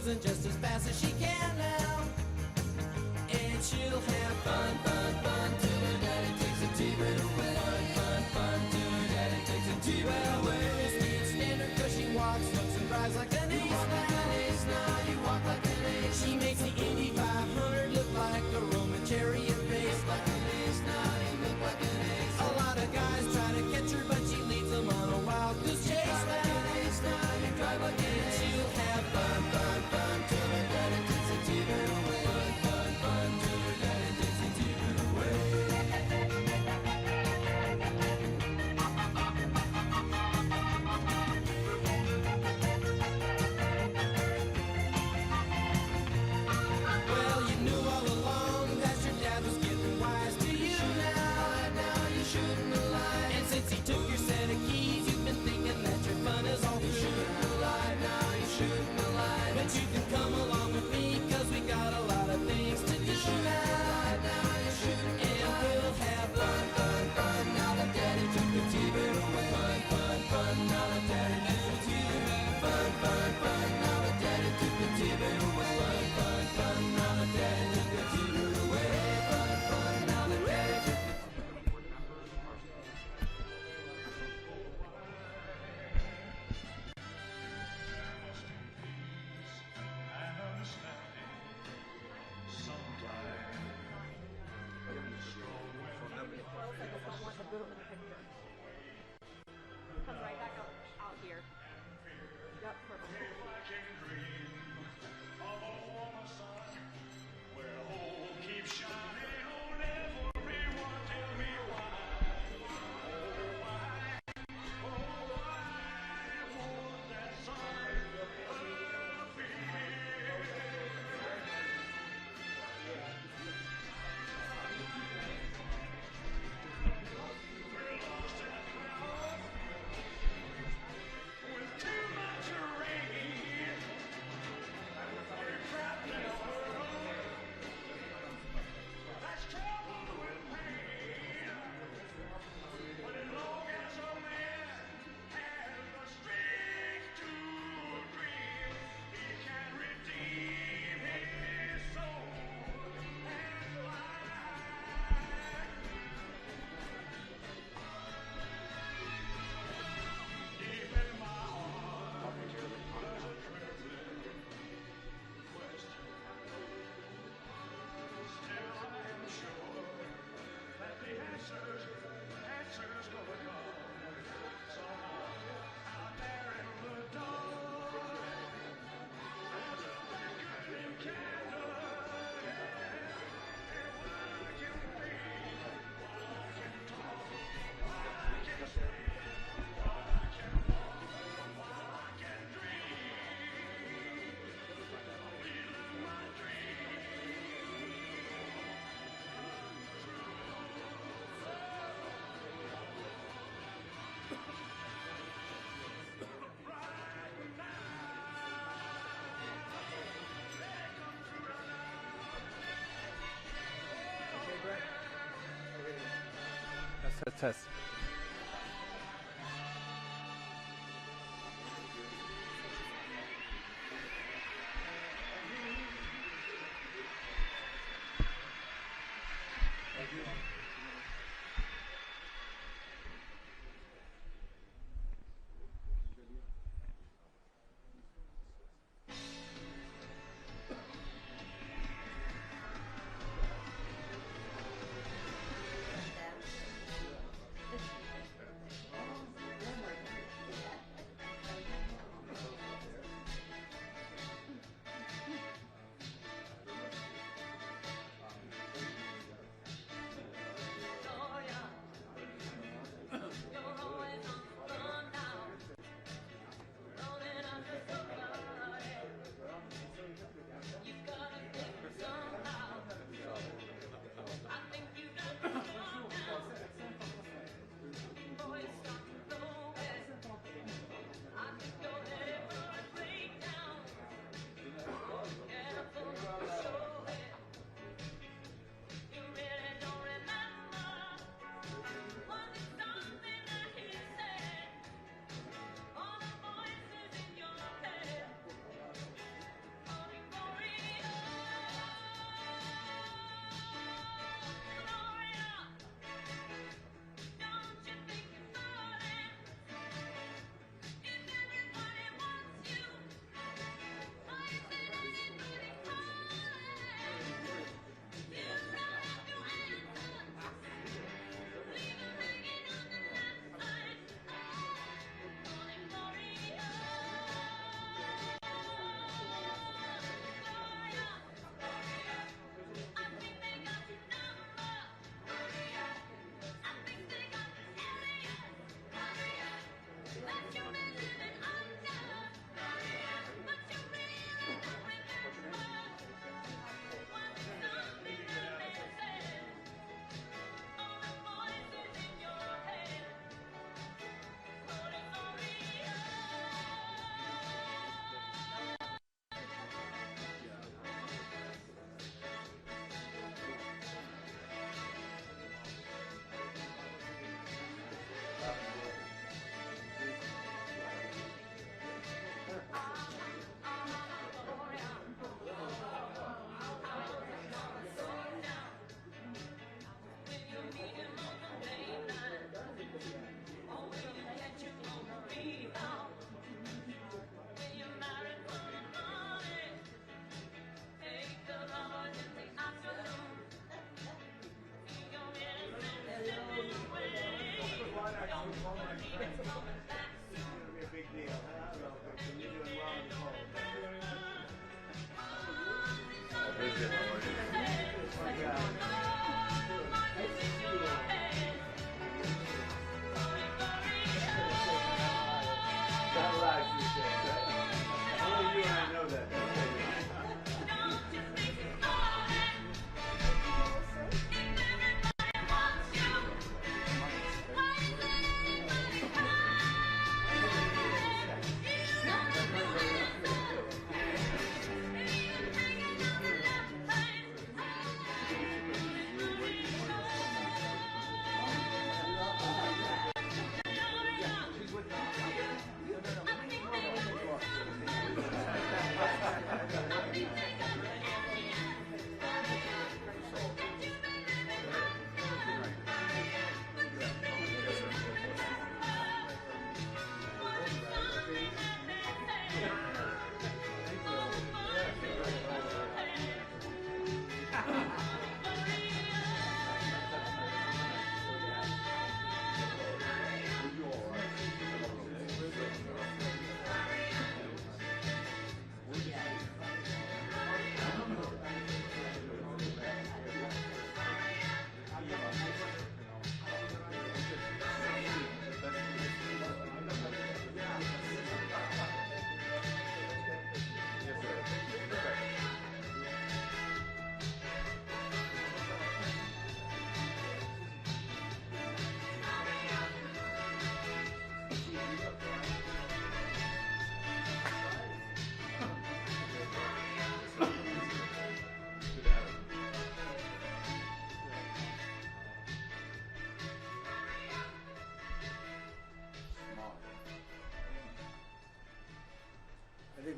cruising just as fast as she can now. And she'll have fun, fun, fun till her daddy takes a T-bird away. Fun, fun, fun till her daddy takes a T-bird away. Well, can't stand her 'cause she walks, looks and drives like an ace. You walk like an ace now, you walk like an ace. She makes the Indy 500 look like a Roman chariot race. Like an ace now, you look like an ace. A lot of guys try to catch her, but she leads them on a wild goose chase. Like an ace now, you drive like an ace. She'll have fun, fun, fun till her daddy takes a T-bird away. Fun, fun, fun till her daddy takes a T-bird away. Well, you knew all along that your dad was getting wise to you now. Now you shouldn't have lied. And since he took your set of keys, you've been thinking that your fun is all through. You shouldn't have lied. Now you shouldn't have lied. But you can come along with me 'cause we got a lot of things to do now. Now you shouldn't have lied. And we'll have fun, fun, fun. Now that daddy took the T-bird away. Fun, fun, fun. Now that daddy took the T-bird. Fun, fun, fun. Now that daddy took the T-bird away. Fun, fun, fun. Now that daddy took the T-bird away. Fun, fun. Now that daddy took the Come right back out here. Yep, perfect. Test. It's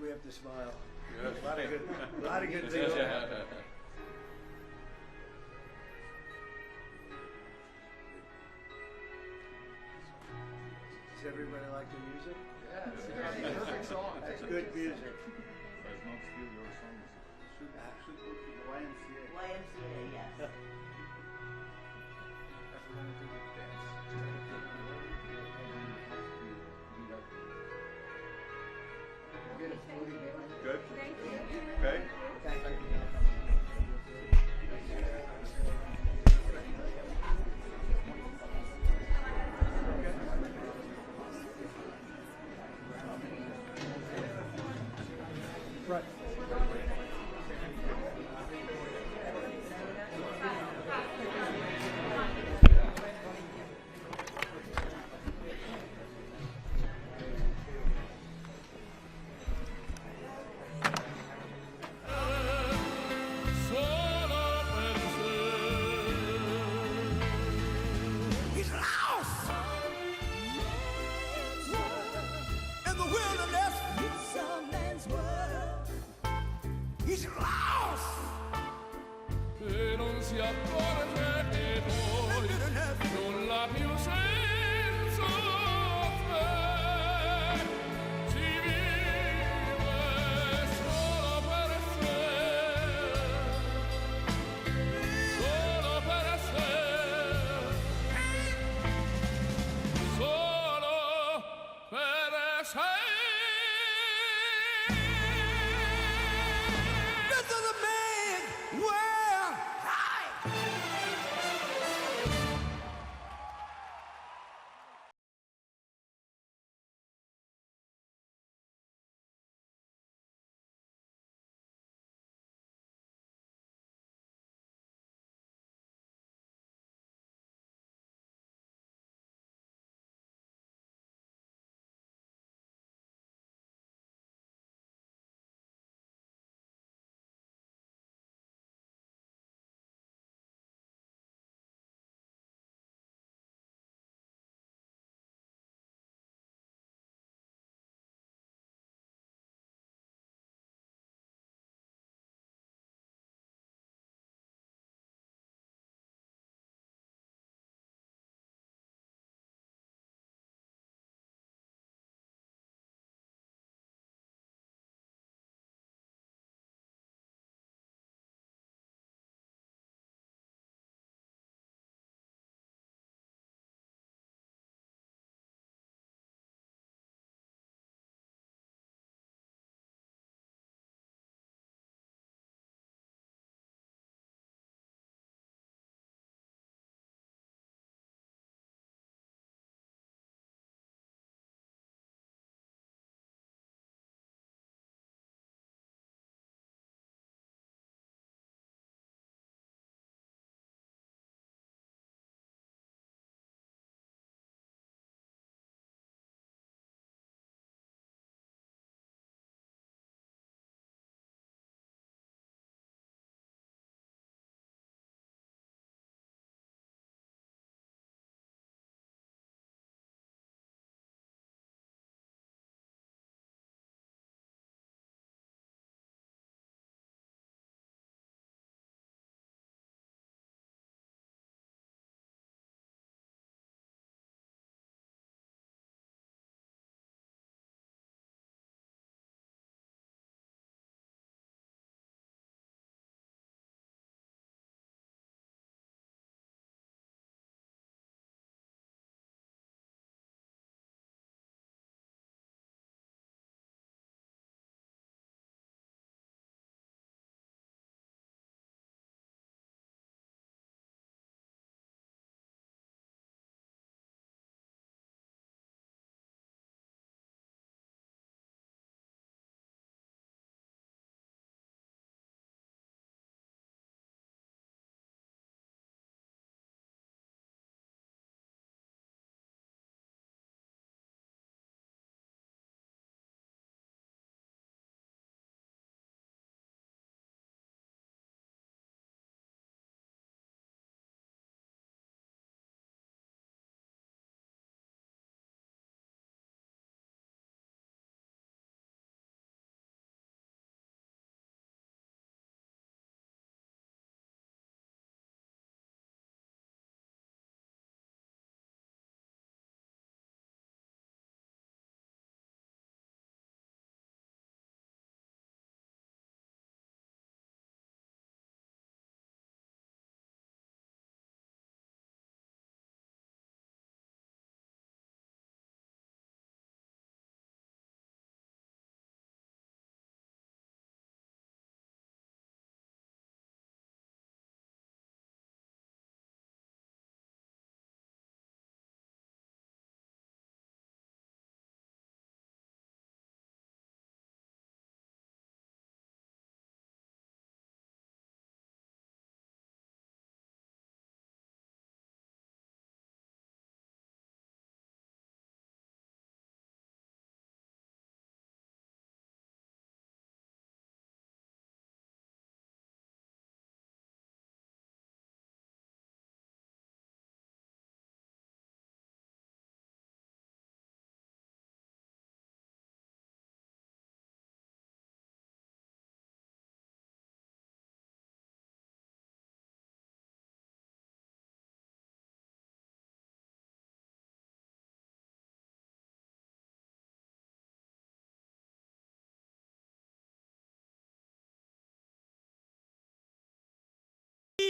we have to smile. Yes. A lot of good things. Does everybody like the music? Yeah, perfect song. That's good music. Does not steal your songs. Should go to the YMCA. YMCA, yes. That's the only thing with dance. Get it floating maybe. Good. Thank you. Okay. Thank you. Right. Solo per sé. He's lost in the wilderness. It's a man's world. He's lost. E non si accorge che noi non la più senza te. Si vive solo per sé. Solo per sé. Solo per sé.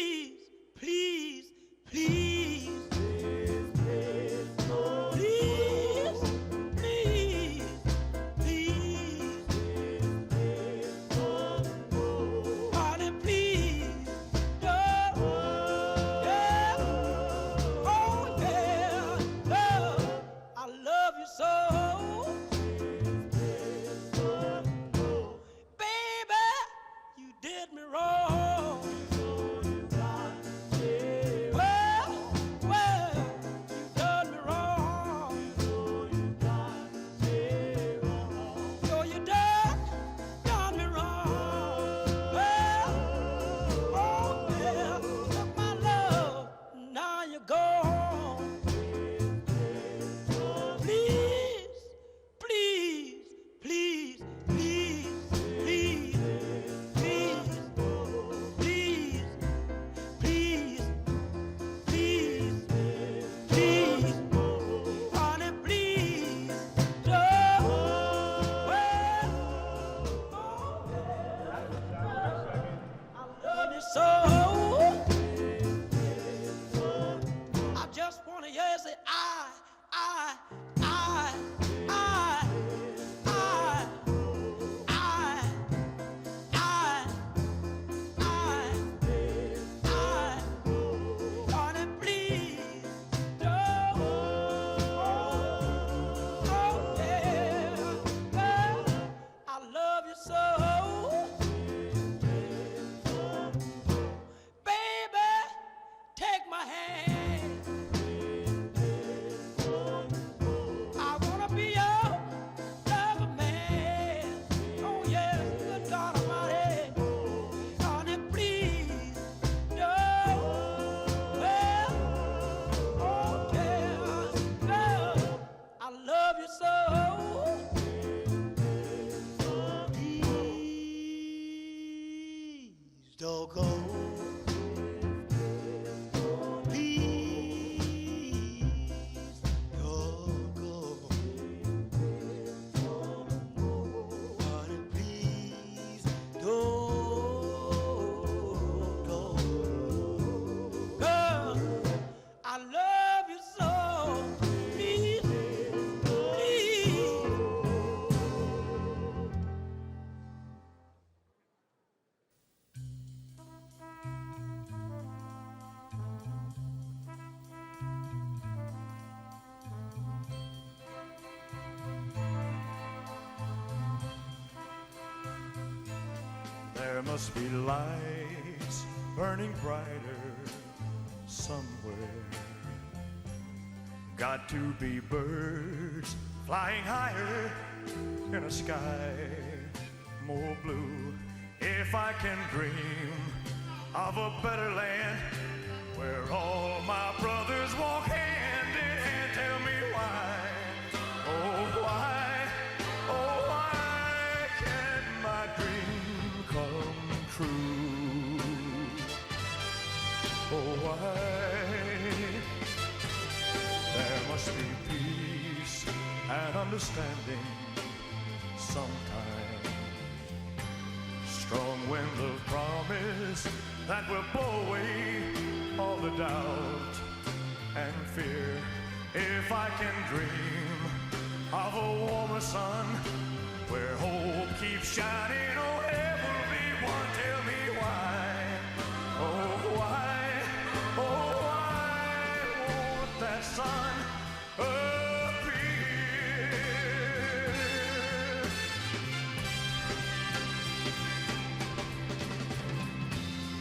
please, please, please. Don't go. Please don't go. Honey, please don't go. Girl, I love you so. Please, please. There must be lights burning brighter somewhere. Got to be birds flying higher in a sky more blue. If I can dream of a better land where all my brothers walk hand in hand, tell me why, oh why, oh why can't my dream come true? Oh why? There must be peace and understanding sometime. Strong wind of promise that will blow away all the doubt and fear. If I can dream of a warmer sun where hope keeps shining, oh everyone, tell me why, oh why, oh why won't that sun appear?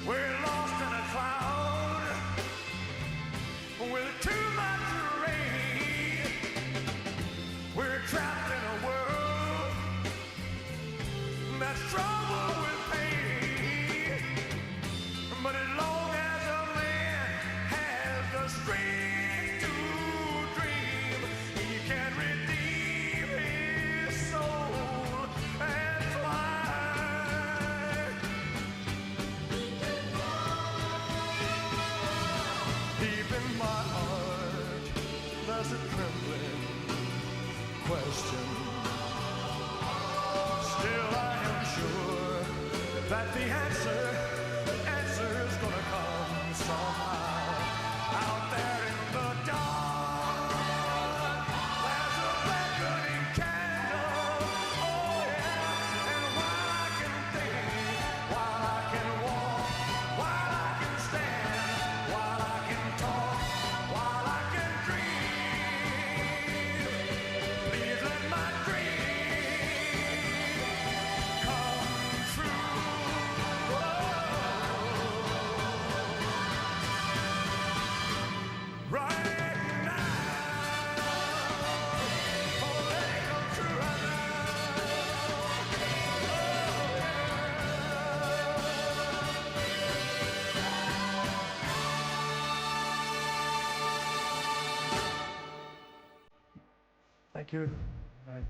We're lost in a cloud with too much rain. We're trapped in a world that's troubled with pain. But as long as a man has the strength to dream, he can redeem his soul and fly. Deep in my heart, there's a trembling question. Still I am sure that the answer's gonna come. Thank you. Right.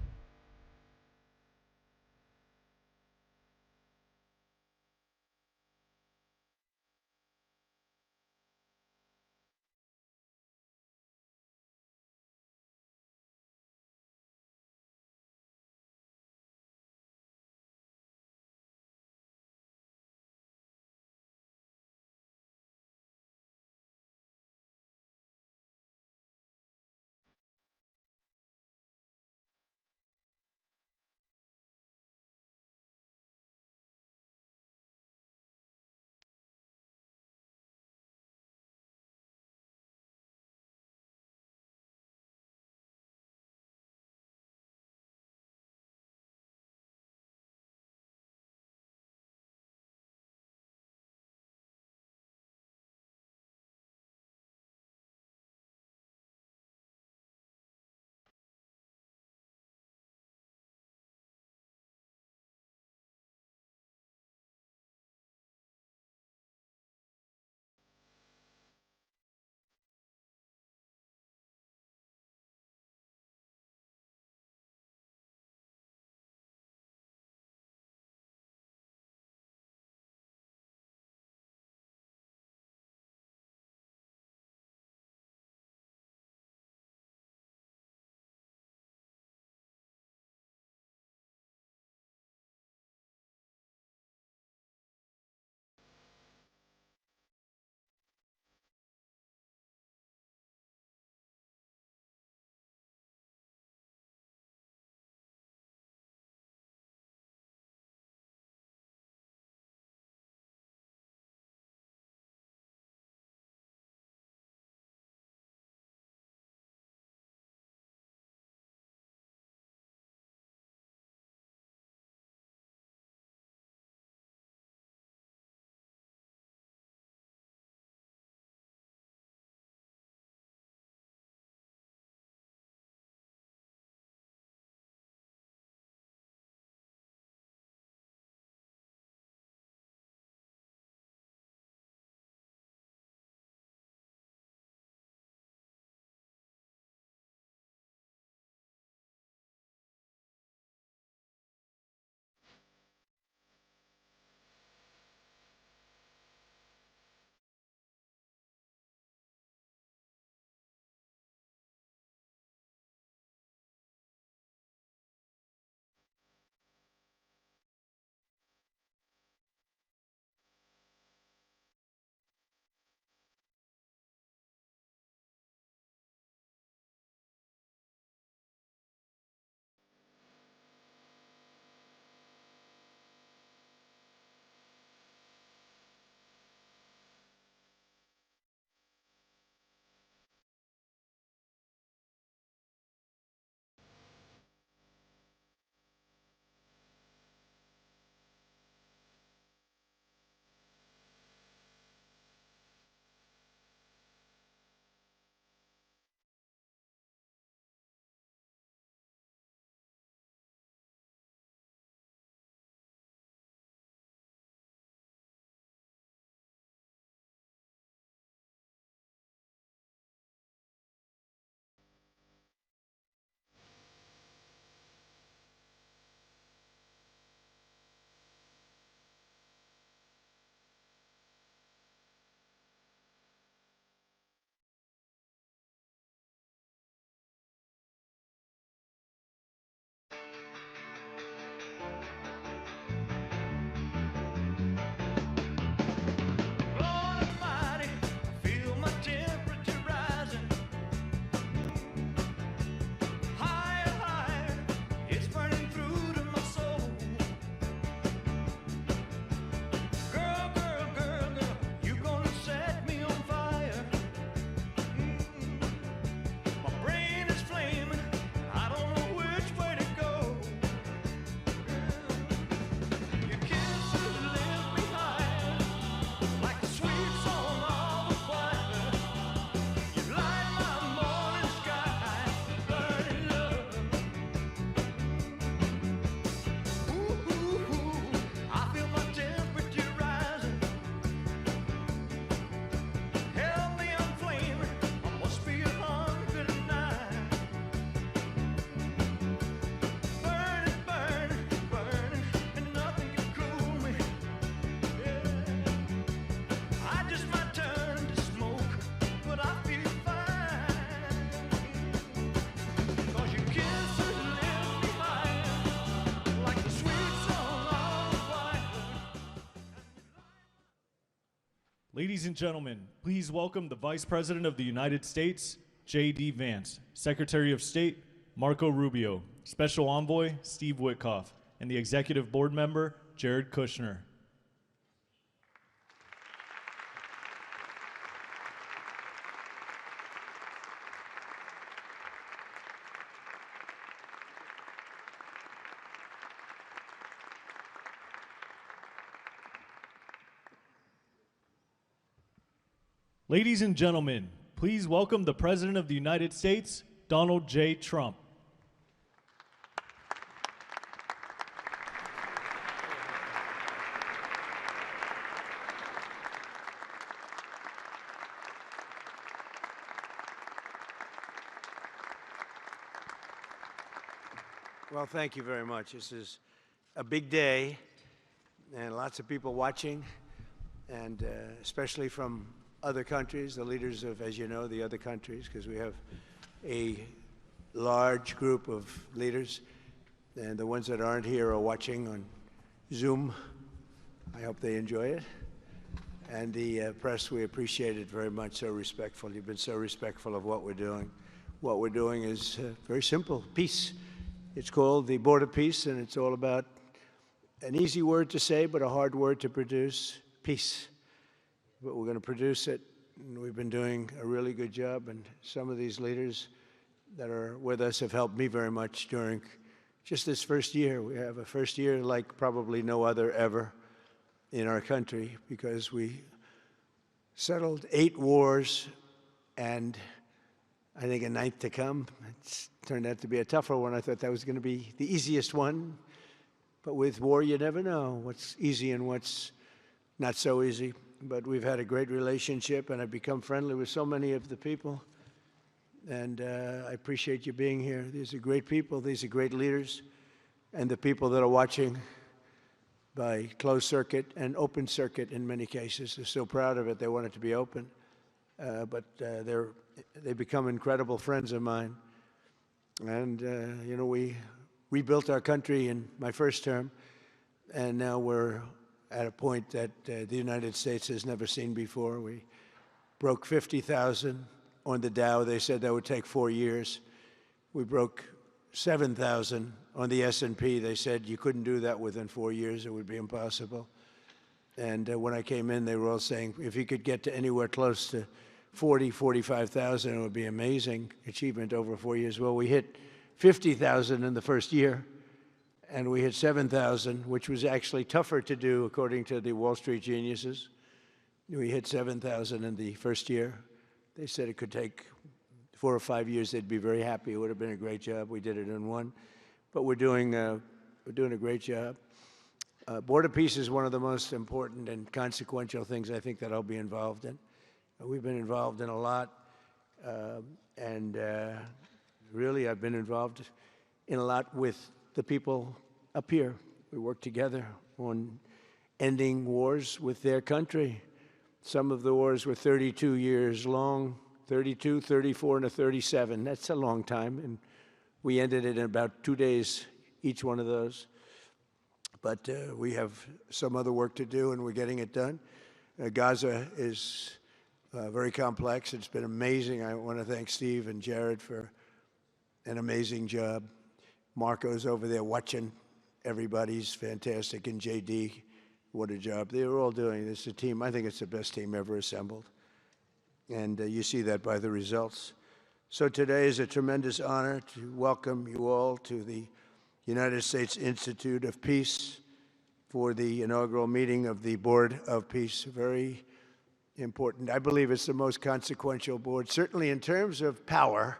Ladies and gentlemen, please welcome the Vice President of the United States, J.D. Vance, Secretary of State, Marco Rubio, Special Envoy, Steve Witkoff, and the Executive Board Member, Jared Kushner. Ladies and gentlemen, please welcome the President of the United States, Donald J. Trump. Well, thank you very much. This is a big day, and lots of people watching, and especially from other countries, the leaders of, as you know, the other countries, because we have a large group of leaders, and the ones that aren't here are watching on Zoom. I hope they enjoy it. And the press, we appreciate it very much, so respectful. You've been so respectful of what we're doing. What we're doing is very simple, peace. It's called the Board of Peace, and it's all about an easy word to say, but a hard word to produce, peace. But we're going to produce it, and we've been doing a really good job, and some of these leaders that are with us have helped me very much during just this first year. We have a first year like probably no other ever in our country, because we settled 8 wars and I think a 9th to come. It's turned out to be a tougher one. I thought that was going to be the easiest one, but with war you never know what's easy and what's not so easy. But we've had a great relationship, and I've become friendly with so many of the people. And I appreciate you being here. These are great people. These are great leaders. And the people that are watching by closed circuit and open circuit in many cases, they're so proud of it. They want it to be open. But they become incredible friends of mine. And, you know, we rebuilt our country in my first term, and now we're at a point that the United States has never seen before. We broke 50,000 on the Dow. They said that would take 4 years. We broke 7,000 on the S&P. They said you couldn't do that within 4 years. It would be impossible. And when I came in, they were all saying, if you could get to anywhere close to 40, 45,000, it would be amazing achievement over 4 years. Well, we hit 50,000 in the first year, and we hit 7,000, which was actually tougher to do, according to the Wall Street geniuses. We hit 7,000 in the first year. They said it could take 4 or 5 years. They'd be very happy. It would have been a great job. We did it in 1. But we're doing a great job. Board of Peace is one of the most important and consequential things I think that I'll be involved in. We've been involved in a lot, and really I've been involved in a lot with the people up here. We work together on ending wars with their country. Some of the wars were 32 years long, 32, 34, and a 37. That's a long time, and we ended it in about 2 days, each one of those. But we have some other work to do, and we're getting it done. Gaza is very complex. It's been amazing. I want to thank Steve and Jared for an amazing job. Marco's over there watching. Everybody's fantastic. And JD, what a job. They're all doing this. A team, I think it's the best team ever assembled. And you see that by the results. So today is a tremendous honor to welcome you all to the United States Institute of Peace for the inaugural meeting of the Board of Peace. Very important. I believe it's the most consequential board, certainly in terms of power.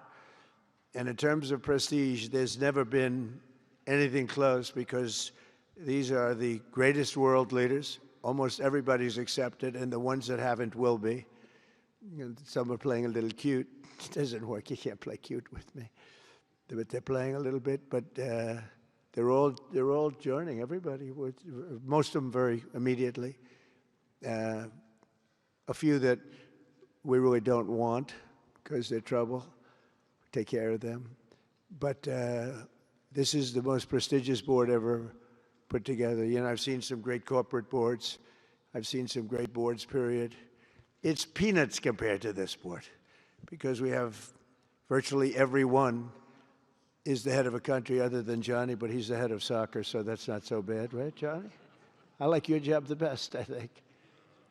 And in terms of prestige, there's never been anything close, because these are the greatest world leaders. Almost everybody's accepted, and the ones that haven't will be. Some are playing a little cute. It doesn't work. You can't play cute with me. But they're playing a little bit. But they're all joining. Everybody. Most of them very immediately. A few that we really don't want because they're trouble. Take care of them. But this is the most prestigious board ever put together. You know, I've seen some great corporate boards. I've seen some great boards, period. it's peanuts compared to this sport, because we have virtually everyone is the head of a country other than Johnny, but he's the head of soccer, so that's not so bad, right, Johnny? I like your job the best, I think.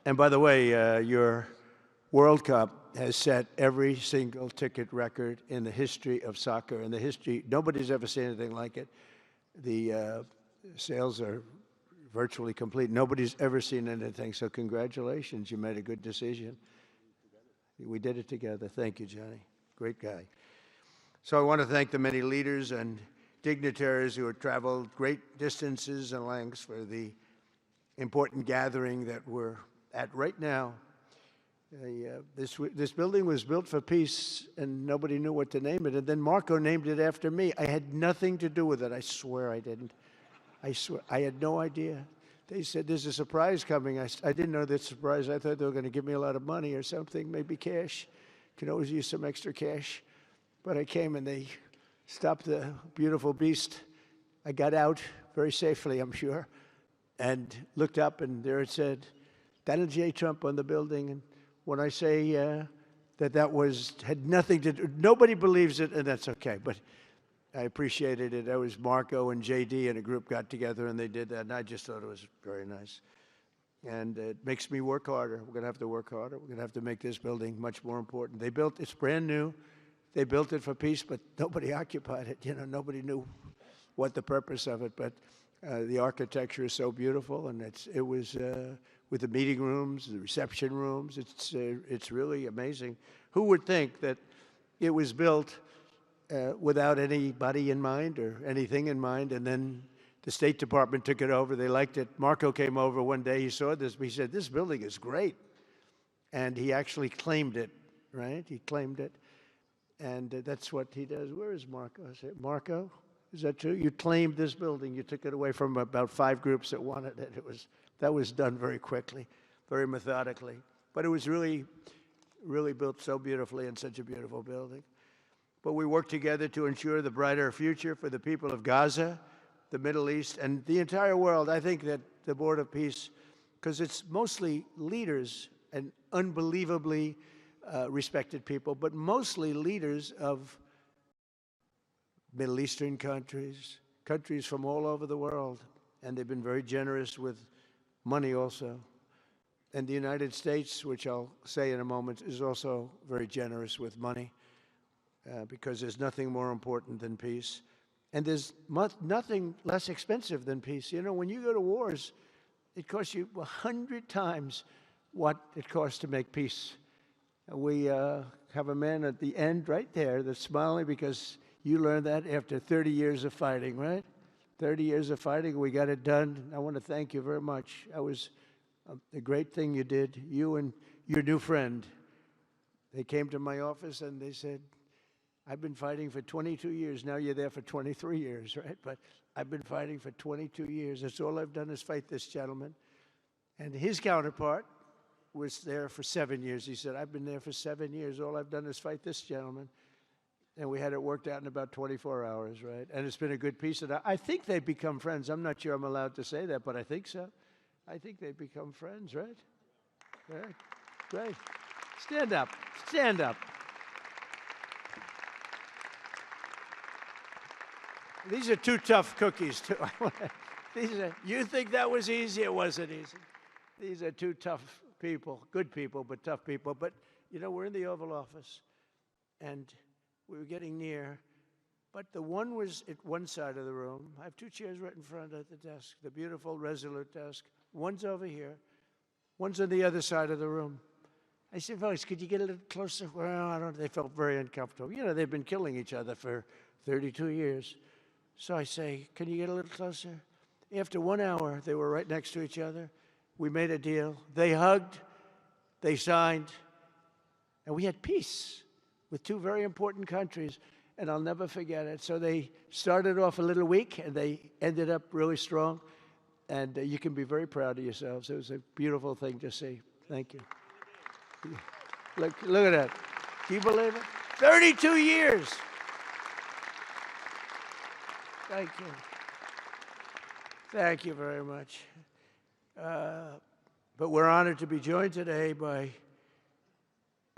And by the way, your World Cup has set every single ticket record in the history of soccer. In the history, nobody's ever seen anything like it. The sales are virtually complete. Nobody's ever seen anything, so congratulations. You made a good decision. We did it together. Thank you, Johnny. Great guy. So I want to thank the many leaders and dignitaries who have traveled great distances and lengths for the important gathering that we're at right now. This building was built for peace, and nobody knew what to name it. And then Marco named it after me. I had nothing to do with it. I swear I didn't. I swear. I had no idea. They said, there's a surprise coming. I didn't know that surprise. I thought they were going to give me a lot of money or something, maybe cash. Could always use some extra cash. But I came and they stopped the beautiful beast. I got out very safely, I'm sure, and looked up, and there it said, Donald J. Trump on the building. And when I say that had nothing to do, nobody believes it, and that's okay, but I appreciated it. That was Marco and JD and a group got together and they did that, and I just thought it was very nice. And it makes me work harder. We're going to have to work harder. We're going to have to make this building much more important. It's brand new. They built it for peace, but nobody occupied it. You know, nobody knew what the purpose of it, but the architecture is so beautiful, and it was with the meeting rooms, the reception rooms. It's really amazing. Who would think that it was built without anybody in mind or anything in mind, and then the State Department took it over. They liked it. Marco came over one day. He saw this. He said, this building is great. And he actually claimed it, right? He claimed it. And that's what he does. Where is Marco? I said, Marco, is that true? You claimed this building. You took it away from about 5 groups that wanted it. That was done very quickly, very methodically. But it was really, really built so beautifully in such a beautiful building. But we worked together to ensure the brighter future for the people of Gaza, the Middle East, and the entire world. I think that the Board of Peace, because it's mostly leaders and unbelievably respected people, but mostly leaders of Middle Eastern countries, countries from all over the world, and they've been very generous with money also. And the United States, which I'll say in a moment, is also very generous with money because there's nothing more important than peace. And there's nothing less expensive than peace. You know, when you go to wars, it costs you 100 times what it costs to make peace. We have a man at the end right there that's smiling because you learned that after 30 years of fighting, right? 30 years of fighting, we got it done. I want to thank you very much. That was a great thing you did. You and your new friend, they came to my office and they said, I've been fighting for 22 years. Now you're there for 23 years, right? But I've been fighting for 22 years. That's all I've done is fight this gentleman. And his counterpart was there for 7 years. He said, I've been there for 7 years. All I've done is fight this gentleman. And we had it worked out in about 24 hours, right? And it's been a good piece of that. I think they've become friends. I'm not sure I'm allowed to say that, but I think so. I think they've become friends, right? Right. Great. Stand up. Stand up. These are 2 tough cookies, too. You think that was easy? It wasn't easy. These are 2 tough people, good people, but tough people. But, you know, we're in the Oval Office, and we were getting near, but the one was at one side of the room. I have 2 chairs right in front of the desk, the beautiful, resolute desk. One's over here. One's on the other side of the room. I said, fellas, could you get a little closer? Well, I don't know. They felt very uncomfortable. You know, they've been killing each other for 32 years. So I say, can you get a little closer? After 1 hour, they were right next to each other. We made a deal. They hugged, they signed, and we had peace with 2 very important countries, and I'll never forget it. So they started off a little weak, and they ended up really strong, and you can be very proud of yourselves. It was a beautiful thing to see. Thank you. Look at that. Do you believe it? 32 years. Thank you. Thank you very much. But we're honored to be joined today by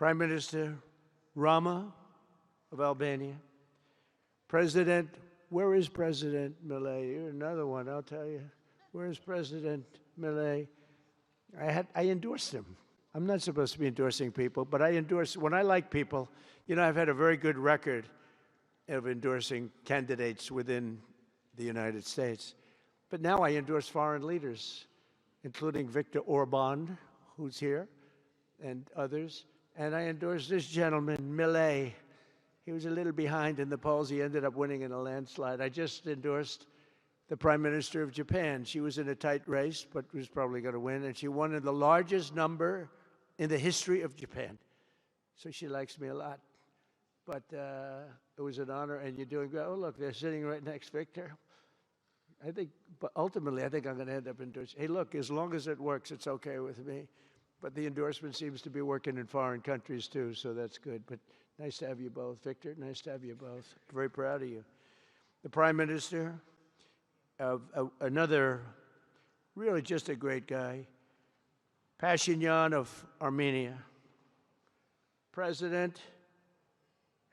Prime Minister Rama of Albania. President, where is President Milei? You're another one, I'll tell you. Where is President Milei? I endorsed him. I'm not supposed to be endorsing people, but I endorse, when I like people, you know, I've had a very good record of endorsing candidates within the United States. But now I endorse foreign leaders, including Viktor Orban, who's here, and others. And I endorse this gentleman, Milei. He was a little behind in the polls. He ended up winning in a landslide. I just endorsed the Prime Minister of Japan. She was in a tight race, but was probably going to win. And she won in the largest number in the history of Japan. So she likes me a lot. But it was an honor, and you're doing great. Oh, look, they're sitting right next, Victor. I think, but ultimately, I think I'm going to end up endorsing. Hey, look, as long as it works, it's okay with me. But the endorsement seems to be working in foreign countries, too, so that's good. But nice to have you both. Victor, nice to have you both. Very proud of you. The Prime Minister of another, really just a great guy, Pashinyan of Armenia. President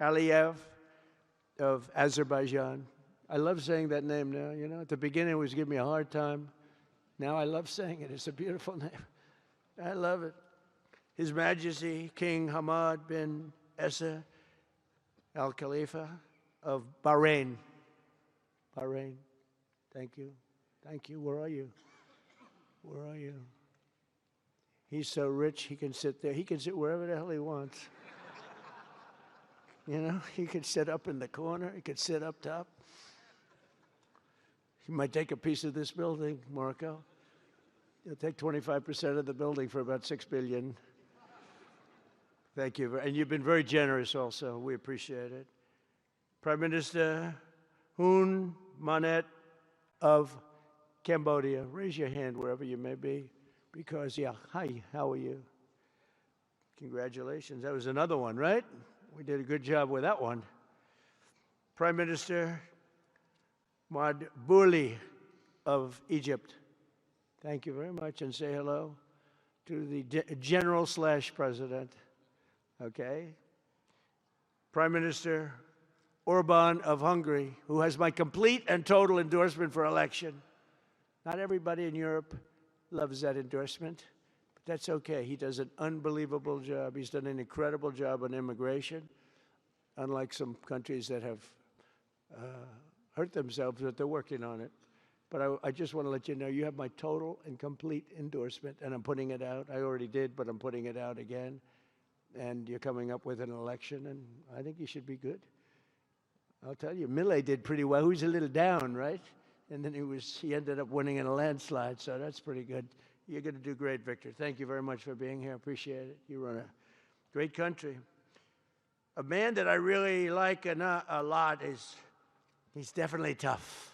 Aliyev of Azerbaijan. I love saying that name now, you know. At the beginning, it was giving me a hard time. Now I love saying it. It's a beautiful name. I love it. His Majesty, King Hamad bin Isa Al Khalifa of Bahrain. Bahrain. Thank you. Thank you. Where are you? Where are you? He's so rich, he can sit there. He can sit wherever the hell he wants. You know, he could sit up in the corner. He could sit up top. He might take a piece of this building, Marco. He'll take 25% of the building for about $6 billion. Thank you. And you've been very generous also. We appreciate it. Prime Minister Hun Manet of Cambodia. Raise your hand wherever you may be. Because, yeah, hi, how are you? Congratulations. That was another one, right? We did a good job with that one. Prime Minister Madbouli of Egypt. Thank you very much, and say hello to the General/President. Okay. Prime Minister Orban of Hungary, who has my complete and total endorsement for election. Not everybody in Europe loves that endorsement, but that's okay. He does an unbelievable job. He's done an incredible job on immigration, unlike some countries that have hurt themselves, but they're working on it. But I just want to let you know, you have my total and complete endorsement, and I'm putting it out. I already did, but I'm putting it out again. And you're coming up with an election, and I think you should be good. I'll tell you, Milei did pretty well. He was a little down, right? And then he ended up winning in a landslide, so that's pretty good. You're going to do great, Victor. Thank you very much for being here. Appreciate it. You run a great country. A man that I really like a lot he's definitely tough.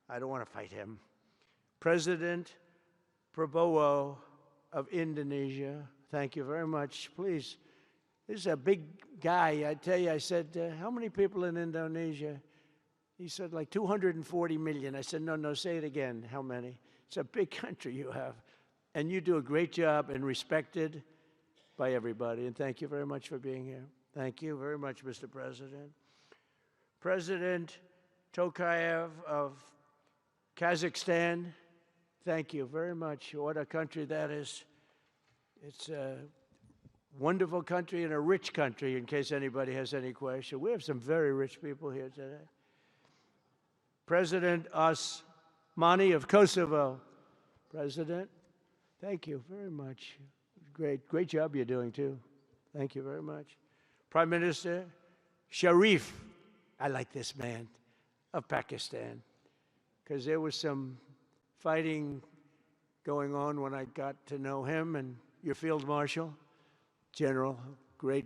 I don't want to fight him. President Prabowo of Indonesia. Thank you very much. Please, this is a big guy. I tell you, I said, how many people in Indonesia? He said, like 240 million. I said, no, say it again. How many? It's a big country you have. And you do a great job and respected by everybody. And thank you very much for being here. Thank you very much, Mr. President. President Tokayev of Kazakhstan, thank you very much. What a country that is. It's a wonderful country and a rich country, in case anybody has any question. We have some very rich people here today. President Osmani of Kosovo. President, thank you very much. Great job you're doing, too. Thank you very much. Prime Minister Sharif, I like this man, of Pakistan, because there was some fighting going on when I got to know him, and your Field Marshal, General, great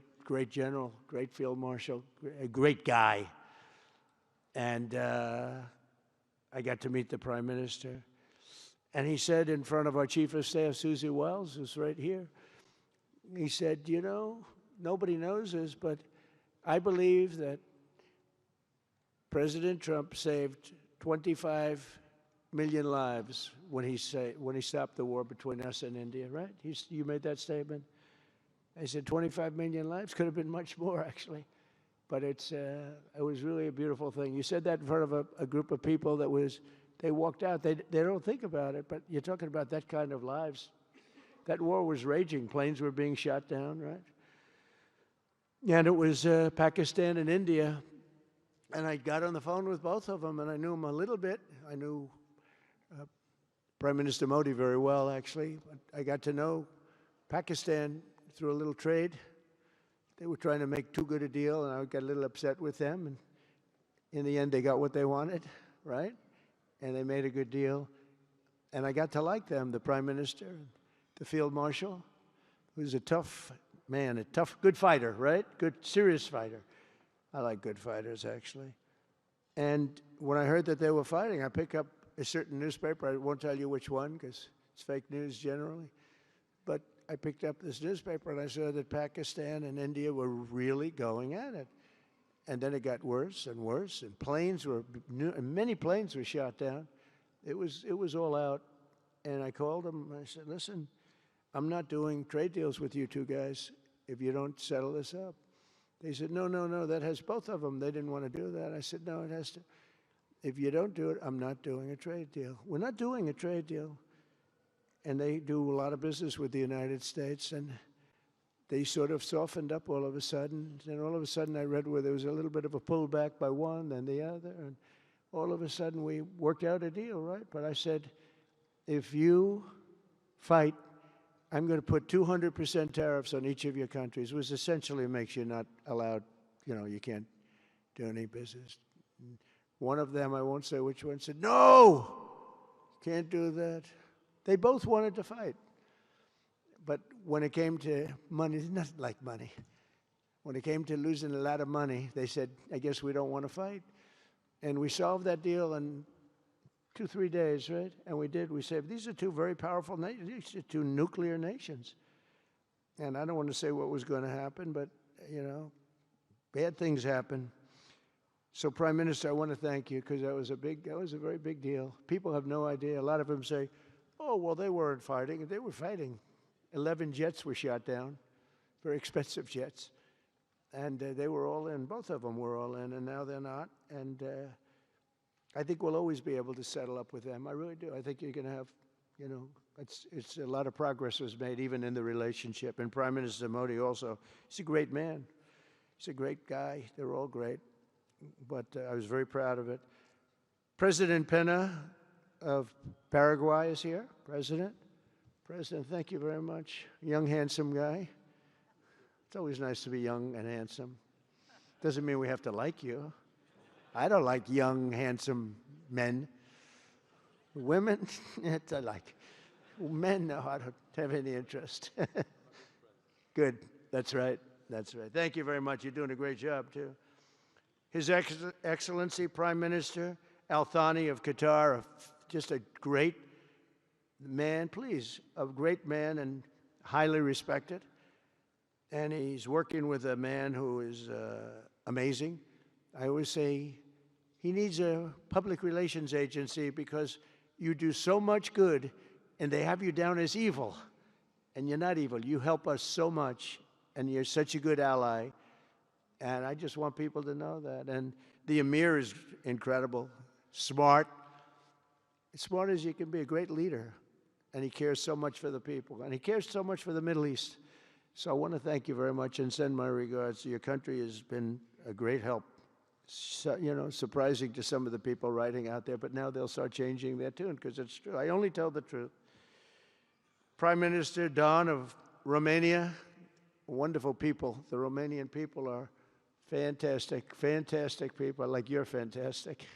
general, great Field Marshal, a great guy. And I got to meet the Prime Minister. And he said in front of our Chief of Staff, Susie Wells, who's right here, he said, you know, nobody knows this, but I believe that President Trump saved 25 million lives when he stopped the war between us and India, right? You made that statement? I said 25 million lives, could have been much more, actually. But it was really a beautiful thing. You said that in front of a group of people they walked out. They don't think about it, but you're talking about that kind of lives. That war was raging. Planes were being shot down, right? And it was Pakistan and India. And I got on the phone with both of them, and I knew them a little bit. I knew Prime Minister Modi very well, actually. But I got to know Pakistan through a little trade. They were trying to make too good a deal, and I got a little upset with them. And in the end, they got what they wanted, right? And they made a good deal. And I got to like them, the Prime Minister, the Field Marshal, who's a tough man, good fighter, right? Good, serious fighter. I like good fighters, actually. And when I heard that they were fighting, I picked up a certain newspaper. I won't tell you which one, because it's fake news generally. But I picked up this newspaper, and I saw that Pakistan and India were really going at it. And then it got worse and worse, and many planes were shot down. It was all out. And I called them, and I said, listen, I'm not doing trade deals with you two guys if you don't settle this up. They said, no, that has both of them. They didn't want to do that. I said, no, it has to. If you don't do it, I'm not doing a trade deal. We're not doing a trade deal. And they do a lot of business with the United States, and they sort of softened up all of a sudden. And all of a sudden I read where there was a little bit of a pullback by one, then the other, and all of a sudden we worked out a deal, right? But I said, if you fight, I'm going to put 200% tariffs on each of your countries, which essentially makes you not allowed, you can't do any business. One of them, I won't say which one, said, no, can't do that. They both wanted to fight. But when it came to money, it's nothing like money. When it came to losing a lot of money, they said, I guess we don't want to fight. And we solved that deal in 2-3 days, right? And we did. We said, these are two very powerful nations. These are two nuclear nations. And I don't want to say what was going to happen, but, bad things happen. So, Prime Minister, I want to thank you, because that was a very big deal. People have no idea. A lot of them say, oh, well, they weren't fighting. They were fighting. 11 jets were shot down, very expensive jets. And they were all in. Both of them were all in, and now they're not. And I think we'll always be able to settle up with them. I really do. I think you're going to have, it's a lot of progress was made even in the relationship. And Prime Minister Modi also, he's a great man. He's a great guy. They're all great. But I was very proud of it. President Pena of Paraguay is here. President, thank you very much. Young, handsome guy. It's always nice to be young and handsome. Doesn't mean we have to like you. I don't like young, handsome men. Women, I like. Men, no, I don't have any interest. Good, that's right. Thank you very much. You're doing a great job, too. His Excellency Prime Minister Al Thani of Qatar, just a great man, a great man and highly respected. And he's working with a man who is amazing. I always say he needs a public relations agency, because you do so much good and they have you down as evil. And you're not evil. You help us so much, and you're such a good ally. And I just want people to know that. And the Emir is incredible, smart. As smart as you can be, a great leader. And he cares so much for the people. And he cares so much for the Middle East. So I want to thank you very much and send my regards. Your country has been a great help. So, surprising to some of the people writing out there, but now they'll start changing their tune, because it's true. I only tell the truth. Prime Minister Don of Romania, wonderful people. The Romanian people are fantastic people, like you're fantastic.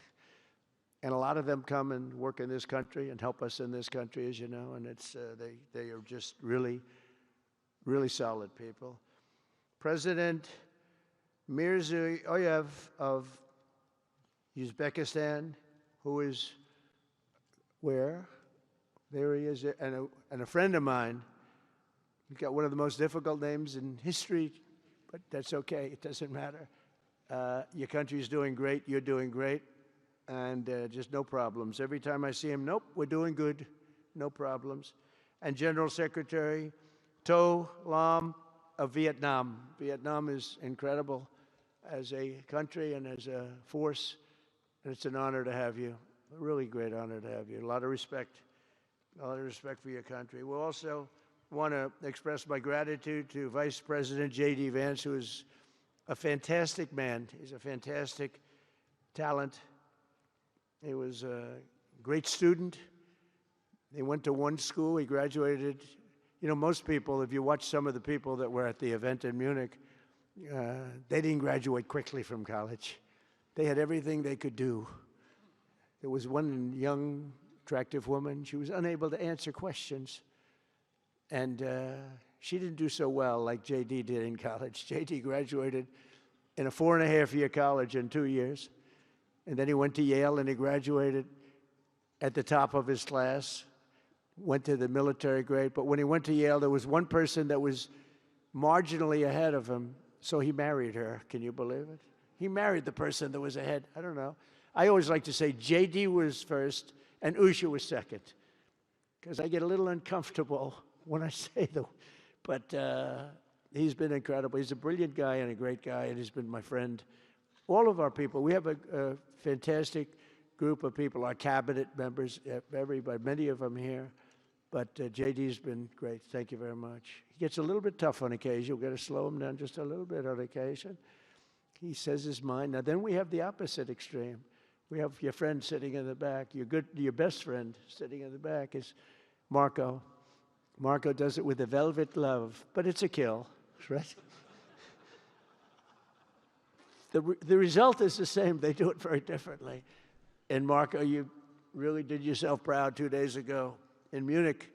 And a lot of them come and work in this country and help us in this country, as you know, and it's they are just really, really solid people. President Mirziyoyev of Uzbekistan, who is where? There he is, and a friend of mine. He's got one of the most difficult names in history, but that's okay. It doesn't matter. Your country's doing great. You're doing great. And just no problems. Every time I see him, nope, we're doing good. No problems. And General Secretary To Lam of Vietnam. Vietnam is incredible as a country and as a force, and it's an honor to have you. A really great honor to have you. A lot of respect for your country. We also want to express my gratitude to Vice President J.D. Vance, who is a fantastic man. He's a fantastic talent. He was a great student. He went to one school. He graduated. You know, most people, if you watch some of the people that were at the event in Munich, they didn't graduate quickly from college. They had everything they could do. There was one young, attractive woman. She was unable to answer questions. And she didn't do so well like J.D. did in college. J.D. graduated in a 4.5-year college in 2 years. And then he went to Yale and he graduated at the top of his class, went to the military grade. But when he went to Yale, there was one person that was marginally ahead of him, so he married her. Can you believe it? He married the person that was ahead. I don't know. I always like to say J.D. was first and Usha was second, because I get a little uncomfortable when I say that. But he's been incredible. He's a brilliant guy and a great guy, and he's been my friend. All of our people, we have a fantastic group of people, our cabinet members, everybody, many of them here. But J.D.'s been great. Thank you very much. He gets a little bit tough on occasion. We've got to slow him down just a little bit on occasion. He says his mind. Now, then we have the opposite extreme. We have your friend sitting in the back. Your best friend sitting in the back is Marco. Marco does it with a velvet love, but it's a kill, right? The result is the same. They do it very differently. And Marco, you really did yourself proud 2 days ago in Munich.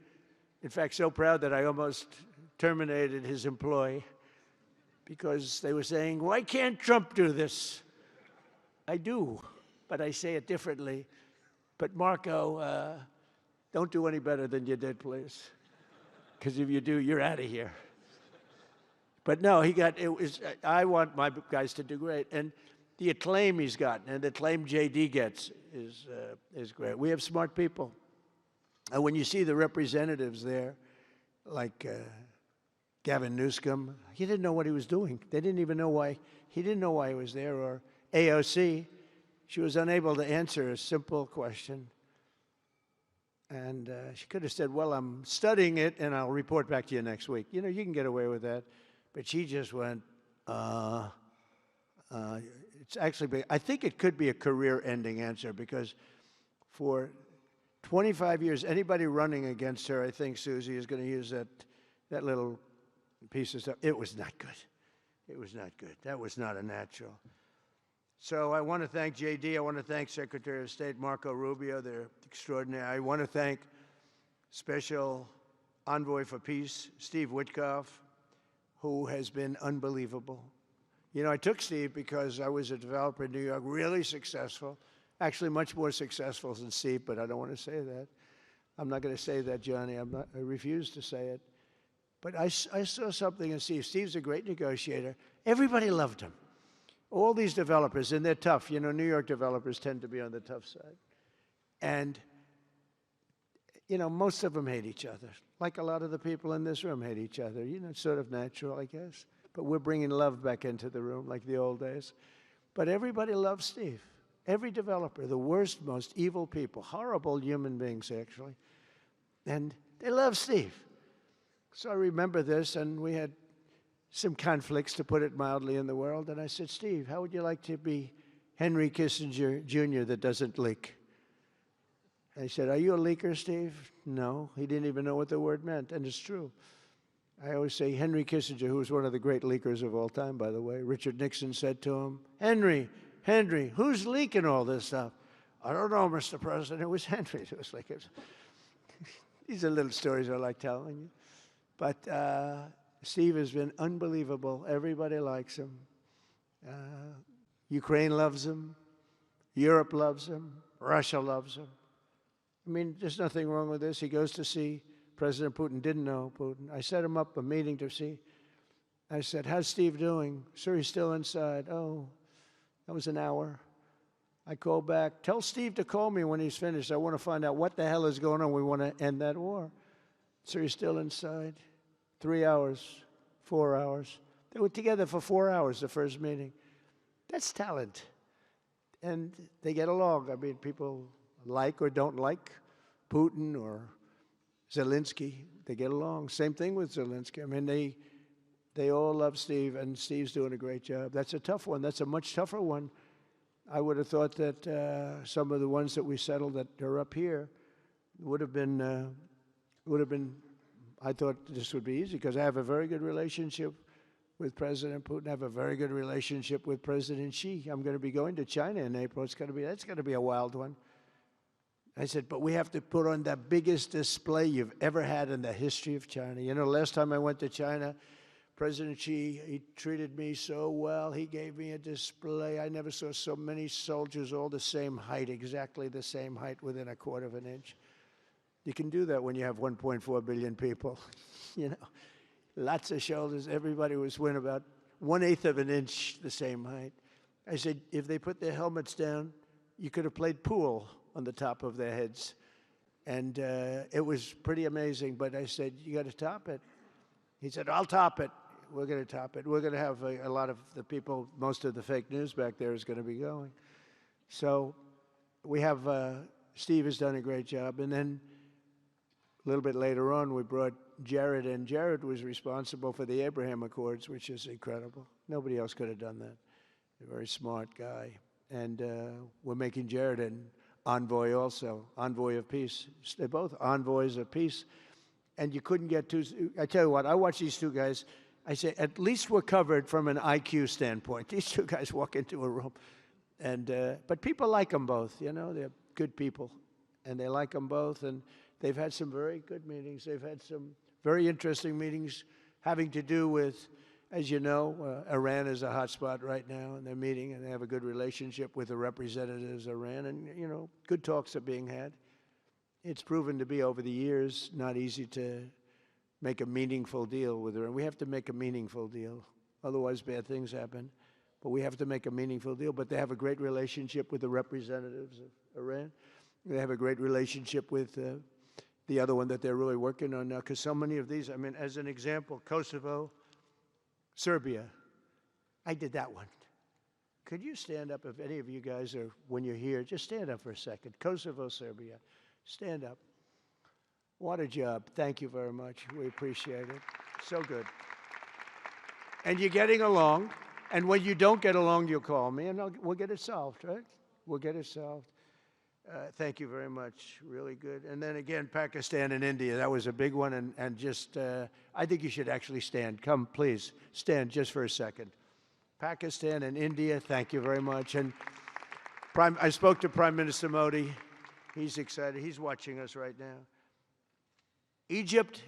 In fact, so proud that I almost terminated his employ because they were saying, why can't Trump do this? I do, but I say it differently. But Marco, don't do any better than you did, please. Because if you do, you're out of here. But no, I want my guys to do great. And the acclaim he's gotten and the acclaim J.D. gets is great. We have smart people. And when you see the representatives there, like Gavin Newsom, he didn't know what he was doing. They didn't even know why. He didn't know why he was there. Or AOC, she was unable to answer a simple question. And she could have said, well, I'm studying it, and I'll report back to you next week. You know, you can get away with that. But she just went, it's actually, I think it could be a career-ending answer, because for 25 years, anybody running against her, I think Susie is going to use that little piece of stuff. It was not good. It was not good. That was not a natural. So I want to thank J.D. I want to thank Secretary of State Marco Rubio. They're extraordinary. I want to thank Special Envoy for Peace, Steve Witkoff, who has been unbelievable. You know, I took Steve because I was a developer in New York, really successful, actually much more successful than Steve, but I don't want to say that. I'm not going to say that, Johnny. I refuse to say it. But I saw something in Steve. Steve's a great negotiator. Everybody loved him. All these developers, and they're tough. You know, New York developers tend to be on the tough side. And, you know, most of them hate each other. Like a lot of the people in this room hate each other. You know, it's sort of natural, I guess. But we're bringing love back into the room like the old days. But everybody loves Steve. Every developer, the worst, most evil people, horrible human beings, actually. And they love Steve. So I remember this, and we had some conflicts, to put it mildly, in the world. And I said, Steve, how would you like to be Henry Kissinger Jr. that doesn't leak? And he said, are you a leaker, Steve? No. He didn't even know what the word meant, and it's true. I always say Henry Kissinger, who was one of the great leakers of all time, by the way. Richard Nixon said to him, Henry, who's leaking all this stuff? I don't know, Mr. President. It was Henry. It was like, these are little stories I like telling you. But Steve has been unbelievable. Everybody likes him. Ukraine loves him. Europe loves him. Russia loves him. I mean, there's nothing wrong with this. He goes to see President Putin. Didn't know Putin. I set him up a meeting to see. I said, how's Steve doing? Sir, he's still inside. Oh, that was an hour. I called back. Tell Steve to call me when he's finished. I want to find out what the hell is going on. We want to end that war. Sir, he's still inside. 3 hours, 4 hours. They were together for 4 hours, the first meeting. That's talent. And they get along. I mean, people like or don't like Putin or Zelensky. They get along. Same thing with Zelensky. I mean, they all love Steve, and Steve's doing a great job. That's a tough one. That's a much tougher one. I would have thought that some of the ones that we settled that are up here would have been, I thought this would be easy because I have a very good relationship with President Putin. I have a very good relationship with President Xi. I'm going to be going to China in April. That's going to be a wild one. I said, but we have to put on the biggest display you've ever had in the history of China. You know, last time I went to China, President Xi, he treated me so well. He gave me a display. I never saw so many soldiers all the same height, exactly the same height within a quarter of an inch. You can do that when you have 1.4 billion people. You know, lots of shoulders. Everybody was within about 1/8 of an inch the same height. I said, if they put their helmets down, you could have played pool on the top of their heads. And it was pretty amazing. But I said, you got to top it. He said, I'll top it. We're going to top it. We're going to have a lot of the people, most of the fake news back there is going to be going. So we have, Steve has done a great job. And then a little bit later on, we brought Jared in. Jared was responsible for the Abraham Accords, which is incredible. Nobody else could have done that. A very smart guy. And we're making Jared an envoy also, envoy of peace. They're both envoys of peace. And you couldn't get two. I tell you what, I watch these two guys. I say, at least we're covered from an IQ standpoint. These two guys walk into a room. And, but people like them both, you know. They're good people. And they like them both. And they've had some very good meetings. They've had some very interesting meetings having to do with, as you know, Iran is a hot spot right now. And they're meeting, and they have a good relationship with the representatives of Iran. And, you know, good talks are being had. It's proven to be, over the years, not easy to make a meaningful deal with Iran. We have to make a meaningful deal. Otherwise, bad things happen. But we have to make a meaningful deal. But they have a great relationship with the representatives of Iran. They have a great relationship with the other one that they're really working on now. Because so many of these, I mean, as an example, Kosovo, Serbia. I did that one. Could you stand up if any of you guys are, when you're here, just stand up for a second. Kosovo, Serbia. Stand up. What a job. Thank you very much. We appreciate it. So good. And you're getting along. And when you don't get along, you'll call me, and we'll get it solved, right? We'll get it solved. Thank you very much. Really good. And then again, Pakistan and India. That was a big one. And just, I think you should actually stand. Come, please. Stand just for a second. Pakistan and India, thank you very much. And I spoke to Prime Minister Modi. He's excited. He's watching us right now. Egypt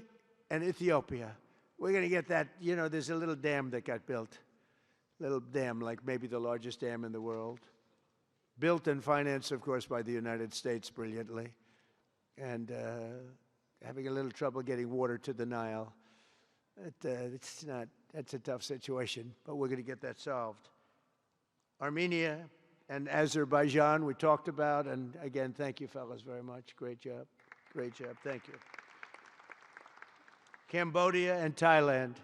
and Ethiopia. We're going to get that. You know, there's a little dam that got built. Little dam, like maybe the largest dam in the world. Built and financed, of course, by the United States brilliantly. And having a little trouble getting water to the Nile. That's a tough situation, but we're going to get that solved. Armenia and Azerbaijan, we talked about. And again, thank you, fellas, very much. Great job. Great job. Thank you. Cambodia and Thailand.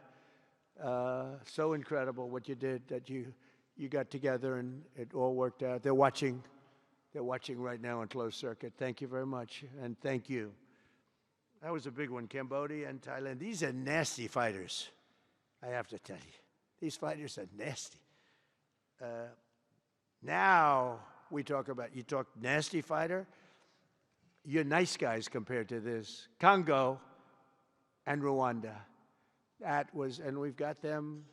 So incredible what you did, that you got together and it all worked out. They're watching right now on closed circuit. Thank you very much, and thank you. That was a big one, Cambodia and Thailand. These are nasty fighters, I have to tell you. These fighters are nasty. Now we talk about, you talk nasty fighter, you're nice guys compared to this. Congo and Rwanda. That was, and we've got them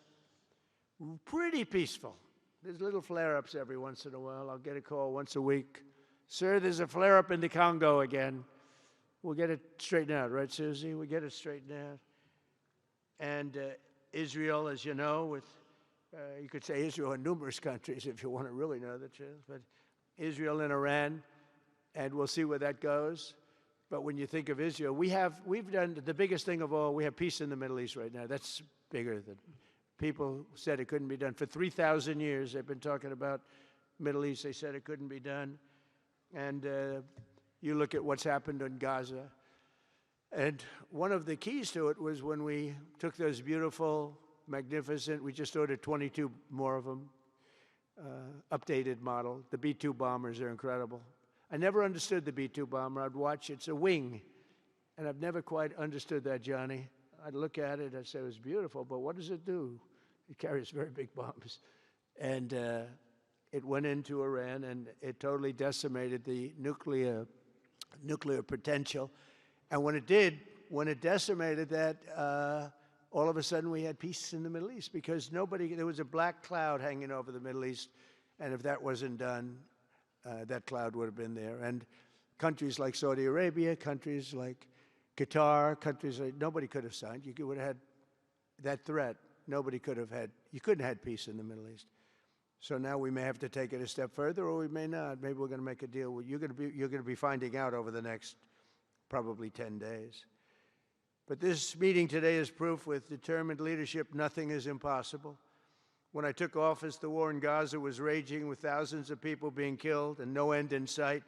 pretty peaceful. There's little flare-ups every once in a while. I'll get a call once a week. Sir, there's a flare-up in the Congo again. We'll get it straightened out, right, Susie? We'll get it straightened out. And Israel, as you know, with, you could say Israel in numerous countries if you want to really know the truth, but Israel and Iran, and we'll see where that goes. But when you think of Israel, we've done the biggest thing of all. We have peace in the Middle East right now. That's bigger than people said it couldn't be done. For 3,000 years, they've been talking about Middle East. They said it couldn't be done. And you look at what's happened in Gaza. And one of the keys to it was when we took those beautiful magnificent. We just ordered 22 more of them, updated model. The B-2 bombers are incredible. I never understood the B-2 bomber. I'd watch, it's a wing, and I've never quite understood that, Johnny. I'd look at it, I'd say it was beautiful, but what does it do? It carries very big bombs. And it went into Iran, and it totally decimated the nuclear potential. And when it did, when it decimated that, all of a sudden we had peace in the Middle East, because there was a black cloud hanging over the Middle East, and if that wasn't done, that cloud would have been there. And countries like Saudi Arabia, countries like Qatar, countries like, nobody could have signed. You would have had that threat. Nobody could have had, you couldn't have had peace in the Middle East. So now we may have to take it a step further, or we may not. Maybe we're going to make a deal. You're going to be finding out over the next probably 10 days. But this meeting today is proof with determined leadership, nothing is impossible. When I took office, the war in Gaza was raging with thousands of people being killed and no end in sight.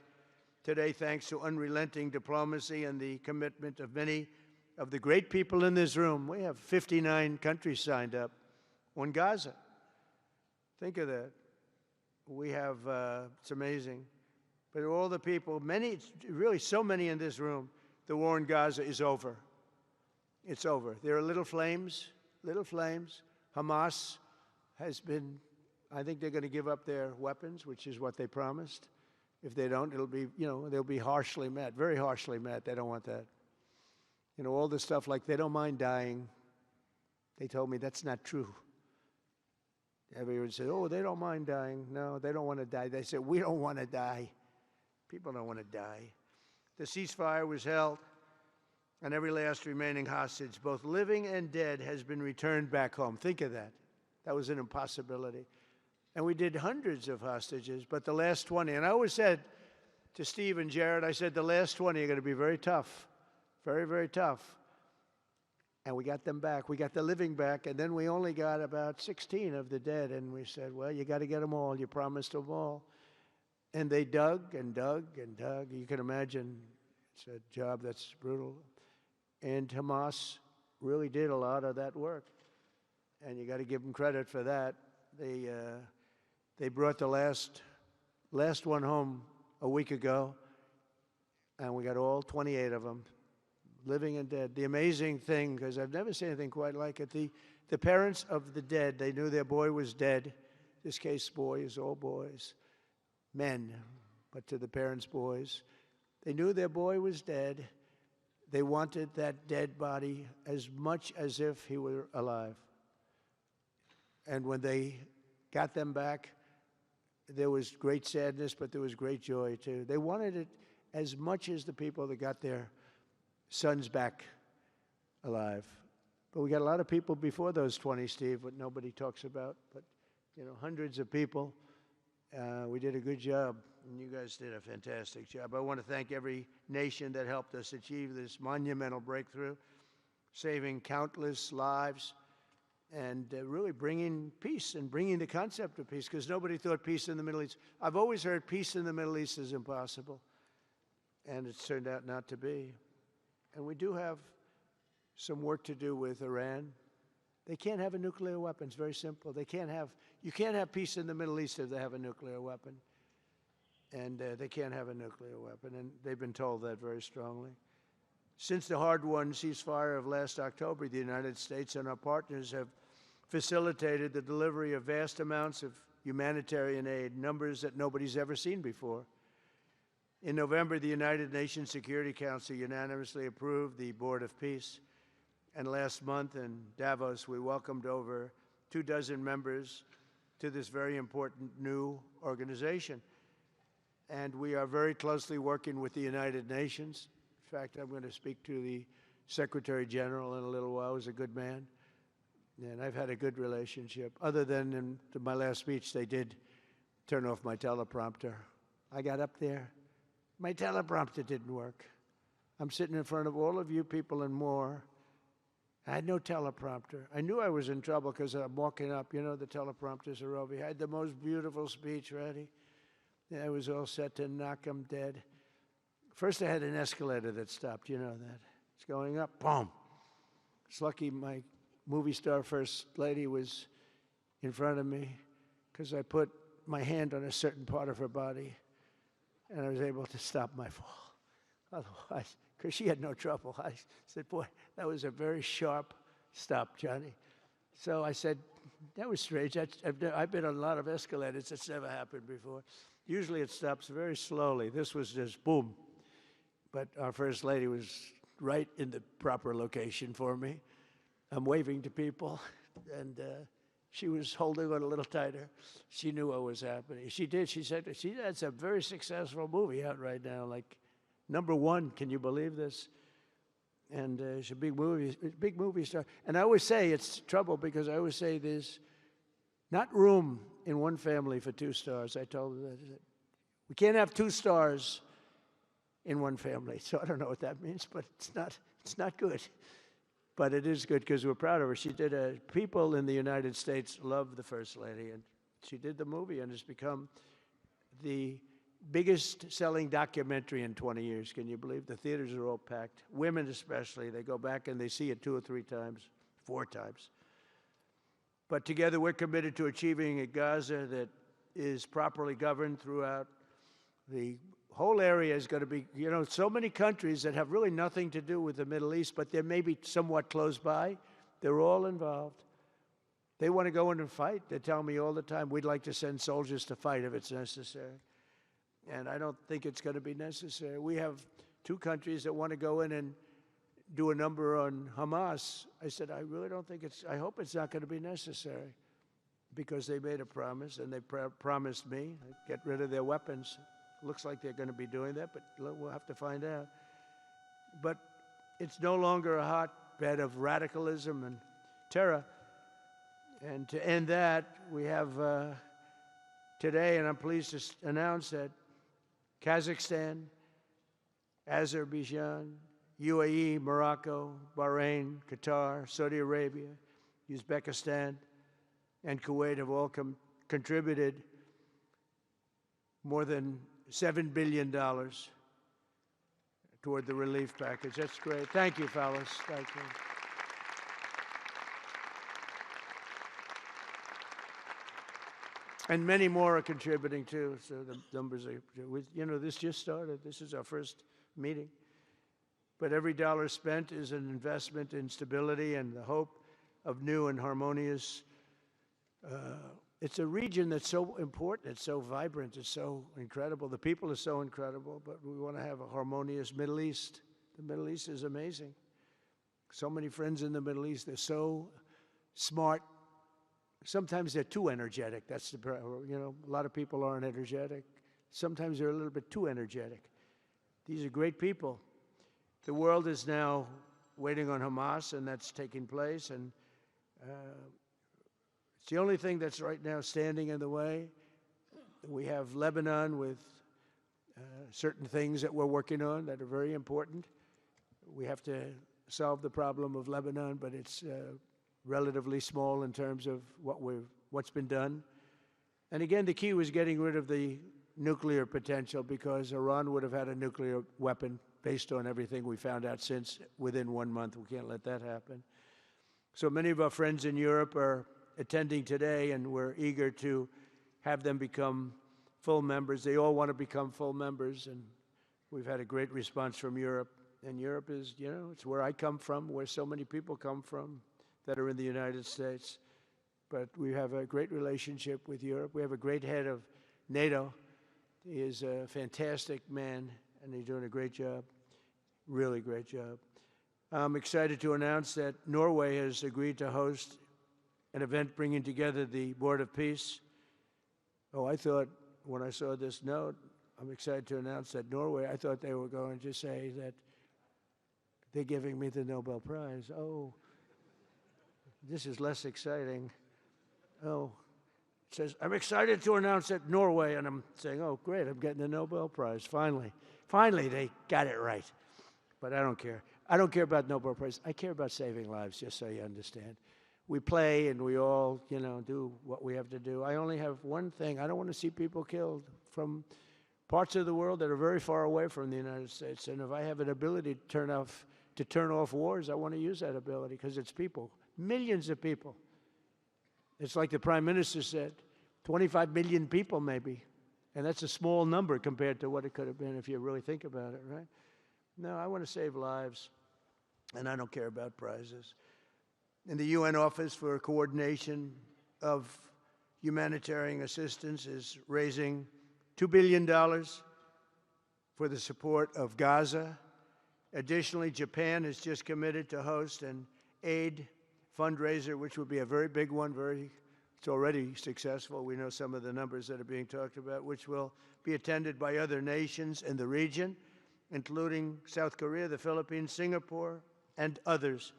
Today, thanks to unrelenting diplomacy and the commitment of many of the great people in this room, we have 59 countries signed up on Gaza. Think of that. We have, it's amazing. But all the people, many, really so many in this room, the war in Gaza is over. It's over. There are little flames, little flames. Hamas has been, I think they're going to give up their weapons, which is what they promised. If they don't, it'll be, they'll be harshly met, very harshly met. They don't want that. All the stuff like they don't mind dying. They told me that's not true. Everyone said, oh, they don't mind dying. No, they don't want to die. They said, we don't want to die. People don't want to die. The ceasefire was held, and every last remaining hostage, both living and dead, has been returned back home. Think of that. That was an impossibility. And we did hundreds of hostages, but the last 20, and I always said to Steve and Jared, I said, the last 20 are going to be very tough, very, very tough. And we got them back. We got the living back, and then we only got about 16 of the dead, and we said, well, you got to get them all. You promised them all. And they dug and dug and dug. You can imagine it's a job that's brutal. And Hamas really did a lot of that work. And you got to give them credit for that. They brought the last one home a week ago, and we got all 28 of them, living and dead. The amazing thing, because I've never seen anything quite like it, the parents of the dead, they knew their boy was dead. This case, boys, all boys, men, but to the parents' boys. They knew their boy was dead. They wanted that dead body as much as if he were alive. And when they got them back, there was great sadness, but there was great joy, too. They wanted it as much as the people that got their sons back alive. But we got a lot of people before those 20, Steve, what nobody talks about. But, hundreds of people. We did a good job, and you guys did a fantastic job. I want to thank every nation that helped us achieve this monumental breakthrough, saving countless lives, and really bringing peace and bringing the concept of peace, because nobody thought peace in the Middle East. I've always heard peace in the Middle East is impossible, and it's turned out not to be. And we do have some work to do with Iran. They can't have a nuclear weapon. It's very simple. You can't have peace in the Middle East if they have a nuclear weapon. And they can't have a nuclear weapon, and they've been told that very strongly. Since the hard-won ceasefire of last October, the United States and our partners have facilitated the delivery of vast amounts of humanitarian aid, numbers that nobody's ever seen before. In November, the United Nations Security Council unanimously approved the Board of Peace. And last month in Davos, we welcomed over 24 members to this very important new organization. And we are very closely working with the United Nations. In fact, I'm going to speak to the Secretary General in a little while. He's a good man. And I've had a good relationship. Other than in my last speech, they did turn off my teleprompter. I got up there. My teleprompter didn't work. I'm sitting in front of all of you people and more. I had no teleprompter. I knew I was in trouble because I'm walking up. The teleprompters are over here. I had the most beautiful speech ready. I was all set to knock them dead. First, I had an escalator that stopped. You know that. It's going up. Boom. It's lucky my movie star first lady was in front of me because I put my hand on a certain part of her body, and I was able to stop my fall. Otherwise, because she had no trouble. I said, boy, that was a very sharp stop, Johnny. So I said, that was strange. I've been on a lot of escalators. It's never happened before. Usually it stops very slowly. This was just boom. But our first lady was right in the proper location for me. I'm waving to people, and she was holding on a little tighter. She knew what was happening. She did. She said, that's a very successful movie out right now, like #1. Can you believe this? And she's a big movie star. And I always say it's trouble because I always say there's not room in one family for 2 stars. I told her that. We can't have 2 stars in one family. So I don't know what that means, but it's not good. But it is good because we're proud of her. She did people in the United States love the First Lady, and she did the movie, and it's become the biggest selling documentary in 20 years. Can you believe? The theaters are all packed. Women especially, they go back and they see it 2 or 3 times, 4 times. But together we're committed to achieving a Gaza that is properly governed throughout. The whole area is going to be, so many countries that have really nothing to do with the Middle East, but they're maybe somewhat close by. They're all involved. They want to go in and fight. They tell me all the time, we'd like to send soldiers to fight if it's necessary. And I don't think it's going to be necessary. We have 2 countries that want to go in and do a number on Hamas. I said, I really don't think I hope it's not going to be necessary, because they made a promise, and they promised me get rid of their weapons. Looks like they're going to be doing that, but we'll have to find out. But it's no longer a hotbed of radicalism and terror. And to end that, we have today, and I'm pleased to announce that Kazakhstan, Azerbaijan, UAE, Morocco, Bahrain, Qatar, Saudi Arabia, Uzbekistan, and Kuwait have all contributed more than $7 billion toward the relief package. That's great. Thank you, fellas. Thank you. And many more are contributing too. So the numbers are, this just started. This is our first meeting. But every dollar spent is an investment in stability and the hope of new and harmonious. It's a region that's so important. It's so vibrant. It's so incredible. The people are so incredible, but we want to have a harmonious Middle East. The Middle East is amazing. So many friends in the Middle East. They're so smart. Sometimes they're too energetic. That's the problem. A lot of people aren't energetic. Sometimes they're a little bit too energetic. These are great people. The world is now waiting on Hamas, and that's taking place. And it's the only thing that's right now standing in the way. We have Lebanon with certain things that we're working on that are very important. We have to solve the problem of Lebanon, but it's relatively small in terms of what's been done. And again, the key was getting rid of the nuclear potential, because Iran would have had a nuclear weapon based on everything we found out since within 1 month. We can't let that happen. So many of our friends in Europe are attending today, and we're eager to have them become full members. They all want to become full members, and we've had a great response from Europe. And Europe is, it's where I come from, where so many people come from that are in the United States. But we have a great relationship with Europe. We have a great head of NATO. He is a fantastic man, and he's doing a great job, really great job. I'm excited to announce that Norway has agreed to host an event bringing together the Board of Peace. Oh, I thought when I saw this note, I'm excited to announce that Norway, I thought they were going to say that they're giving me the Nobel Prize. Oh, this is less exciting. Oh, it says, I'm excited to announce that Norway, and I'm saying, oh, great, I'm getting the Nobel Prize, finally. Finally, they got it right. But I don't care. I don't care about Nobel Prize. I care about saving lives, just so you understand. We play and we all, do what we have to do. I only have one thing. I don't want to see people killed from parts of the world that are very far away from the United States. And if I have an ability to turn off wars, I want to use that ability, because it's people. Millions of people. It's like the Prime Minister said, 25 million people maybe. And that's a small number compared to what it could have been if you really think about it, right? No, I want to save lives, and I don't care about prizes. And the UN Office for Coordination of Humanitarian Assistance is raising $2 billion for the support of Gaza. Additionally, Japan has just committed to host an aid fundraiser, which would be a very big one. It's already successful. We know some of the numbers that are being talked about, which will be attended by other nations in the region, including South Korea, the Philippines, Singapore, and others.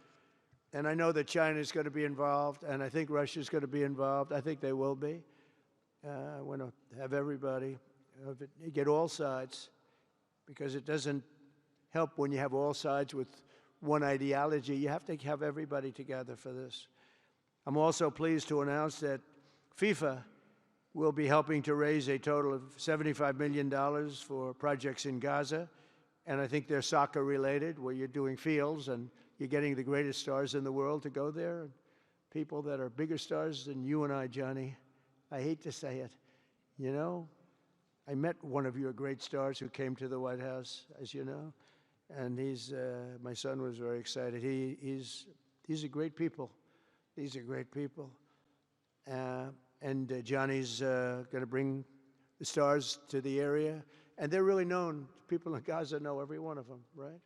And I know that China is going to be involved, and I think Russia is going to be involved. I think they will be. I want to have everybody, get all sides, because it doesn't help when you have all sides with one ideology. You have to have everybody together for this. I'm also pleased to announce that FIFA will be helping to raise a total of $75 million for projects in Gaza. And I think they're soccer related, where you're doing fields and you're getting the greatest stars in the world to go there. People that are bigger stars than you and I, Johnny. I hate to say it. You know, I met one of your great stars who came to the White House, as you know. And my son was very excited. These are great people. These are great people. And Johnny's going to bring the stars to the area. And they're really known. People in Gaza know every one of them, right?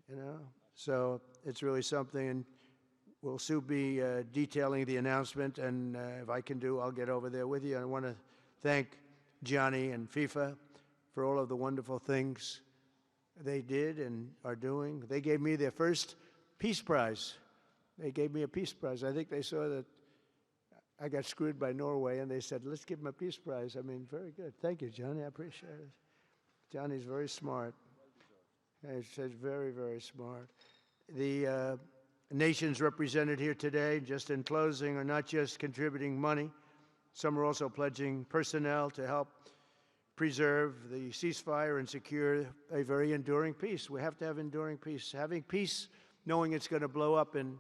You know? So it's really something. And we'll soon be detailing the announcement. And if I can I'll get over there with you. I want to thank Johnny and FIFA for all of the wonderful things they did and are doing. They gave me their first Peace Prize. They gave me a Peace Prize. I think they saw that I got screwed by Norway, and they said, let's give him a Peace Prize. I mean, very good. Thank you, Johnny. I appreciate it. Johnny's very smart. He's very, very smart. The nations represented here today, just in closing, are not just contributing money. Some are also pledging personnel to help preserve the ceasefire and secure a very enduring peace. We have to have enduring peace. Having peace, knowing it's going to blow up in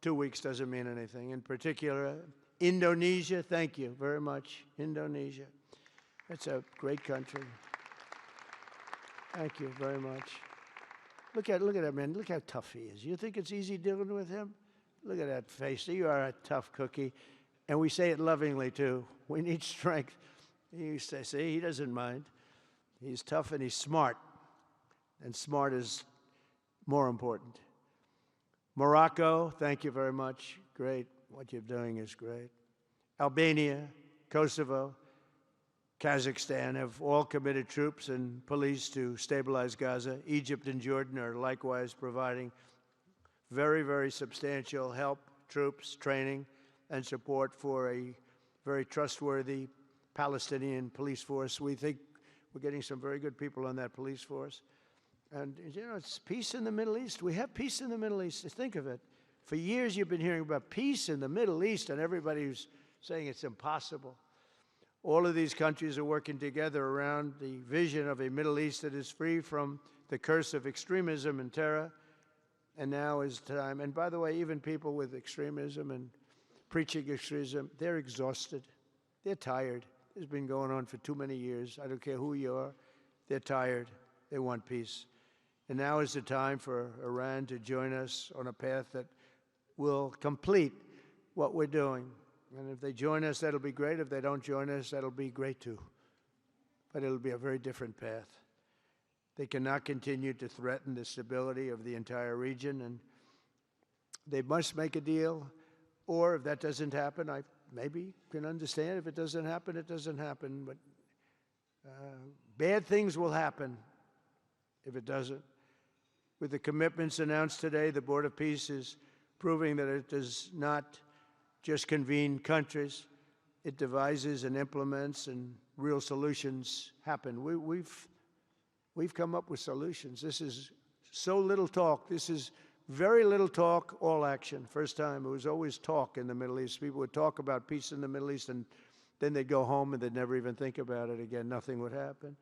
2 weeks, doesn't mean anything. In particular, Indonesia, thank you very much. Indonesia. It's a great country. Thank you very much. Look at that man. Look how tough he is. You think it's easy dealing with him? Look at that face. You are a tough cookie. And we say it lovingly, too. We need strength. You say, see, he doesn't mind. He's tough and he's smart. And smart is more important. Morocco, thank you very much. Great. What you're doing is great. Albania, Kosovo, Kazakhstan have all committed troops and police to stabilize Gaza. Egypt and Jordan are likewise providing very, very substantial help, troops, training, and support for a very trustworthy Palestinian police force. We think we're getting some very good people on that police force. And, you know, it's peace in the Middle East. We have peace in the Middle East. Think of it. For years you've been hearing about peace in the Middle East, and everybody's saying it's impossible. All of these countries are working together around the vision of a Middle East that is free from the curse of extremism and terror. And now is time. And by the way, even people with extremism and preaching extremism, they're exhausted. They're tired. It's been going on for too many years. I don't care who you are. They're tired. They want peace. And now is the time for Iran to join us on a path that will complete what we're doing. And if they join us, that'll be great. If they don't join us, that'll be great too. But it'll be a very different path. They cannot continue to threaten the stability of the entire region, and they must make a deal. Or if that doesn't happen, I maybe can understand. If it doesn't happen, it doesn't happen. But bad things will happen if it doesn't. With the commitments announced today, the Board of Peace is proving that it does not just convene countries. It devises and implements, and real solutions happen. We've come up with solutions. This is so little talk. This is very little talk, all action. First time, it was always talk in the Middle East. People would talk about peace in the Middle East, and then they'd go home and they'd never even think about it again. Nothing would happen.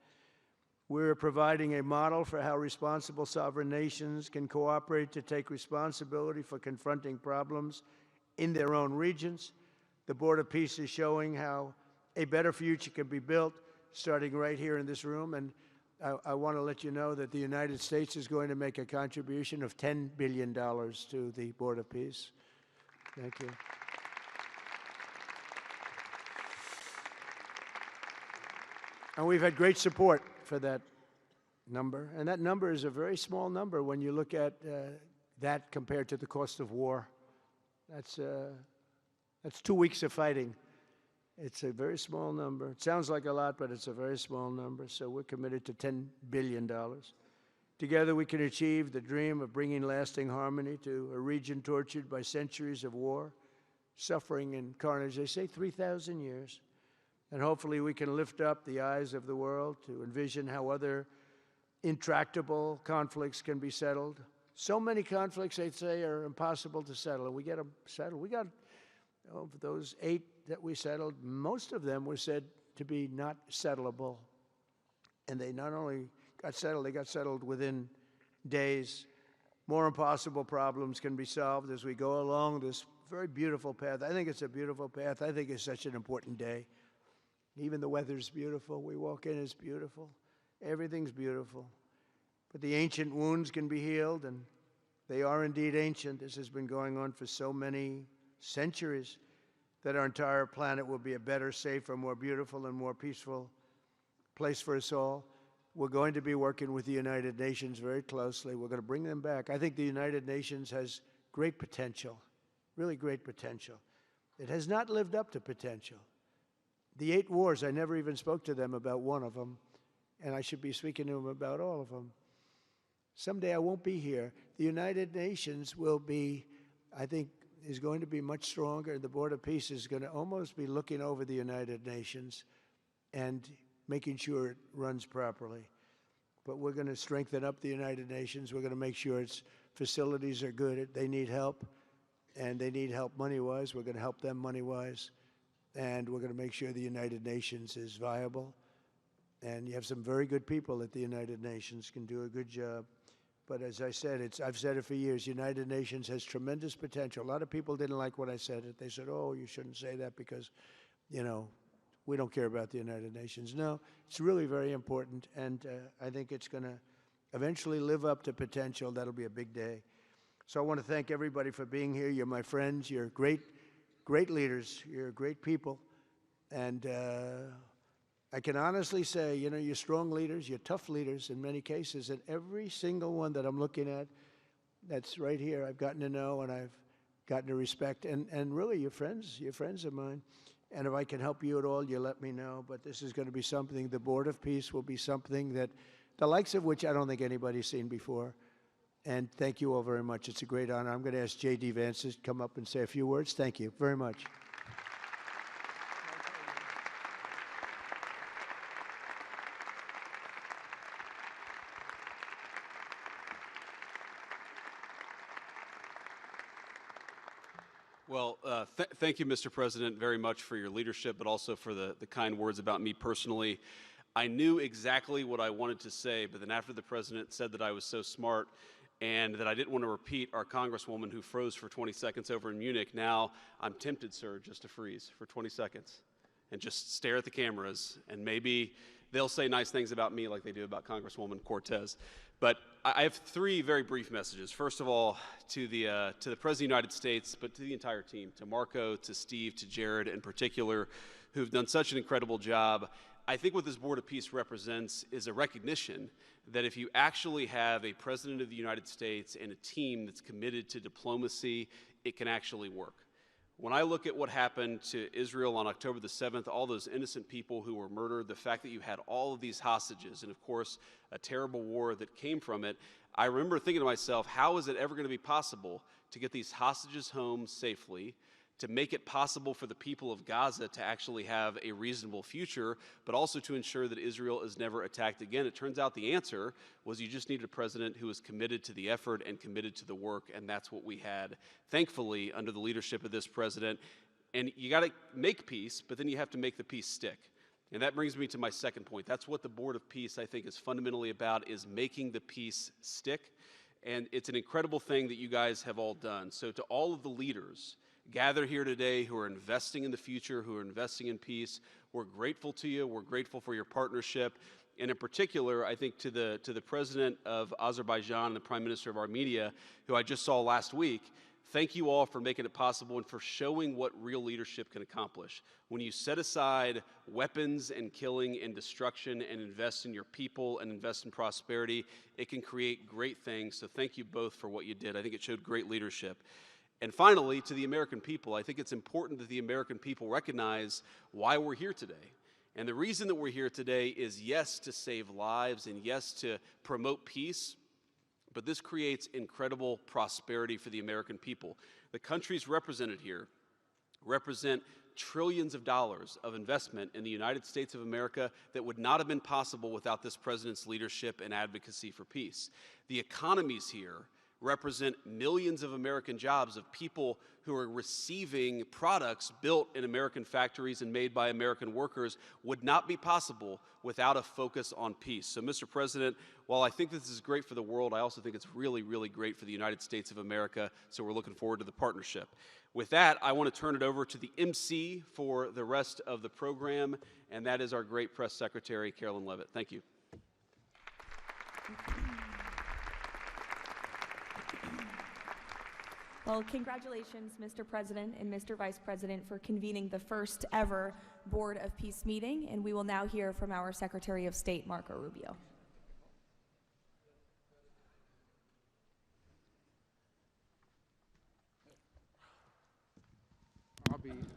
We're providing a model for how responsible sovereign nations can cooperate to take responsibility for confronting problems in their own regions. The Board of Peace is showing how a better future can be built, starting right here in this room. And I want to let you know that the United States is going to make a contribution of $10 billion to the Board of Peace. Thank you. And we've had great support for that number. And that number is a very small number when you look at that compared to the cost of war. That's 2 weeks of fighting. It's a very small number. It sounds like a lot, but it's a very small number. So we're committed to $10 billion. Together we can achieve the dream of bringing lasting harmony to a region tortured by centuries of war, suffering, and carnage. They say 3,000 years. And hopefully we can lift up the eyes of the world to envision how other intractable conflicts can be settled. So many conflicts, they say, are impossible to settle, and we get them settled. We got, of those 8 that we settled, most of them were said to be not settlable. And they not only got settled, they got settled within days. More impossible problems can be solved as we go along this very beautiful path. I think it's a beautiful path. I think it's such an important day. Even the weather's beautiful. We walk in, it's beautiful. Everything's beautiful. But the ancient wounds can be healed, and they are indeed ancient. This has been going on for so many centuries that our entire planet will be a better, safer, more beautiful, and more peaceful place for us all. We're going to be working with the United Nations very closely. We're going to bring them back. I think the United Nations has great potential, really great potential. It has not lived up to potential. The 8 wars, I never even spoke to them about one of them, and I should be speaking to them about all of them. Someday I won't be here. The United Nations will be, I think, is going to be much stronger. The Board of Peace is going to almost be looking over the United Nations and making sure it runs properly. But we're going to strengthen up the United Nations. We're going to make sure its facilities are good. They need help, and they need help money-wise. We're going to help them money-wise. And we're going to make sure the United Nations is viable. And you have some very good people at the United Nations, can do a good job. But as I said, I've said it for years, United Nations has tremendous potential. A lot of people didn't like when I said it. They said, oh, you shouldn't say that because, you know, we don't care about the United Nations. No, it's really very important, and I think it's going to eventually live up to potential. That'll be a big day. So I want to thank everybody for being here. You're my friends. You're great leaders. You're great people. And I can honestly say, you know, you're strong leaders, you're tough leaders in many cases, and every single one that I'm looking at that's right here, I've gotten to know and I've gotten to respect, and really you're friends of mine. And if I can help you at all, you let me know. But this is going to be something, the Board of Peace will be something that, the likes of which I don't think anybody's seen before. And thank you all very much. It's a great honor. I'm going to ask J.D. Vance to come up and say a few words. Thank you very much. Well, thank you, Mr. President, very much for your leadership, but also for the kind words about me personally. I knew exactly what I wanted to say, but then after the President said that I was so smart and that I didn't want to repeat our Congresswoman who froze for 20 seconds over in Munich, now I'm tempted, sir, just to freeze for 20 seconds and just stare at the cameras, and maybe they'll say nice things about me like they do about Congresswoman Cortez. But I have 3 very brief messages. First of all, to the President of the United States, but to the entire team, to Marco, to Steve, to Jared in particular, who've done such an incredible job. I think what this Board of Peace represents is a recognition that if you actually have a President of the United States and a team that's committed to diplomacy, it can actually work. When I look at what happened to Israel on October the 7th, all those innocent people who were murdered, the fact that you had all of these hostages, and of course, a terrible war that came from it, I remember thinking to myself, how is it ever going to be possible to get these hostages home safely, to make it possible for the people of Gaza to actually have a reasonable future, but also to ensure that Israel is never attacked again? It turns out the answer was you just needed a president who was committed to the effort and committed to the work, and that's what we had, thankfully, under the leadership of this president. And you got to make peace, but then you have to make the peace stick. And that brings me to my second point. That's what the Board of Peace, I think, is fundamentally about, is making the peace stick. And it's an incredible thing that you guys have all done. So to all of the leaders gathered here today who are investing in the future, who are investing in peace, we're grateful to you. We're grateful for your partnership. And in particular, I think to the President of Azerbaijan and the Prime Minister of Armenia, who I just saw last week, thank you all for making it possible and for showing what real leadership can accomplish. When you set aside weapons and killing and destruction and invest in your people and invest in prosperity, it can create great things. So thank you both for what you did. I think it showed great leadership. And finally, to the American people, I think it's important that the American people recognize why we're here today. And the reason that we're here today is, yes, to save lives and yes, to promote peace, but this creates incredible prosperity for the American people. The countries represented here represent trillions of dollars of investment in the United States of America that would not have been possible without this president's leadership and advocacy for peace. The economies here represent millions of American jobs of people who are receiving products built in American factories and made by American workers would not be possible without a focus on peace. So, Mr. President, while I think this is great for the world, I also think it's really, really great for the United States of America, so we're looking forward to the partnership. With that, I want to turn it over to the MC for the rest of the program, and that is our great press secretary, Carolyn Levitt. Thank you. Well, congratulations, Mr. President and Mr. Vice President, for convening the first ever Board of Peace meeting, and we will now hear from our Secretary of State, Marco Rubio.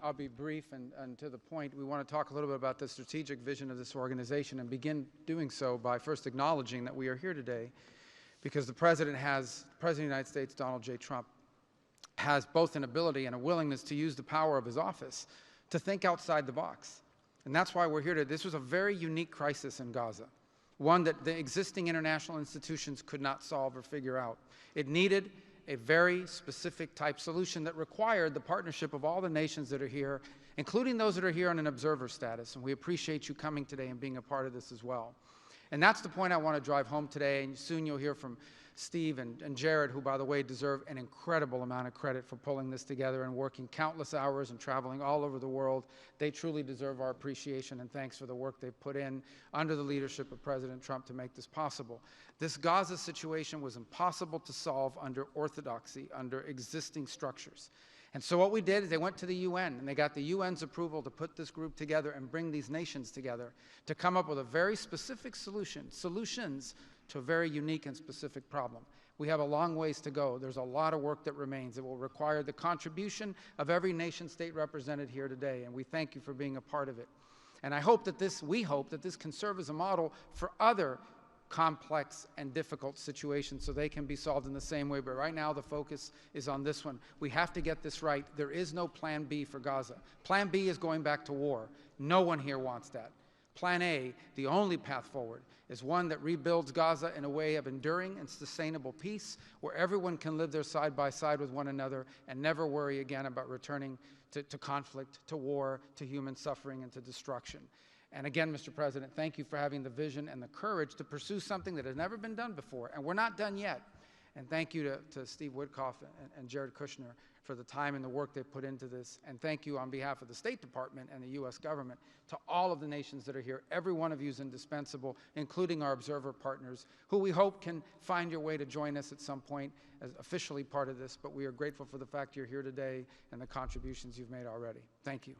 I'll be brief and to the point. We want to talk a little bit about the strategic vision of this organization and begin doing so by first acknowledging that we are here today because the President of the United States, Donald J. Trump, has both an ability and a willingness to use the power of his office to think outside the box. And that's why we're here today. This was a very unique crisis in Gaza, one that the existing international institutions could not solve or figure out. It needed a very specific type solution that required the partnership of all the nations that are here, including those that are here on an observer status. And we appreciate you coming today and being a part of this as well. And that's the point I want to drive home today. And soon you'll hear from Steve and Jared, who, by the way, deserve an incredible amount of credit for pulling this together and working countless hours and traveling all over the world. They truly deserve our appreciation and thanks for the work they've put in under the leadership of President Trump to make this possible. This Gaza situation was impossible to solve under orthodoxy, under existing structures. And so what we did is they went to the UN, and they got the UN's approval to put this group together and bring these nations together to come up with a very specific solutions to a very unique and specific problem. We have a long ways to go. There's a lot of work that remains. It will require the contribution of every nation state represented here today, and we thank you for being a part of it. And we hope that this can serve as a model for other complex and difficult situations so they can be solved in the same way. But right now the focus is on this one. We have to get this right. There is no plan B for Gaza. Plan B is going back to war. No one here wants that. Plan A, the only path forward, is one that rebuilds Gaza in a way of enduring and sustainable peace where everyone can live there side by side with one another and never worry again about returning to conflict, to war, to human suffering, and to destruction. And again, Mr. President, thank you for having the vision and the courage to pursue something that has never been done before, and we're not done yet. And thank you to Steve Witkoff and Jared Kushner for the time and the work they've put into this. And thank you on behalf of the State Department and the U.S. government to all of the nations that are here. Every one of you is indispensable, including our observer partners, who we hope can find your way to join us at some point as officially part of this. But we are grateful for the fact you're here today and the contributions you've made already. Thank you.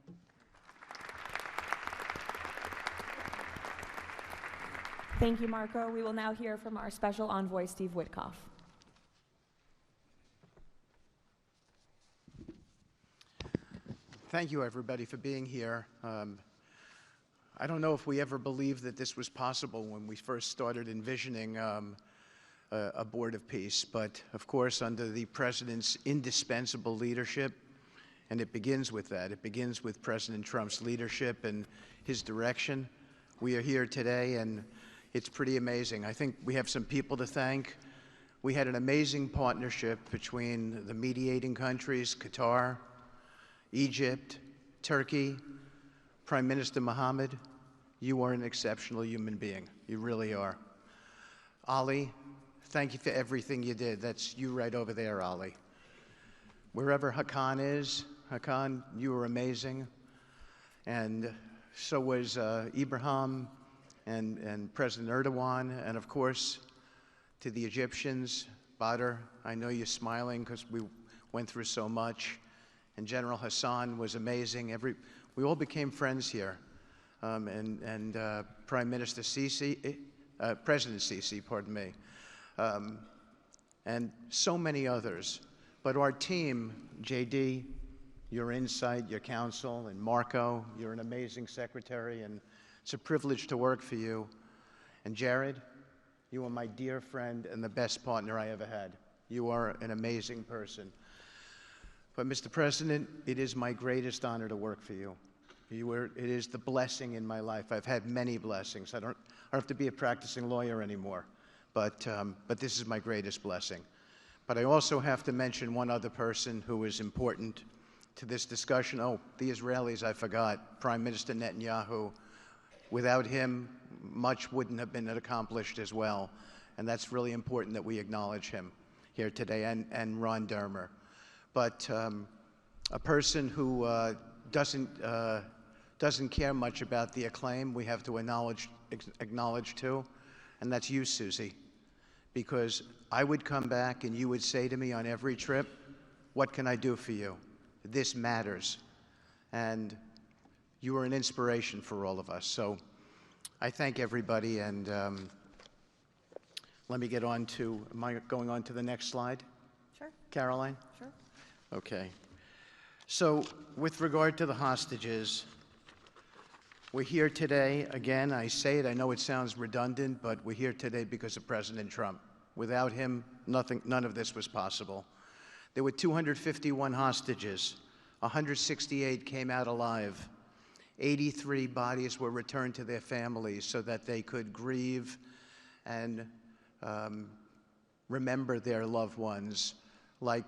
Thank you, Marco. We will now hear from our special envoy, Steve Witkoff. Thank you, everybody, for being here. I don't know if we ever believed that this was possible when we first started envisioning a Board of Peace, but of course, under the President's indispensable leadership, and it begins with that. It begins with President Trump's leadership and his direction. We are here today, and it's pretty amazing. I think we have some people to thank. We had an amazing partnership between the mediating countries, Qatar, Egypt, Turkey, Prime Minister Mohammed, You are an exceptional human being. You really are. Ali, thank you for everything you did. That's you right over there, Ali. Wherever Hakan is, Hakan, you were amazing. And so was Ibrahim and President Erdogan, and of course, to the Egyptians, Badr, I know you're smiling because we went through so much. And General Hassan was amazing. We all became friends here. And Prime Minister Sisi, President Sisi, pardon me, and so many others. But our team, JD, your insight, your counsel, and Marco, you're an amazing secretary, and it's a privilege to work for you. And Jared, you are my dear friend and the best partner I ever had. You are an amazing person. But Mr. President, it is my greatest honor to work for you. It is the blessing in my life. I've had many blessings. I don't have to be a practicing lawyer anymore, but this is my greatest blessing. But I also have to mention one other person who is important to this discussion. Oh, the Israelis, I forgot. Prime Minister Netanyahu. Without him, much wouldn't have been accomplished as well. And that's really important that we acknowledge him here today, and Ron Dermer. But a person who doesn't care much about the acclaim we have to acknowledge too, and that's you, Susie. Because I would come back and you would say to me on every trip, what can I do for you? This matters. And you are an inspiration for all of us. So I thank everybody, and let me get on to, am I going on to the next slide? Sure. Caroline? Sure. Okay. So with regard to the hostages, we're here today, again, I say it, I know it sounds redundant, but we're here today because of President Trump. Without him, none of this was possible. There were 251 hostages. 168 came out alive. 83 bodies were returned to their families so that they could grieve and remember their loved ones like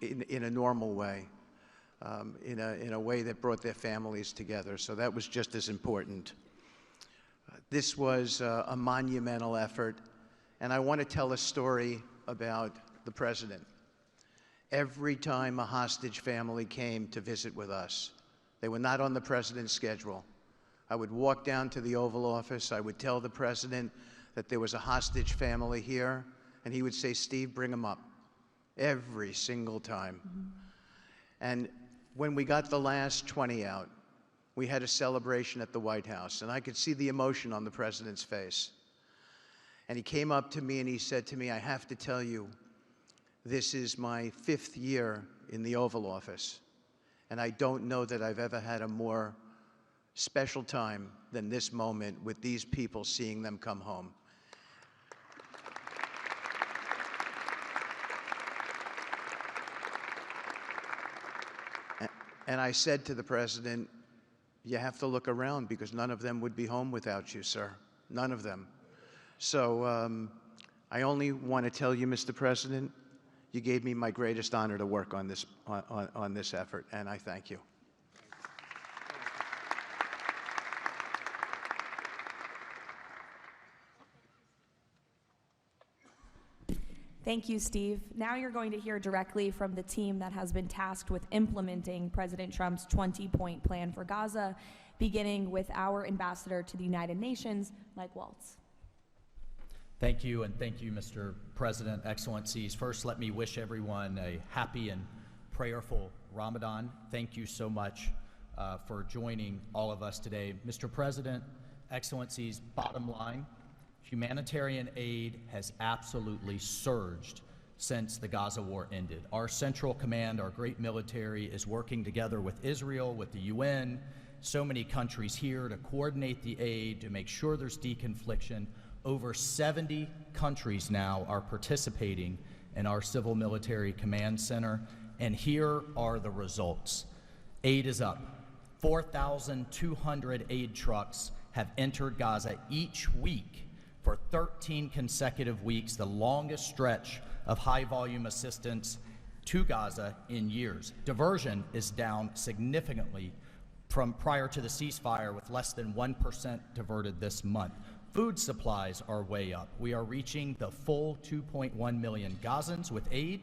in a normal way, in a way that brought their families together. So that was just as important. This was a monumental effort, and I want to tell a story about the president. Every time a hostage family came to visit with us, they were not on the president's schedule. I would walk down to the Oval Office, I would tell the president that there was a hostage family here, and he would say, Steve, bring them up. Every single time. And when we got the last 20 out, we had a celebration at the White House, and I could see the emotion on the president's face. And he came up to me and he said to me, I have to tell you, this is my 5th year in the Oval Office, and I don't know that I've ever had a more special time than this moment with these people, seeing them come home. And I said to the president, you have to look around because none of them would be home without you, sir. None of them. So I only want to tell you, Mr. President, you gave me my greatest honor to work on this effort, and I thank you. Thank you, Steve. Now you're going to hear directly from the team that has been tasked with implementing President Trump's 20-point plan for Gaza, beginning with our ambassador to the United Nations, Mike Waltz. Thank you, and thank you, Mr. President, Excellencies. First, let me wish everyone a happy and prayerful Ramadan. Thank you so much for joining all of us today. Mr. President, Excellencies, bottom line, humanitarian aid has absolutely surged since the Gaza war ended. Our Central Command, our great military, is working together with Israel, with the UN, so many countries here to coordinate the aid, to make sure there's deconfliction. Over 70 countries now are participating in our Civil Military Command Center, and here are the results. Aid is up. 4,200 aid trucks have entered Gaza each week for 13 consecutive weeks, the longest stretch of high-volume assistance to Gaza in years. Diversion is down significantly from prior to the ceasefire, with less than 1% diverted this month. Food supplies are way up. We are reaching the full 2.1 million Gazans with aid,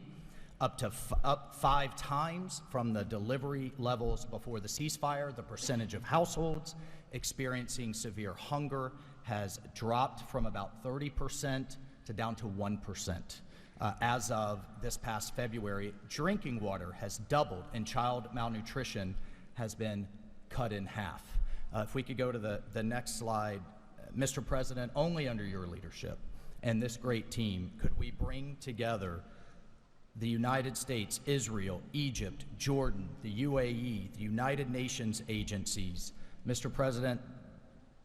up 5 times from the delivery levels before the ceasefire. The percentage of households experiencing severe hunger has dropped from about 30% to down to 1%. As of this past February, drinking water has doubled and child malnutrition has been cut in half. If we could go to the next slide. Mr. President, only under your leadership and this great team could we bring together the United States, Israel, Egypt, Jordan, the UAE, the United Nations agencies. Mr. President,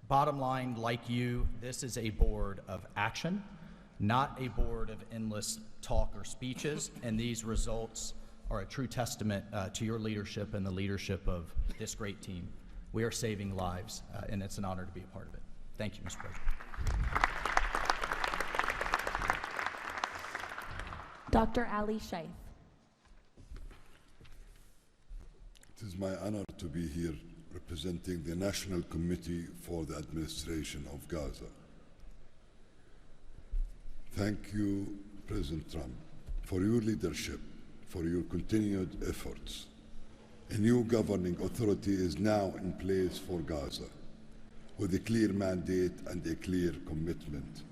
bottom line, like you, this is a board of action, not a board of endless talk or speeches, and these results are a true testament to your leadership and the leadership of this great team. We are saving lives, and it's an honor to be a part of it. Thank you, Mr. President. Dr. Ali Shaith. It is my honor to be here representing the National Committee for the Administration of Gaza. Thank you, President Trump, for your leadership, for your continued efforts. A new governing authority is now in place for Gaza, with a clear mandate and a clear commitment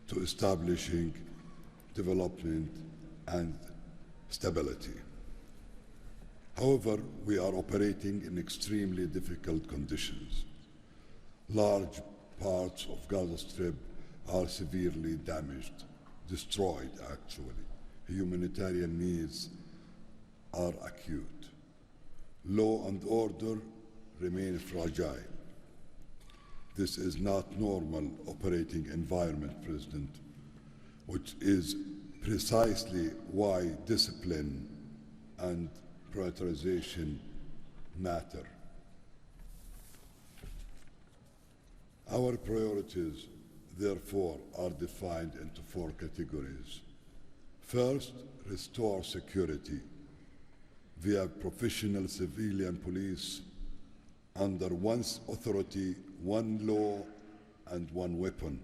to establishing development and stability. However, we are operating in extremely difficult conditions. Large parts of Gaza Strip are severely damaged, destroyed actually. Humanitarian needs are acute. Law and order remain fragile. This is not normal operating environment, President, which is precisely why discipline and prioritization matter. Our priorities, therefore, are defined into 4 categories. First, restore security via professional civilian police under one authority, one law, and one weapon,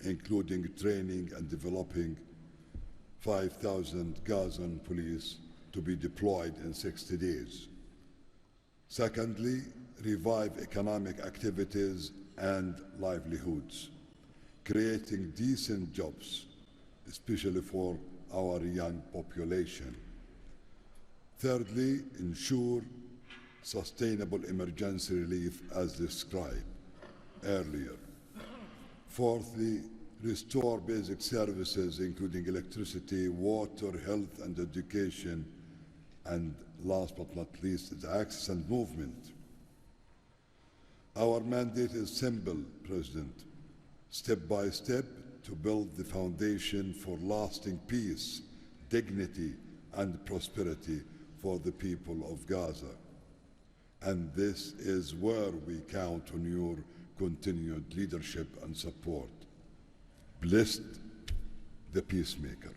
including training and developing 5,000 Gazan police to be deployed in 60 days. Secondly, revive economic activities and livelihoods, creating decent jobs, especially for our young population. Thirdly, ensure sustainable emergency relief as described earlier. Fourthly, restore basic services including electricity, water, health and education, and last but not least, is access and movement. Our mandate is simple, President, step by step to build the foundation for lasting peace, dignity and prosperity for the people of Gaza. And this is where we count on your continued leadership and support. Blessed the peacemaker.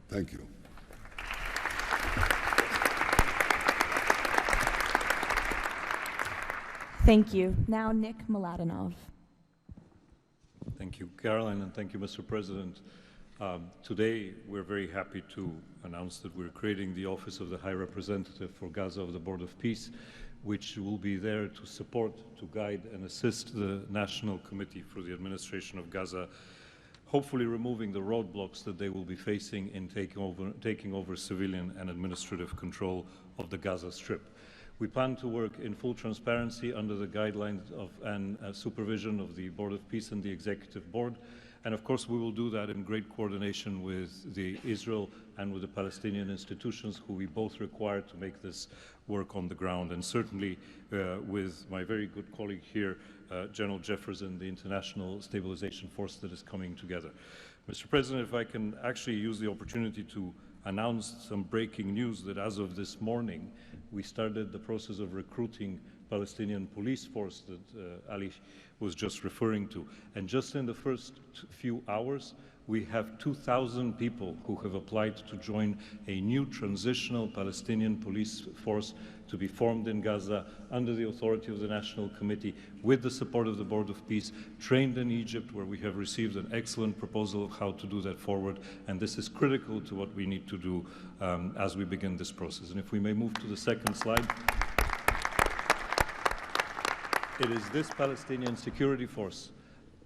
Thank you. Thank you. Now Nick Mladenov. Thank you, Caroline, and thank you, Mr. President. Today, we're very happy to announce that we're creating the Office of the High Representative for Gaza of the Board of Peace, which will be there to support, to guide, and assist the National Committee for the Administration of Gaza, hopefully removing the roadblocks that they will be facing in taking over civilian and administrative control of the Gaza Strip. We plan to work in full transparency under the guidelines of and supervision of the Board of Peace and the Executive Board. And of course, we will do that in great coordination with the Israel and with the Palestinian institutions, who we both require to make this work on the ground. And certainly with my very good colleague here, General Jefferson, the International Stabilization Force that is coming together. Mr. President, if I can actually use the opportunity to announce some breaking news that as of this morning, we started the process of recruiting Palestinian police force that Ali was just referring to. And just in the first few hours, We have 2,000 people who have applied to join a new transitional Palestinian police force to be formed in Gaza under the authority of the National Committee with the support of the Board of Peace, trained in Egypt, where we have received an excellent proposal of how to do that forward. And this is critical to what we need to do as we begin this process. And if we may move to the second slide. It is this Palestinian security force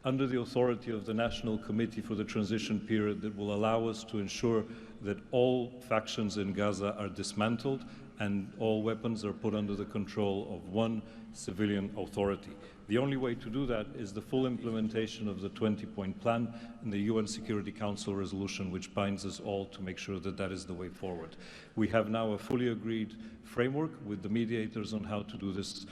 under the authority of the National Committee for the Transition Period that will allow us to ensure that all factions in Gaza are dismantled and all weapons are put under the control of one civilian authority. The only way to do that is the full implementation of the 20-point plan and the UN Security Council resolution, which binds us all to make sure that that is the way forward. We have now a fully agreed framework with the mediators on how to do this,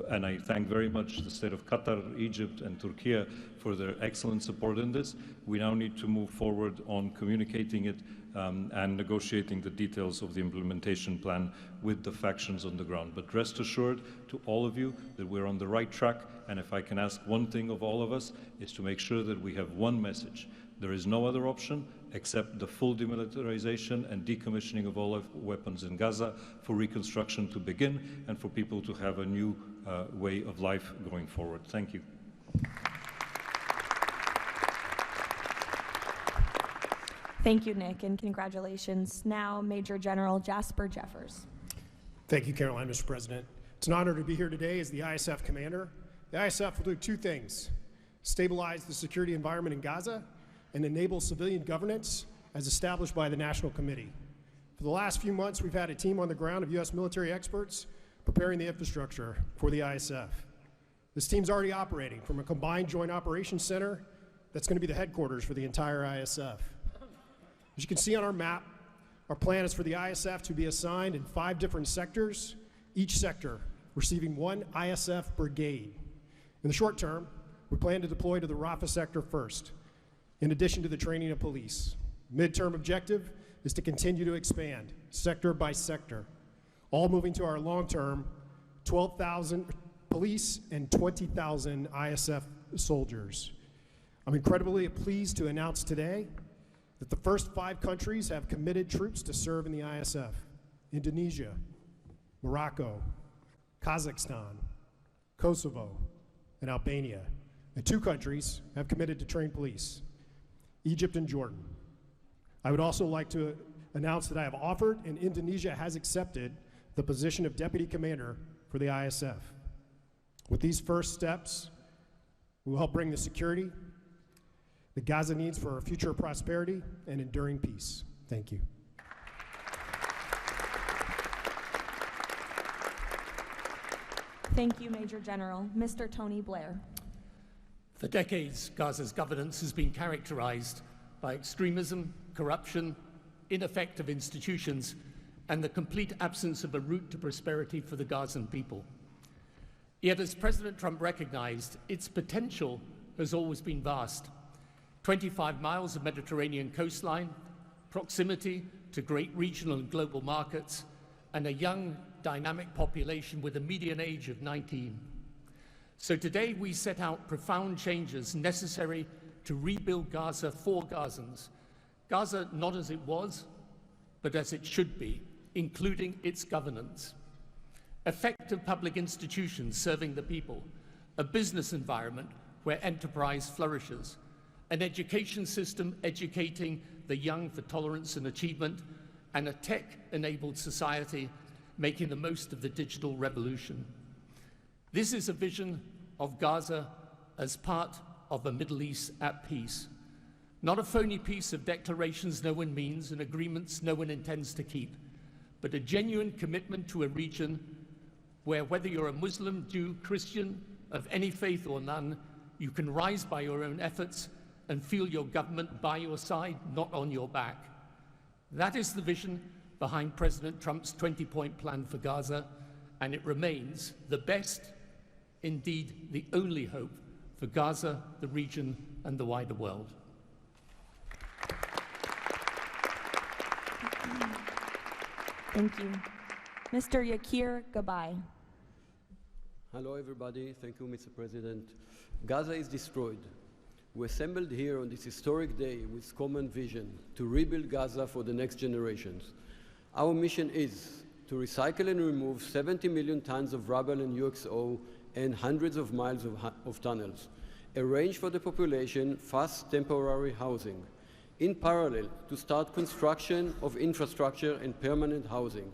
and I thank very much the state of Qatar, Egypt, and Turkey for their excellent support in this. We now need to move forward on communicating it and negotiating the details of the implementation plan with the factions on the ground. But rest assured to all of you that we're on the right track, and if I can ask one thing of all of us, is to make sure that we have one message. There is no other option except the full demilitarization and decommissioning of all weapons in Gaza for reconstruction to begin and for people to have a new way of life going forward. Thank you. Thank you, Nick, and congratulations. Now, Major General Jasper Jeffers. Thank you, Caroline, Mr. President. It's an honor to be here today as the ISF commander. The ISF will do two things: stabilize the security environment in Gaza and enable civilian governance as established by the National Committee. For the last few months, we've had a team on the ground of U.S. military experts preparing the infrastructure for the ISF. This team's already operating from a combined joint operations center that's going to be the headquarters for the entire ISF. As you can see on our map, our plan is for the ISF to be assigned in 5 different sectors, each sector receiving 1 ISF brigade. In the short term, we plan to deploy to the Rafah sector first, in addition to the training of police. Midterm objective is to continue to expand sector by sector, all moving to our long-term 12,000 police and 20,000 ISF soldiers. I'm incredibly pleased to announce today that the first 5 countries have committed troops to serve in the ISF: Indonesia, Morocco, Kazakhstan, Kosovo, and Albania. And 2 countries have committed to train police: Egypt and Jordan. I would also like to announce that I have offered and Indonesia has accepted the position of Deputy Commander for the ISF. With these first steps, we will help bring the security that Gaza needs for our future prosperity and enduring peace. Thank you. Thank you, Major General. Mr. Tony Blair. For decades, Gaza's governance has been characterized by extremism, corruption, ineffective institutions, and the complete absence of a route to prosperity for the Gazan people. Yet, as President Trump recognized, its potential has always been vast. 25 miles of Mediterranean coastline, proximity to great regional and global markets, and a young, dynamic population with a median age of 19. So today we set out profound changes necessary to rebuild Gaza for Gazans. Gaza not as it was, but as it should be, including its governance. Effective public institutions serving the people, a business environment where enterprise flourishes, an education system educating the young for tolerance and achievement, and a tech-enabled society making the most of the digital revolution. This is a vision of Gaza as part of a Middle East at peace, not a phony piece of declarations no one means and agreements no one intends to keep, but a genuine commitment to a region where, whether you're a Muslim, Jew, Christian, of any faith or none, you can rise by your own efforts and feel your government by your side, not on your back. That is the vision behind President Trump's 20-point plan for Gaza, and it remains the best, indeed the only hope for Gaza, the region, and the wider world. Thank you. Mr. Yakir Gabay. Hello, everybody. Thank you, Mr. President. Gaza is destroyed. We assembled here on this historic day with common vision to rebuild Gaza for the next generations. Our mission is to recycle and remove 70 million tons of rubble and UXO and hundreds of miles of tunnels, arrange for the population fast temporary housing. In parallel, to start construction of infrastructure and permanent housing.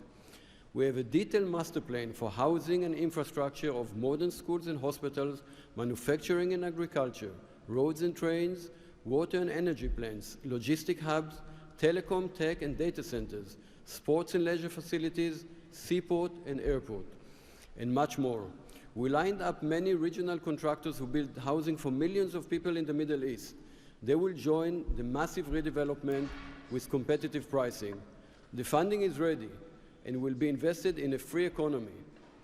We have a detailed master plan for housing and infrastructure of modern schools and hospitals, manufacturing and agriculture, roads and trains, water and energy plants, logistic hubs, telecom, tech and data centers, sports and leisure facilities, seaport and airport, and much more. We lined up many regional contractors who build housing for millions of people in the Middle East. They will join the massive redevelopment with competitive pricing. The funding is ready and will be invested in a free economy.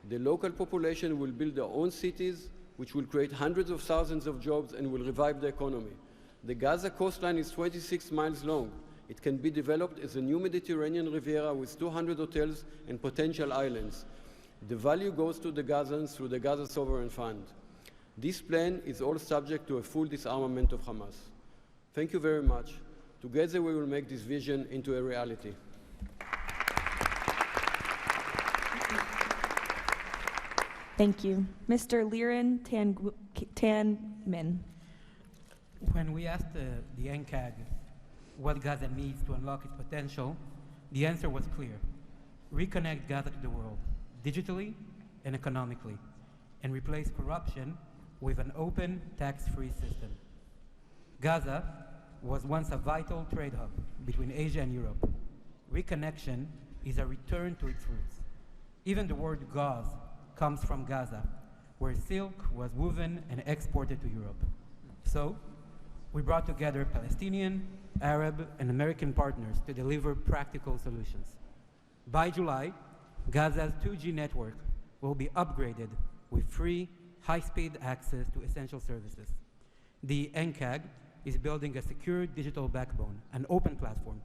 The local population will build their own cities, which will create hundreds of thousands of jobs and will revive the economy. The Gaza coastline is 26 miles long. It can be developed as a new Mediterranean Riviera with 200 hotels and potential islands. The value goes to the Gazans through the Gaza Sovereign Fund. This plan is all subject to a full disarmament of Hamas. Thank you very much. Together we will make this vision into a reality. Thank you. Mr. Liren Tanman. When we asked the NCAG what Gaza needs to unlock its potential, the answer was clear. Reconnect Gaza to the world, digitally and economically, and replace corruption with an open, tax-free system. Gaza was once a vital trade hub between Asia and Europe. Reconnection is a return to its roots. Even the word gauze comes from Gaza, where silk was woven and exported to Europe. So, we brought together Palestinian, Arab, and American partners to deliver practical solutions. By July, Gaza's 2G network will be upgraded with free, high-speed access to essential services. The NCAG is building a secure digital backbone, an open platform,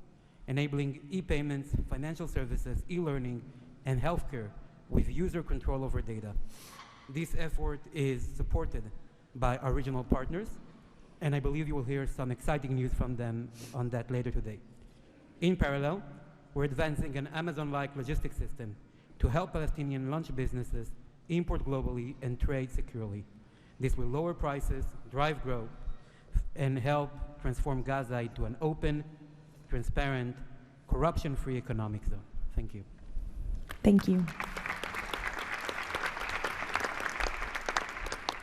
enabling e-payments, financial services, e-learning, and healthcare with user control over data. This effort is supported by our regional partners, and I believe you will hear some exciting news from them on that later today. In parallel, we're advancing an Amazon-like logistics system to help Palestinian launch businesses import globally and trade securely. This will lower prices, drive growth, and help transform Gaza into an open, transparent, corruption-free economic zone. Thank you. Thank you.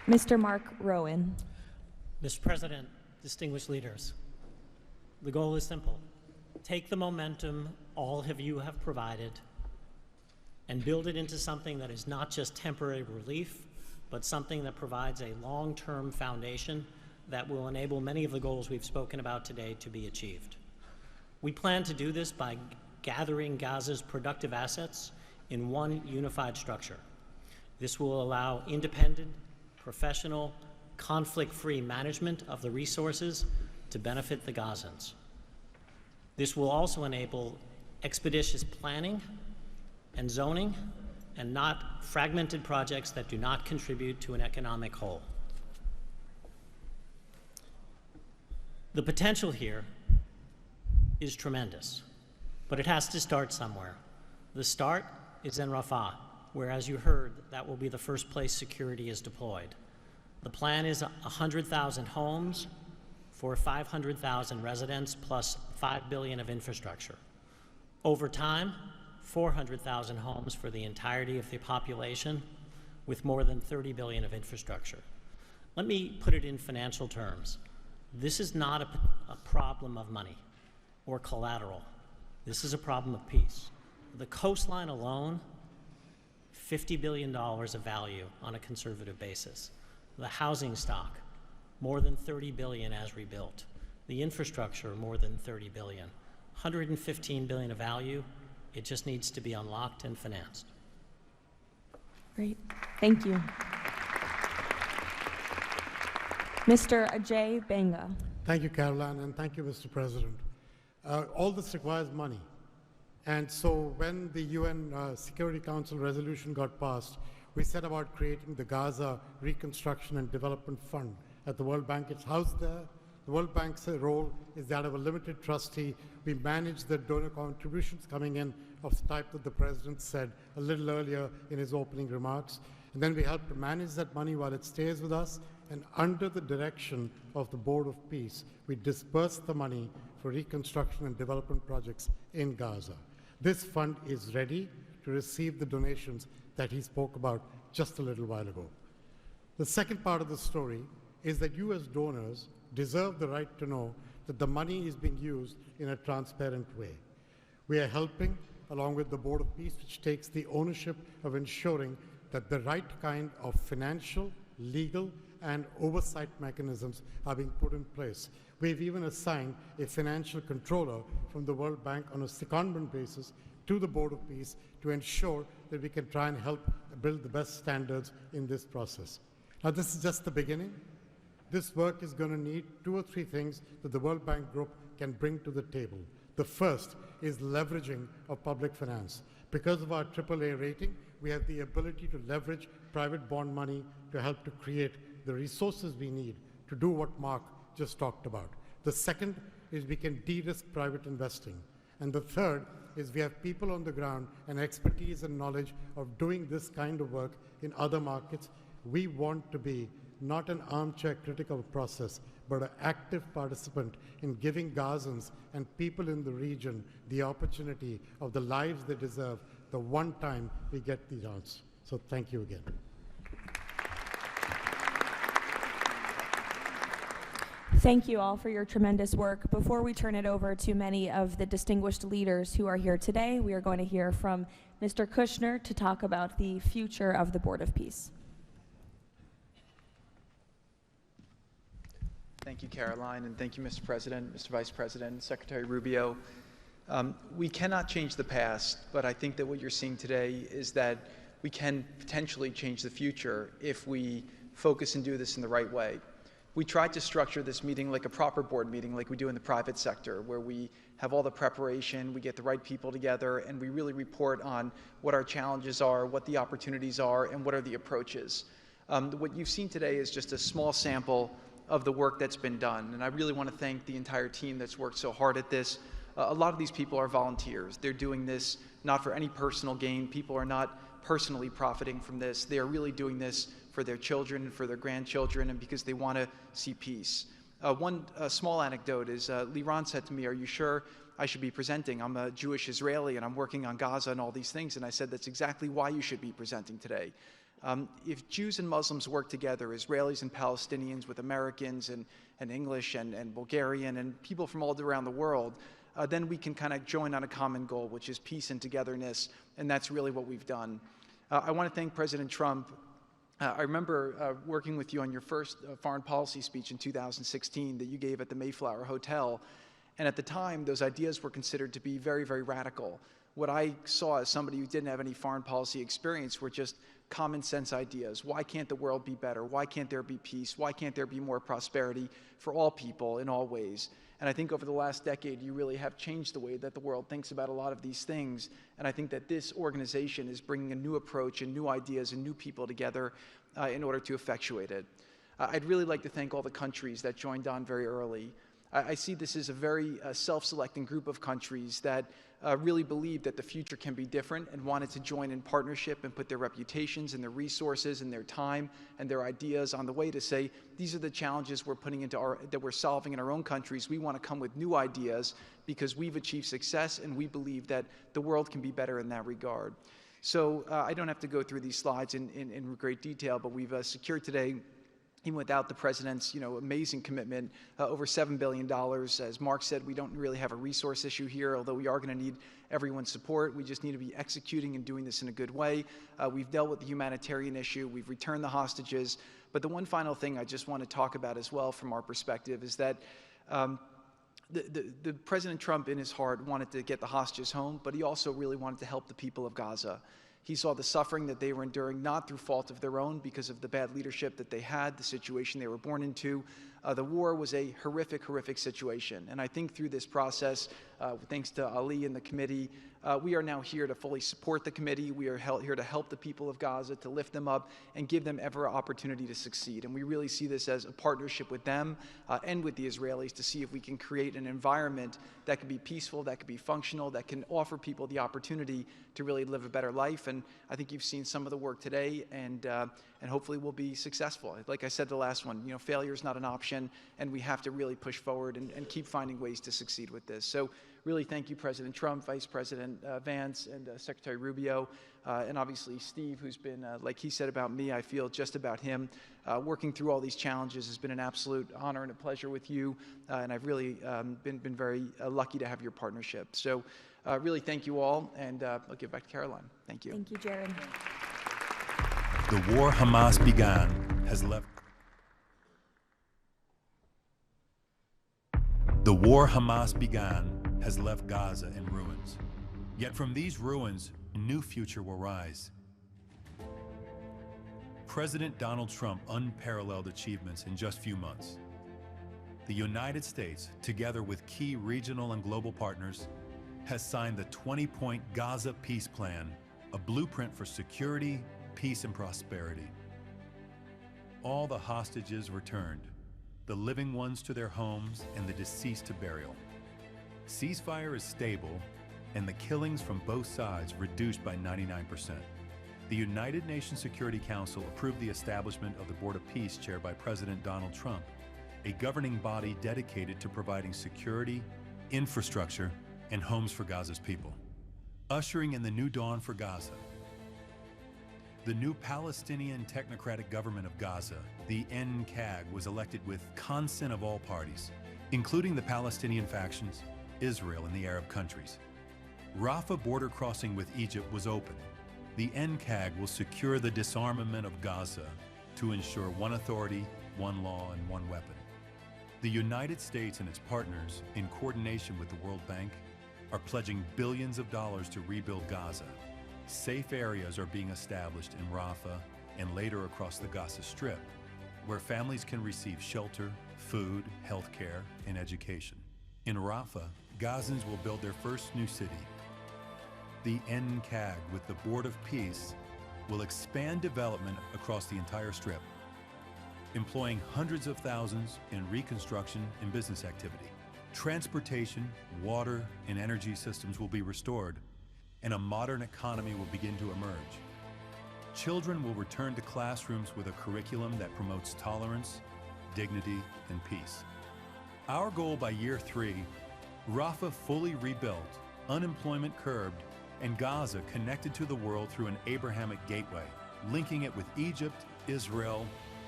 Mr. Mark Rowan. Mr. President, distinguished leaders, the goal is simple. Take the momentum all of you have provided and build it into something that is not just temporary relief, but something that provides a long-term foundation that will enable many of the goals we've spoken about today to be achieved. We plan to do this by gathering Gaza's productive assets in one unified structure. This will allow independent, professional, conflict-free management of the resources to benefit the Gazans. This will also enable expeditious planning and zoning and not fragmented projects that do not contribute to an economic whole. The potential here is tremendous, but it has to start somewhere. The start is in Rafah, where, as you heard, that will be the first place security is deployed. The plan is 100,000 homes for 500,000 residents plus $5 billion of infrastructure. Over time, 400,000 homes for the entirety of the population with more than $30 billion of infrastructure. Let me put it in financial terms. This is not a problem of money or collateral. This is a problem of peace. The coastline alone, $50 billion of value on a conservative basis. The housing stock, more than $30 billion as rebuilt. The infrastructure, more than $30 billion. $115 billion of value. It just needs to be unlocked and financed. Great. Thank you. Mr. Ajay Banga. Thank you, Caroline, and thank you, Mr. President. All this requires money. And so when the UN Security Council resolution got passed, we set about creating the Gaza Reconstruction and Development Fund at the World Bank. It's housed there. The World Bank's role is that of a limited trustee. We manage the donor contributions coming in of the type that the President said a little earlier in his opening remarks. And then we help to manage that money while it stays with us. And under the direction of the Board of Peace, we disperse the money for reconstruction and development projects in Gaza. This fund is ready to receive the donations that he spoke about just a little while ago. The second part of the story is that you as donors deserve the right to know that the money is being used in a transparent way. We are helping, along with the Board of Peace, which takes the ownership of ensuring that the right kind of financial, legal, and oversight mechanisms are being put in place. We've even assigned a financial controller from the World Bank on a secondment basis to the Board of Peace to ensure that we can try and help build the best standards in this process. Now, this is just the beginning. This work is going to need 2 or 3 things that the World Bank Group can bring to the table. The first is leveraging of public finance. Because of our AAA rating, we have the ability to leverage private bond money to help to create the resources we need to do what Mark just talked about. The second is we can de-risk private investing. And the third is we have people on the ground and expertise and knowledge of doing this kind of work in other markets. We want to be not an armchair critic of a process, but an active participant in giving Gazans and people in the region the opportunity of the lives they deserve the one time we get the chance. So thank you again. Thank you all for your tremendous work. Before we turn it over to many of the distinguished leaders who are here today, we are going to hear from Mr. Kushner to talk about the future of the Board of Peace. Thank you, Caroline, and thank you, Mr. President, Mr. Vice President, Secretary Rubio. We cannot change the past, but I think that what you're seeing today is that we can potentially change the future if we focus and do this in the right way. We tried to structure this meeting like a proper board meeting, like we do in the private sector, where we have all the preparation, we get the right people together, and we really report on what our challenges are, what the opportunities are, and what are the approaches. What you've seen today is just a small sample of the work that's been done, and I really want to thank the entire team that's worked so hard at this. A lot of these people are volunteers. They're doing this not for any personal gain. People are not personally profiting from this. They are really doing this for their children and for their grandchildren and because they want to see peace. One small anecdote is Liran said to me, "Are you sure I should be presenting? I'm a Jewish Israeli and I'm working on Gaza and all these things." And I said, "That's exactly why you should be presenting today." If Jews and Muslims work together, Israelis and Palestinians with Americans and English and Bulgarian and people from all around the world, then we can kind of join on a common goal, which is peace and togetherness, and that's really what we've done. I want to thank President Trump. I remember working with you on your first foreign policy speech in 2016 that you gave at the Mayflower Hotel, and at the time, those ideas were considered to be very, very radical. What I saw as somebody who didn't have any foreign policy experience were just common sense ideas. Why can't the world be better? Why can't there be peace? Why can't there be more prosperity for all people in all ways? And I think over the last decade, you really have changed the way that the world thinks about a lot of these things. And I think that this organization is bringing a new approach and new ideas and new people together in order to effectuate it. I'd really like to thank all the countries that joined on very early. I see this as a very self-selecting group of countries that really believe that the future can be different and wanted to join in partnership and put their reputations and their resources and their time and their ideas on the way to say, these are the challenges we're putting into that we're solving in our own countries. We want to come with new ideas because we've achieved success and we believe that the world can be better in that regard. So I don't have to go through these slides in great detail, but we've secured today, even without the president's amazing commitment, over $7 billion. As Mark said, we don't really have a resource issue here, although we are going to need everyone's support. We just need to be executing and doing this in a good way. We've dealt with the humanitarian issue. We've returned the hostages. But the one final thing I just want to talk about as well from our perspective is that the President Trump in his heart wanted to get the hostages home, but he also really wanted to help the people of Gaza. He saw the suffering that they were enduring, not through fault of their own, because of the bad leadership that they had, the situation they were born into. The war was a horrific, horrific situation. And I think through this process, thanks to Ali and the committee, we are now here to fully support the committee. We are here to help the people of Gaza, to lift them up and give them every opportunity to succeed. And we really see this as a partnership with them and with the Israelis to see if we can create an environment that can be peaceful, that can be functional, that can offer people the opportunity to really live a better life. And I think you've seen some of the work today, and hopefully we'll be successful. Like I said, the last one, failure is not an option, and we have to really push forward and keep finding ways to succeed with this. So really thank you, President Trump, Vice President Vance, and Secretary Rubio, and obviously Steve, who's been, like he said about me, I feel just about him. Working through all these challenges has been an absolute honor and a pleasure with you, and I've really been very lucky to have your partnership. So really thank you all, and I'll give back to Caroline. Thank you. Thank you, Jared. The war Hamas began has left. The war Hamas began has left Gaza in ruins. Yet from these ruins, a new future will rise. President Donald Trump unparalleled achievements in just few months. The United States, together with key regional and global partners, has signed the 20-point Gaza Peace Plan, a blueprint for security, peace, and prosperity. All the hostages returned, the living ones to their homes and the deceased to burial. Ceasefire is stable, and the killings from both sides reduced by 99%. The United Nations Security Council approved the establishment of the Board of Peace chaired by President Donald Trump, a governing body dedicated to providing security, infrastructure, and homes for Gaza's people, ushering in the new dawn for Gaza. The new Palestinian Technocratic Government of Gaza, the NCAG, was elected with consent of all parties, including the Palestinian factions, Israel, and the Arab countries. Rafah border crossing with Egypt was open. The NCAG will secure the disarmament of Gaza to ensure one authority, one law, and one weapon. The United States and its partners, in coordination with the World Bank, are pledging billions of dollars to rebuild Gaza. Safe areas are being established in Rafah and later across the Gaza Strip, where families can receive shelter, food, health care, and education. In Rafah, Gazans will build their first new city. The NCAG, with the Board of Peace, will expand development across the entire Strip, employing hundreds of thousands in reconstruction and business activity. Transportation, water, and energy systems will be restored, and a modern economy will begin to emerge. Children will return to classrooms with a curriculum that promotes tolerance, dignity, and peace. Our goal by year 3, Rafah fully rebuilt, unemployment curbed, and Gaza connected to the world through an Abrahamic gateway, linking it with Egypt, Israel,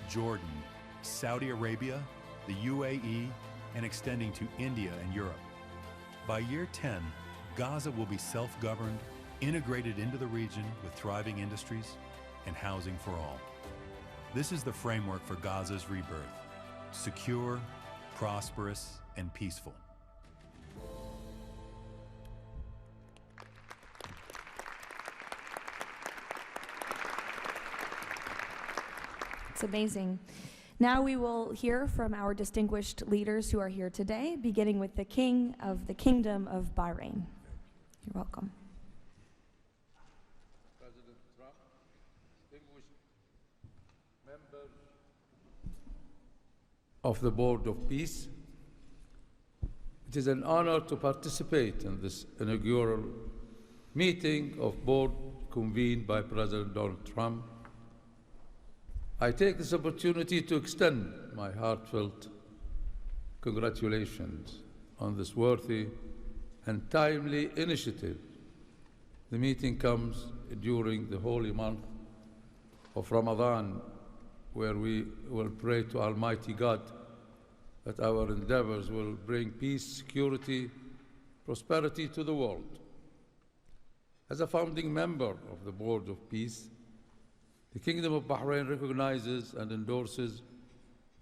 Jordan, Saudi Arabia, the UAE, and extending to India and Europe. By year 10, Gaza will be self-governed, integrated into the region with thriving industries and housing for all. This is the framework for Gaza's rebirth: secure, prosperous, and peaceful. It's amazing. Now we will hear from our distinguished leaders who are here today, beginning with the King of the Kingdom of Bahrain. You're welcome. President Trump, distinguished members of the Board of Peace, it is an honor to participate in this inaugural meeting of board convened by President Donald Trump. I take this opportunity to extend my heartfelt congratulations on this worthy and timely initiative. The meeting comes during the holy month of Ramadan, where we will pray to Almighty God that our endeavors will bring peace, security, prosperity to the world. As a founding member of the Board of Peace, the Kingdom of Bahrain recognizes and endorses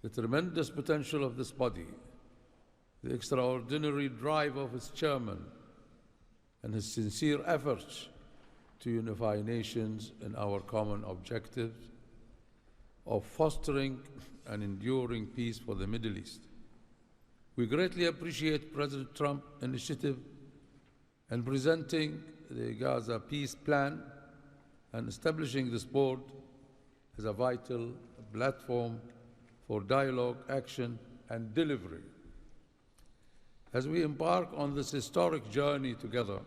the tremendous potential of this body, the extraordinary drive of its chairman, and his sincere efforts to unify nations in our common objective of fostering and enduring peace for the Middle East. We greatly appreciate President Trump's initiative and presenting the Gaza peace plan and establishing this board as a vital platform for dialogue, action, and delivery. As we embark on this historic journey together,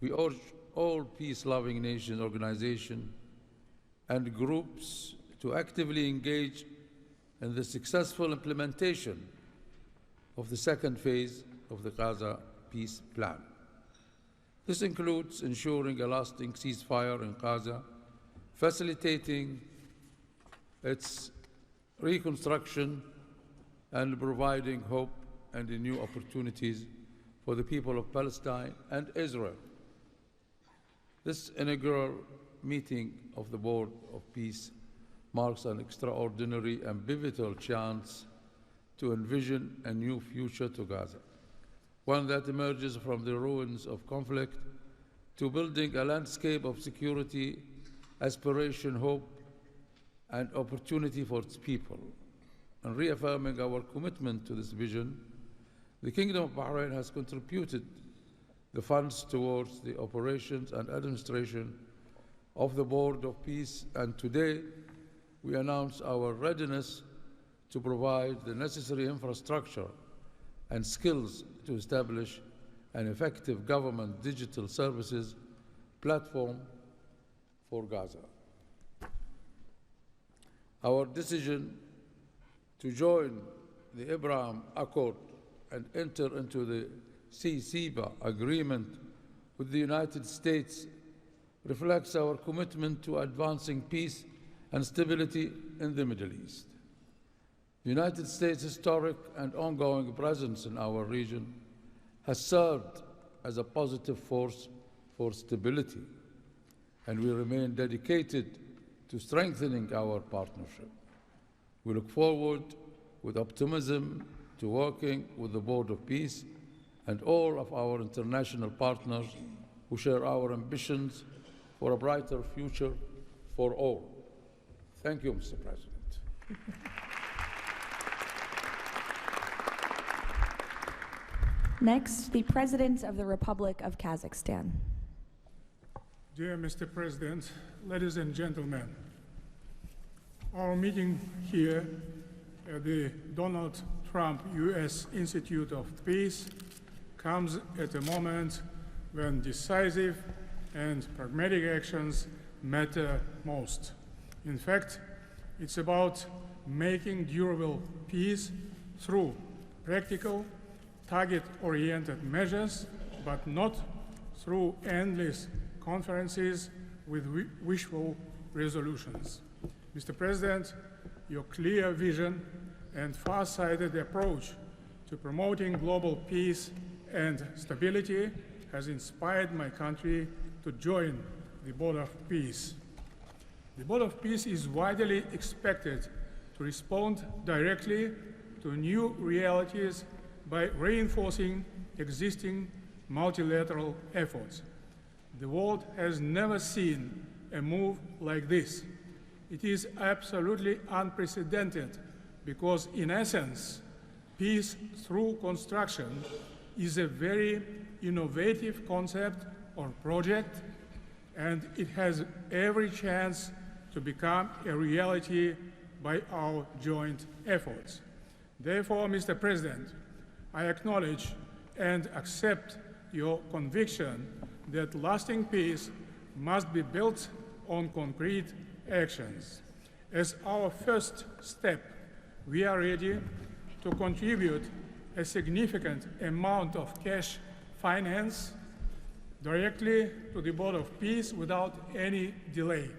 we urge all peace-loving nations, organizations, and groups to actively engage in the successful implementation of the second phase of the Gaza peace plan. This includes ensuring a lasting ceasefire in Gaza, facilitating its reconstruction, and providing hope and new opportunities for the people of Palestine and Israel. This inaugural meeting of the Board of Peace marks an extraordinary and pivotal chance to envision a new future to Gaza, one that emerges from the ruins of conflict to building a landscape of security, aspiration, hope, and opportunity for its people. And reaffirming our commitment to this vision, the Kingdom of Bahrain has contributed the funds towards the operations and administration of the Board of Peace, and today we announce our readiness to provide the necessary infrastructure and skills to establish an effective government digital services platform for Gaza. Our decision to join the Abraham Accord and enter into the CCPA agreement with the United States reflects our commitment to advancing peace and stability in the Middle East. The United States' historic and ongoing presence in our region has served as a positive force for stability, and we remain dedicated to strengthening our partnership. We look forward with optimism to working with the Board of Peace and all of our international partners who share our ambitions for a brighter future for all. Thank you, Mr. President. Next, the President of the Republic of Kazakhstan. Dear Mr. President, ladies and gentlemen, our meeting here at the Donald Trump U.S. Institute of Peace comes at a moment when decisive and pragmatic actions matter most. In fact, it's about making durable peace through practical, target-oriented measures, but not through endless conferences with wishful resolutions. Mr. President, your clear vision and far-sighted approach to promoting global peace and stability has inspired my country to join the Board of Peace. The Board of Peace is widely expected to respond directly to new realities by reinforcing existing multilateral efforts. The world has never seen a move like this. It is absolutely unprecedented because, in essence, peace through construction is a very innovative concept or project, and it has every chance to become a reality by our joint efforts. Therefore, Mr. President, I acknowledge and accept your conviction that lasting peace must be built on concrete actions. As our first step, we are ready to contribute a significant amount of cash finance directly to the Board of Peace without any delay.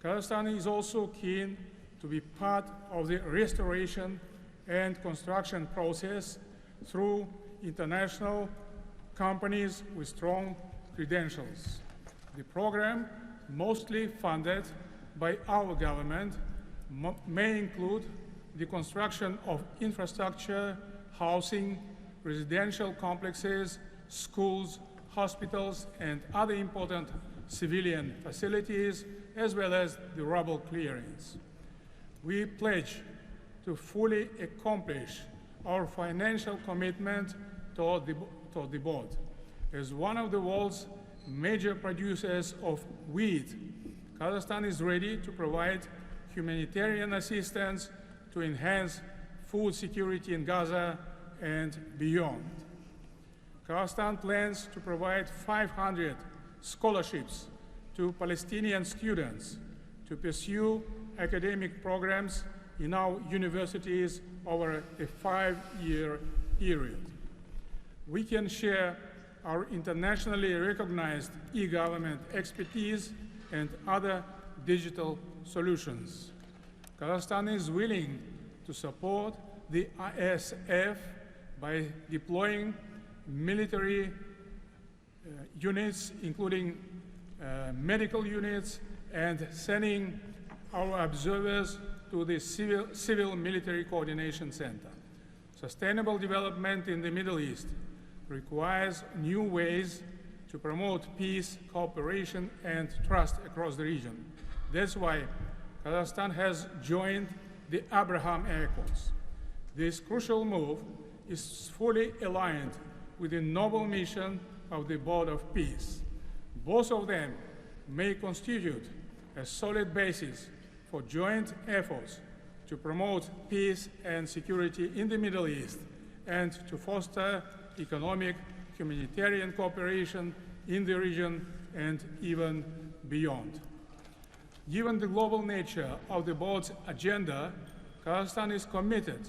Kazakhstan is also keen to be part of the restoration and construction process through international companies with strong credentials. The program, mostly funded by our government, may include the construction of infrastructure, housing, residential complexes, schools, hospitals, and other important civilian facilities, as well as the rubble clearance. We pledge to fully accomplish our financial commitment toward the board. As one of the world's major producers of wheat, Kazakhstan is ready to provide humanitarian assistance to enhance food security in Gaza and beyond. Kazakhstan plans to provide 500 scholarships to Palestinian students to pursue academic programs in our universities over a 5-year period. We can share our internationally recognized e-government expertise and other digital solutions. Kazakhstan is willing to support the ISF by deploying military units, including medical units, and sending our observers to the Civil-Military Coordination Center. Sustainable development in the Middle East requires new ways to promote peace, cooperation, and trust across the region. That's why Kazakhstan has joined the Abraham Accords. This crucial move is fully aligned with the noble mission of the Board of Peace. Both of them may constitute a solid basis for joint efforts to promote peace and security in the Middle East and to foster economic, humanitarian cooperation in the region and even beyond. Given the global nature of the board's agenda, Kazakhstan is committed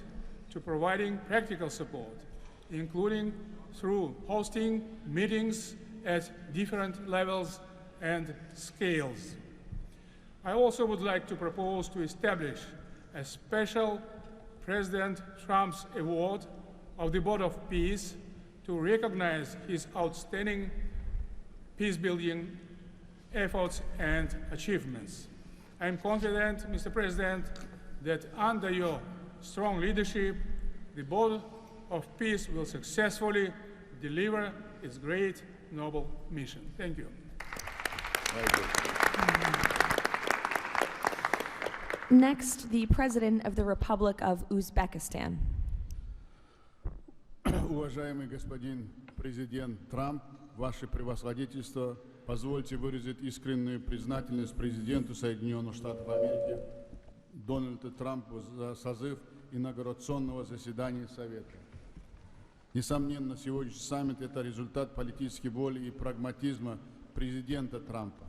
to providing practical support, including through hosting meetings at different levels and scales. I also would like to propose to establish a special President Trump's Award of the Board of Peace to recognize his outstanding peace-building efforts and achievements. I am confident, Mr. President, that under your strong leadership, the Board of Peace will successfully deliver its great noble mission. Thank you. Next, the President of the Republic of Uzbekistan. Уважаемый господин президент Трамп, ваше превосходительство, позвольте выразить искреннюю признательность президенту Соединенных Штатов Америки Дональду Трампу за созыв инаугурационного заседания Совета. Несомненно, сегодняшний саммит – это результат политической воли и прагматизма президента Трампа.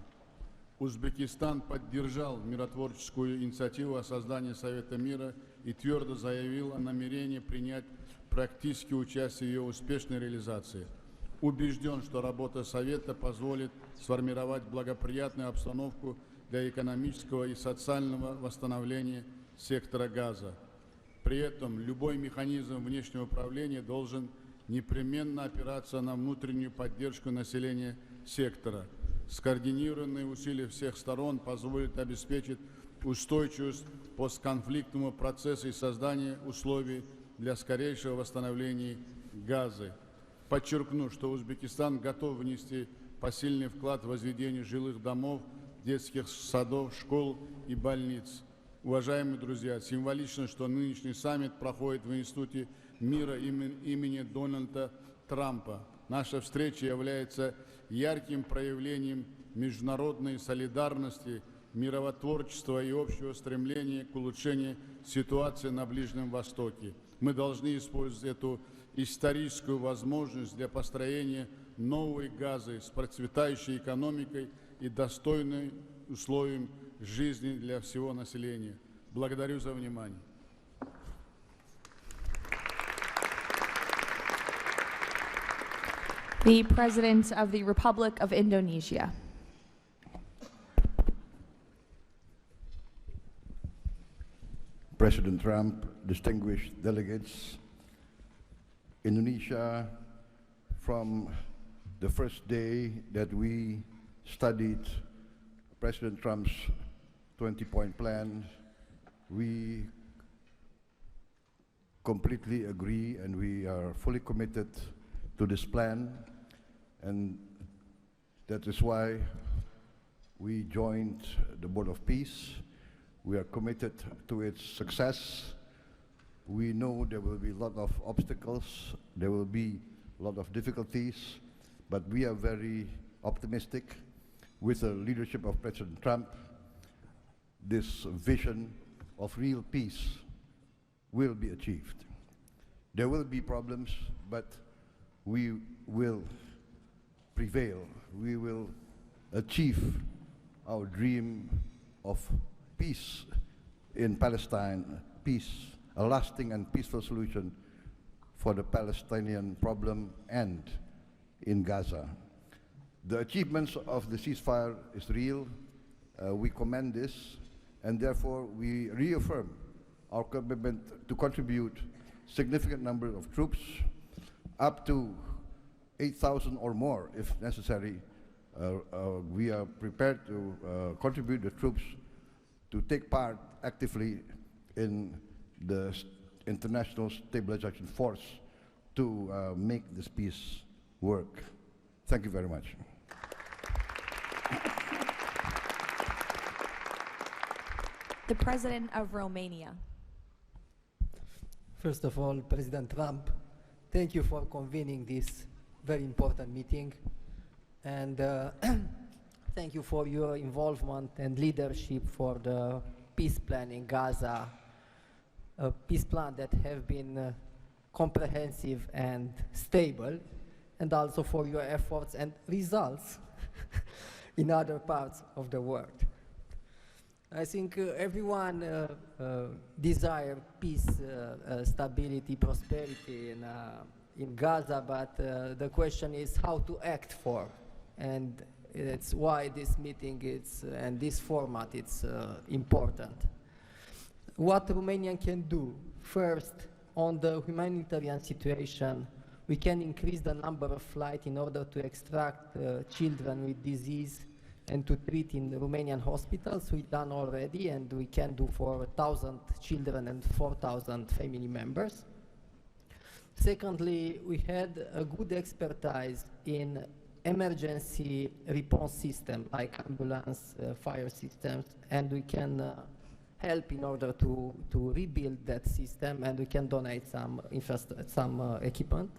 Узбекистан поддержал миротворческую инициативу о создании Совета мира и твердо заявил о намерении принять практическое участие в ее успешной реализации. Убежден, что работа Совета позволит сформировать благоприятную обстановку для экономического и социального восстановления сектора Газа. При этом любой механизм внешнего управления должен непременно опираться на внутреннюю поддержку населения сектора. Скоординированные усилия всех сторон позволят обеспечить устойчивость постконфликтного процесса и создание условий для скорейшего восстановления Газы. Подчеркну, что Узбекистан готов внести посильный вклад в возведение жилых домов, детских садов, школ и больниц. Уважаемые друзья, символично, что нынешний саммит проходит в Институте мира имени Дональда Трампа. Наша встреча является ярким проявлением международной солидарности, миротворчества и общего стремления к улучшению ситуации на Ближнем Востоке. Мы должны использовать эту историческую возможность для построения новой Газы с процветающей экономикой и достойным условием жизни для всего населения. Благодарю за внимание. The President of the Republic of Indonesia. President Trump, distinguished delegates, Indonesia, from the first day that we studied President Trump's 20-point plan, we completely agree and we are fully committed to this plan, and that is why we joined the Board of Peace. We are committed to its success. We know there will be a lot of obstacles, there will be a lot of difficulties, but but we are very optimistic with the leadership of President Trump. This vision of real peace will be achieved. There will be problems, but we will prevail. We will achieve our dream of peace in Palestine, peace, a lasting and peaceful solution for the Palestinian problem and in Gaza. The achievements of the ceasefire is real. We commend this, and therefore we reaffirm our commitment to contribute significant number of troops, up to 8,000 or more if necessary. We are prepared to contribute the troops to take part actively in the international stabilization force to make this peace work. Thank you very much. The President of Romania. First of all, President Trump, thank you for convening this very important meeting, and thank you for your involvement and leadership for the peace plan in Gaza, a peace plan that have been comprehensive and stable, and also for your efforts and results in other parts of the world. I think everyone desires peace, stability, prosperity in Gaza, but the question is how to act for, and it's why this meeting and this format is important. What Romania can do, first, on the humanitarian situation, we can increase the number of flights in order to extract children with disease and to treat in Romanian hospitals. We've done already, and we can do for 1,000 children and 4,000 family members. Secondly, we had a good expertise in emergency response system like ambulance, fire systems, and we can help in order to rebuild that system, and we can donate some equipment.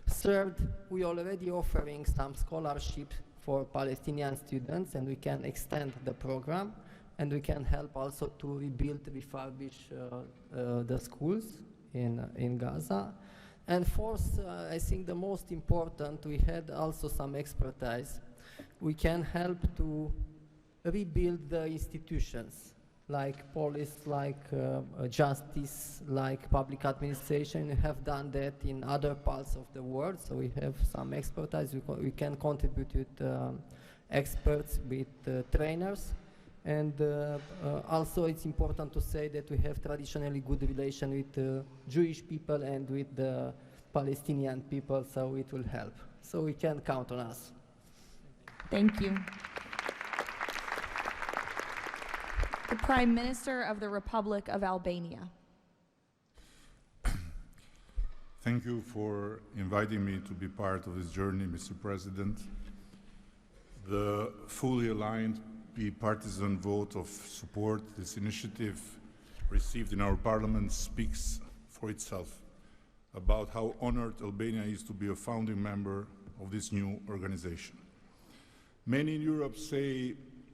Third, we already offering some scholarships for Palestinian students, and we can extend the program, and we can help also to rebuild, refurbish the schools in Gaza. And fourth, I think the most important, we had also some expertise. We can help to rebuild the institutions, like police, like justice, like public administration. We have done that in other parts of the world, so we have some expertise. We can contribute with experts, with trainers, and also it's important to say that we have traditionally good relation with Jewish people and with the Palestinian people, so it will help. So we can count on us. Thank you. The Prime Minister of the Republic of Albania. Thank you for inviting me to be part of this journey, Mr. President. The fully aligned bipartisan vote of support this initiative received in our parliament speaks for itself about how honored Albania is to be a founding member of this new organization. Many in Europe say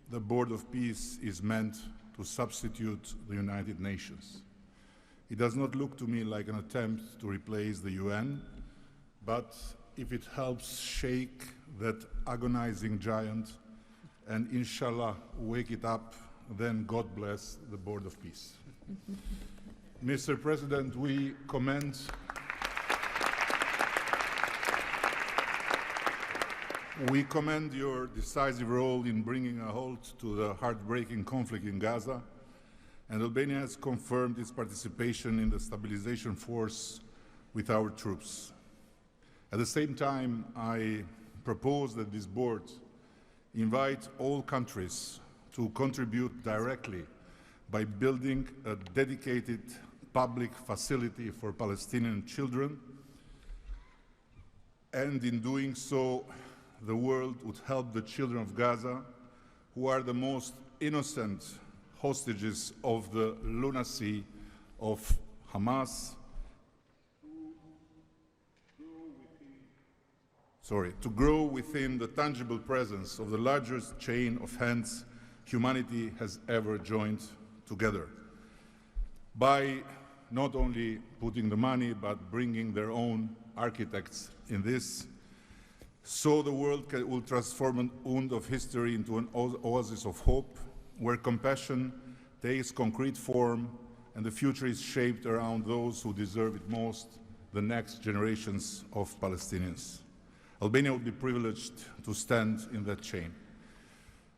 the Board of Peace is meant to substitute the United Nations. It does not look to me like an attempt to replace the UN, but if it helps shake that agonizing giant and inshallah wake it up, then God bless the Board of Peace. Mr. President, we commend your decisive role in bringing a halt to the heartbreaking conflict in Gaza, and Albania has confirmed its participation in the stabilization force with our troops. At the same time, I propose that this board invite all countries to contribute directly by building a dedicated public facility for Palestinian children, and in doing so, the world would help the children of Gaza, who are the most innocent hostages of the lunacy of Hamas. to grow within the tangible presence of the largest chain of hands humanity has ever joined together. By not only putting the money, but bringing their own architects in this, so the world will transform an wound of history into an oasis of hope, where compassion takes concrete form and the future is shaped around those who deserve it most, the next generations of Palestinians. Albania will be privileged to stand in that chain.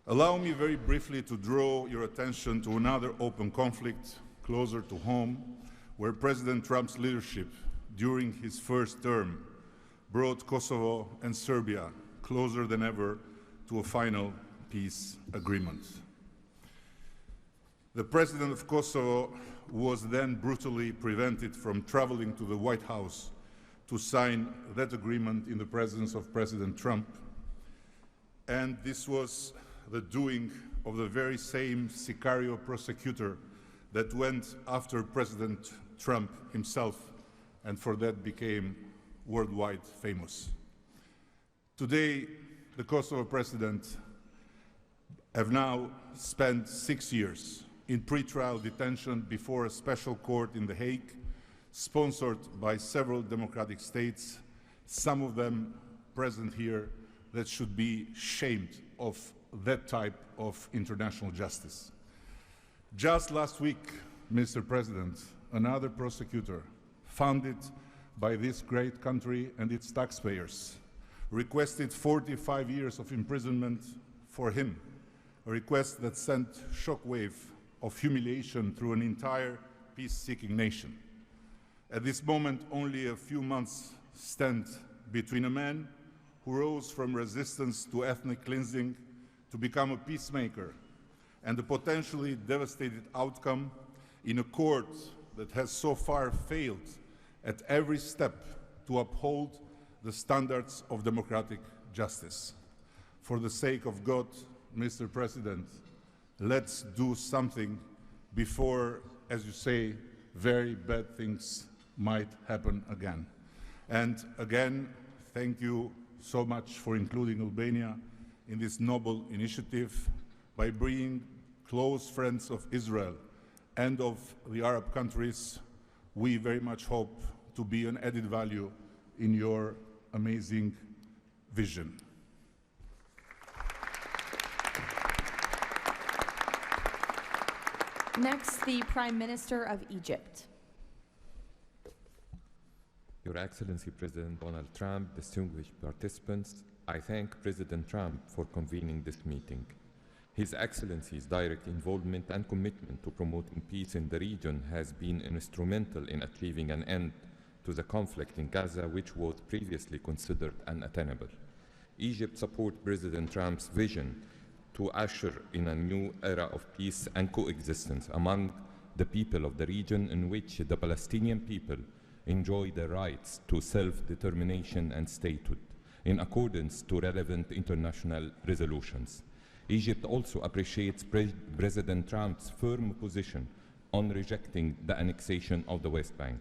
Allow me very briefly to draw your attention to another open conflict closer to home, where President Trump's leadership during his first term brought Kosovo and Serbia closer than ever to a final peace agreement. The president of Kosovo was then brutally prevented from traveling to the White House to sign that agreement in the presence of President Trump. And this was the doing of the very same Sicario prosecutor that went after President Trump himself, and for that became worldwide famous. Today, the Kosovo president have now spent 6 years in pretrial detention before a special court in The Hague, sponsored by several democratic states, some of them present here, that should be shamed of that type of international justice. Just last week, Mr. President, another prosecutor, funded by this great country and its taxpayers, requested 45 years of imprisonment for him, a request that sent shockwave of humiliation through an entire peace-seeking nation. At this moment, only a few months stand between a man who rose from resistance to ethnic cleansing to become a peacemaker and the potentially devastating outcome in a court that has so far failed at every step to uphold the standards of democratic justice. For the sake of God, Mr. President, let's do something before, as you say, very bad things might happen again. And again, thank you so much for including Albania in this noble initiative by bringing close friends of Israel and of the Arab countries. We very much hope to be an added value in your amazing vision. Next, the Prime Minister of Egypt. Your Excellency President Donald Trump, distinguished participants, I thank President Trump for convening this meeting. His Excellency's direct involvement and commitment to promoting peace in the region has been instrumental in achieving an end to the conflict in Gaza, which was previously considered unattainable. Egypt supports President Trump's vision to usher in a new era of peace and coexistence among the people of the region, in which the Palestinian people enjoy the rights to self-determination and statehood, in accordance to relevant international resolutions. Egypt also appreciates President Trump's firm position on rejecting the annexation of the West Bank.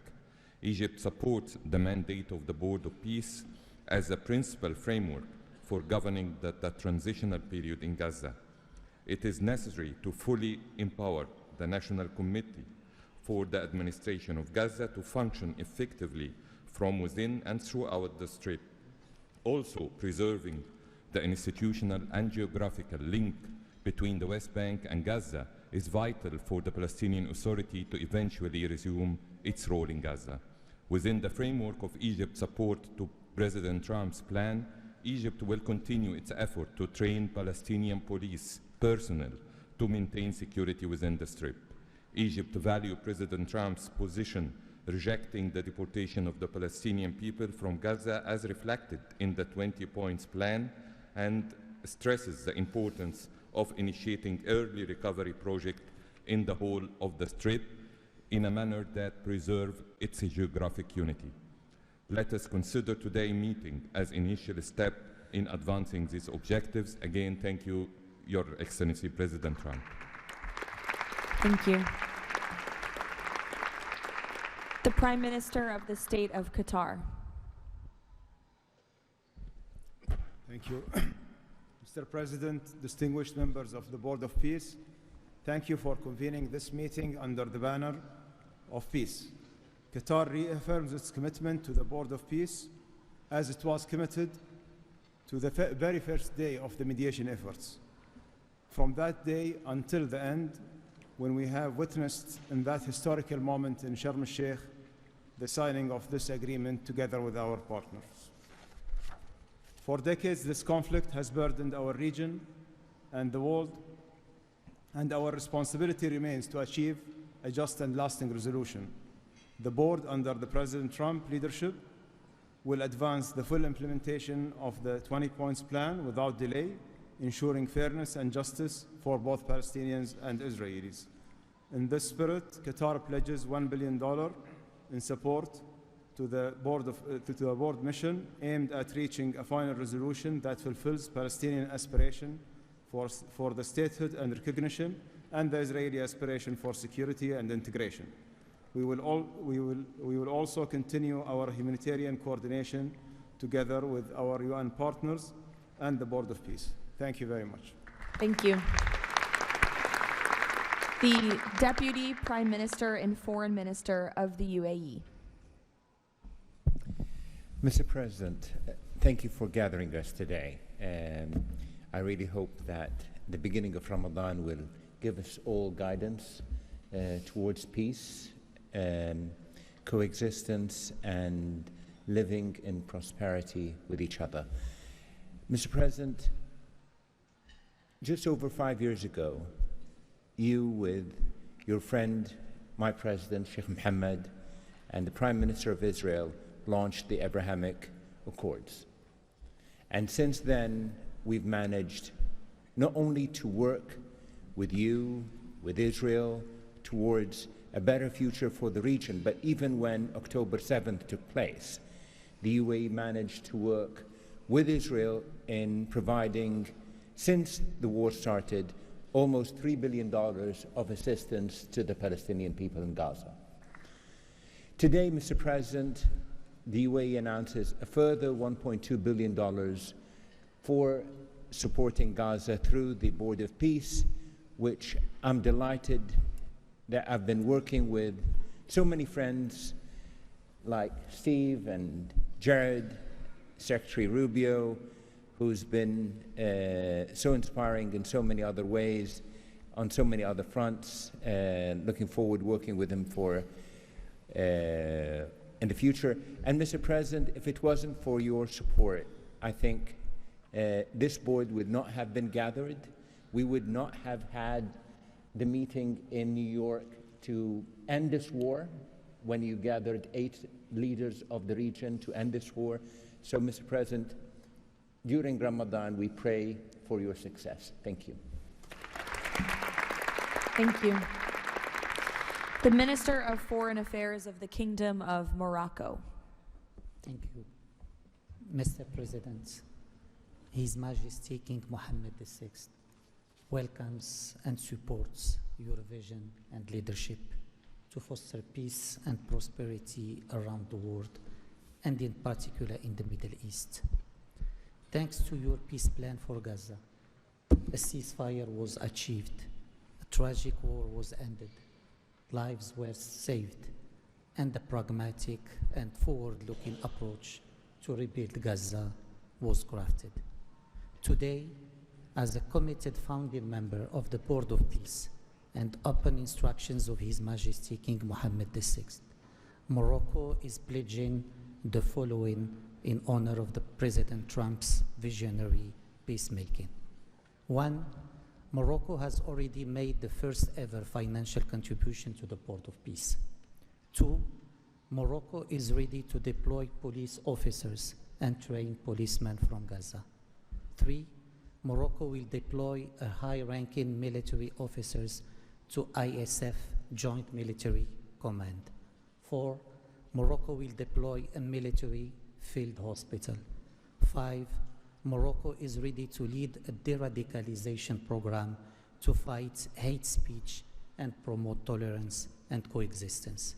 Egypt supports the mandate of the Board of Peace as a principal framework for governing the transitional period in Gaza. It is necessary to fully empower the National Committee for the Administration of Gaza to function effectively from within and throughout the Strip. Also, preserving the institutional and geographical link between the West Bank and Gaza is vital for the Palestinian Authority to eventually resume its role in Gaza. Within the framework of Egypt's support to President Trump's plan, Egypt will continue its effort to train Palestinian police personnel to maintain security within the Strip. Egypt values President Trump's position rejecting the deportation of the Palestinian people from Gaza as reflected in the 20 points plan, and stresses the importance of initiating early recovery projects in the whole of the Strip in a manner that preserves its geographic unity. Let us consider today's meeting as an initial step in advancing these objectives. Again, thank you, Your Excellency President Trump. Thank you. The Prime Minister of the State of Qatar. Thank you. Mr. President, distinguished members of the Board of Peace, thank you for convening this meeting under the banner of peace. Qatar reaffirms its commitment to the Board of Peace as it was committed to the very first day of the mediation efforts. From that day until the end, when we have witnessed in that historical moment in Sharm el-Sheikh the signing of this agreement together with our partners. For decades, this conflict has burdened our region and the world, and our responsibility remains to achieve a just and lasting resolution. The board, under the President Trump leadership, will advance the full implementation of the 20 points plan without delay, ensuring fairness and justice for both Palestinians and Israelis. In this spirit, Qatar pledges $1 billion in support to the board mission aimed at reaching a final resolution that fulfills Palestinian aspiration for the statehood and recognition, and the Israeli aspiration for security and integration. We will also continue our humanitarian coordination together with our UN partners and the Board of Peace. Thank you very much. Thank you. The Deputy Prime Minister and Foreign Minister of the UAE. Mr. President, thank you for gathering us today. I really hope that the beginning of Ramadan will give us all guidance towards peace, coexistence, and living in prosperity with each other. Mr. President, just over 5 years ago, you, with your friend, my president, Sheikh Mohammed, and the Prime Minister of Israel, launched the Abrahamic Accords. And since then, we've managed not only to work with you, with Israel, towards a better future for the region, but even when October 7th took place, the UAE managed to work with Israel in providing, since the war started, almost $3 billion of assistance to the Palestinian people in Gaza. Today, Mr. President, the UAE announces a further $1.2 billion for supporting Gaza through the Board of Peace, which I'm delighted that I've been working with so many friends like Steve and Jared, Secretary Rubio, who's been so inspiring in so many other ways, on so many other fronts, and looking forward working with him for in the future. And Mr. President, if it wasn't for your support, I think this board would not have been gathered. We would not have had the meeting in New York to end this war, when you gathered 8 leaders of the region to end this war. So, Mr. President, during Ramadan, we pray for your success. Thank you. Thank you. The Minister of Foreign Affairs of the Kingdom of Morocco. Thank you. Mr. President, His Majesty King Mohammed VI welcomes and supports your vision and leadership to foster peace and prosperity around the world, and in particular in the Middle East. Thanks to your peace plan for Gaza, a ceasefire was achieved, a tragic war was ended, lives were saved, and a pragmatic and forward-looking approach to rebuild Gaza was crafted. Today, as a committed founding member of the Board of Peace and upon instructions of His Majesty King Mohammed VI, Morocco is pledging the following in honor of the President Trump's visionary peacemaking. 1, Morocco has already made the first ever financial contribution to the Board of Peace. 2, Morocco is ready to deploy police officers and train policemen from Gaza. 3, Morocco will deploy a high-ranking military officers to ISF Joint Military Command. 4, Morocco will deploy a military field hospital. 5, Morocco is ready to lead a de-radicalization program to fight hate speech and promote tolerance and coexistence.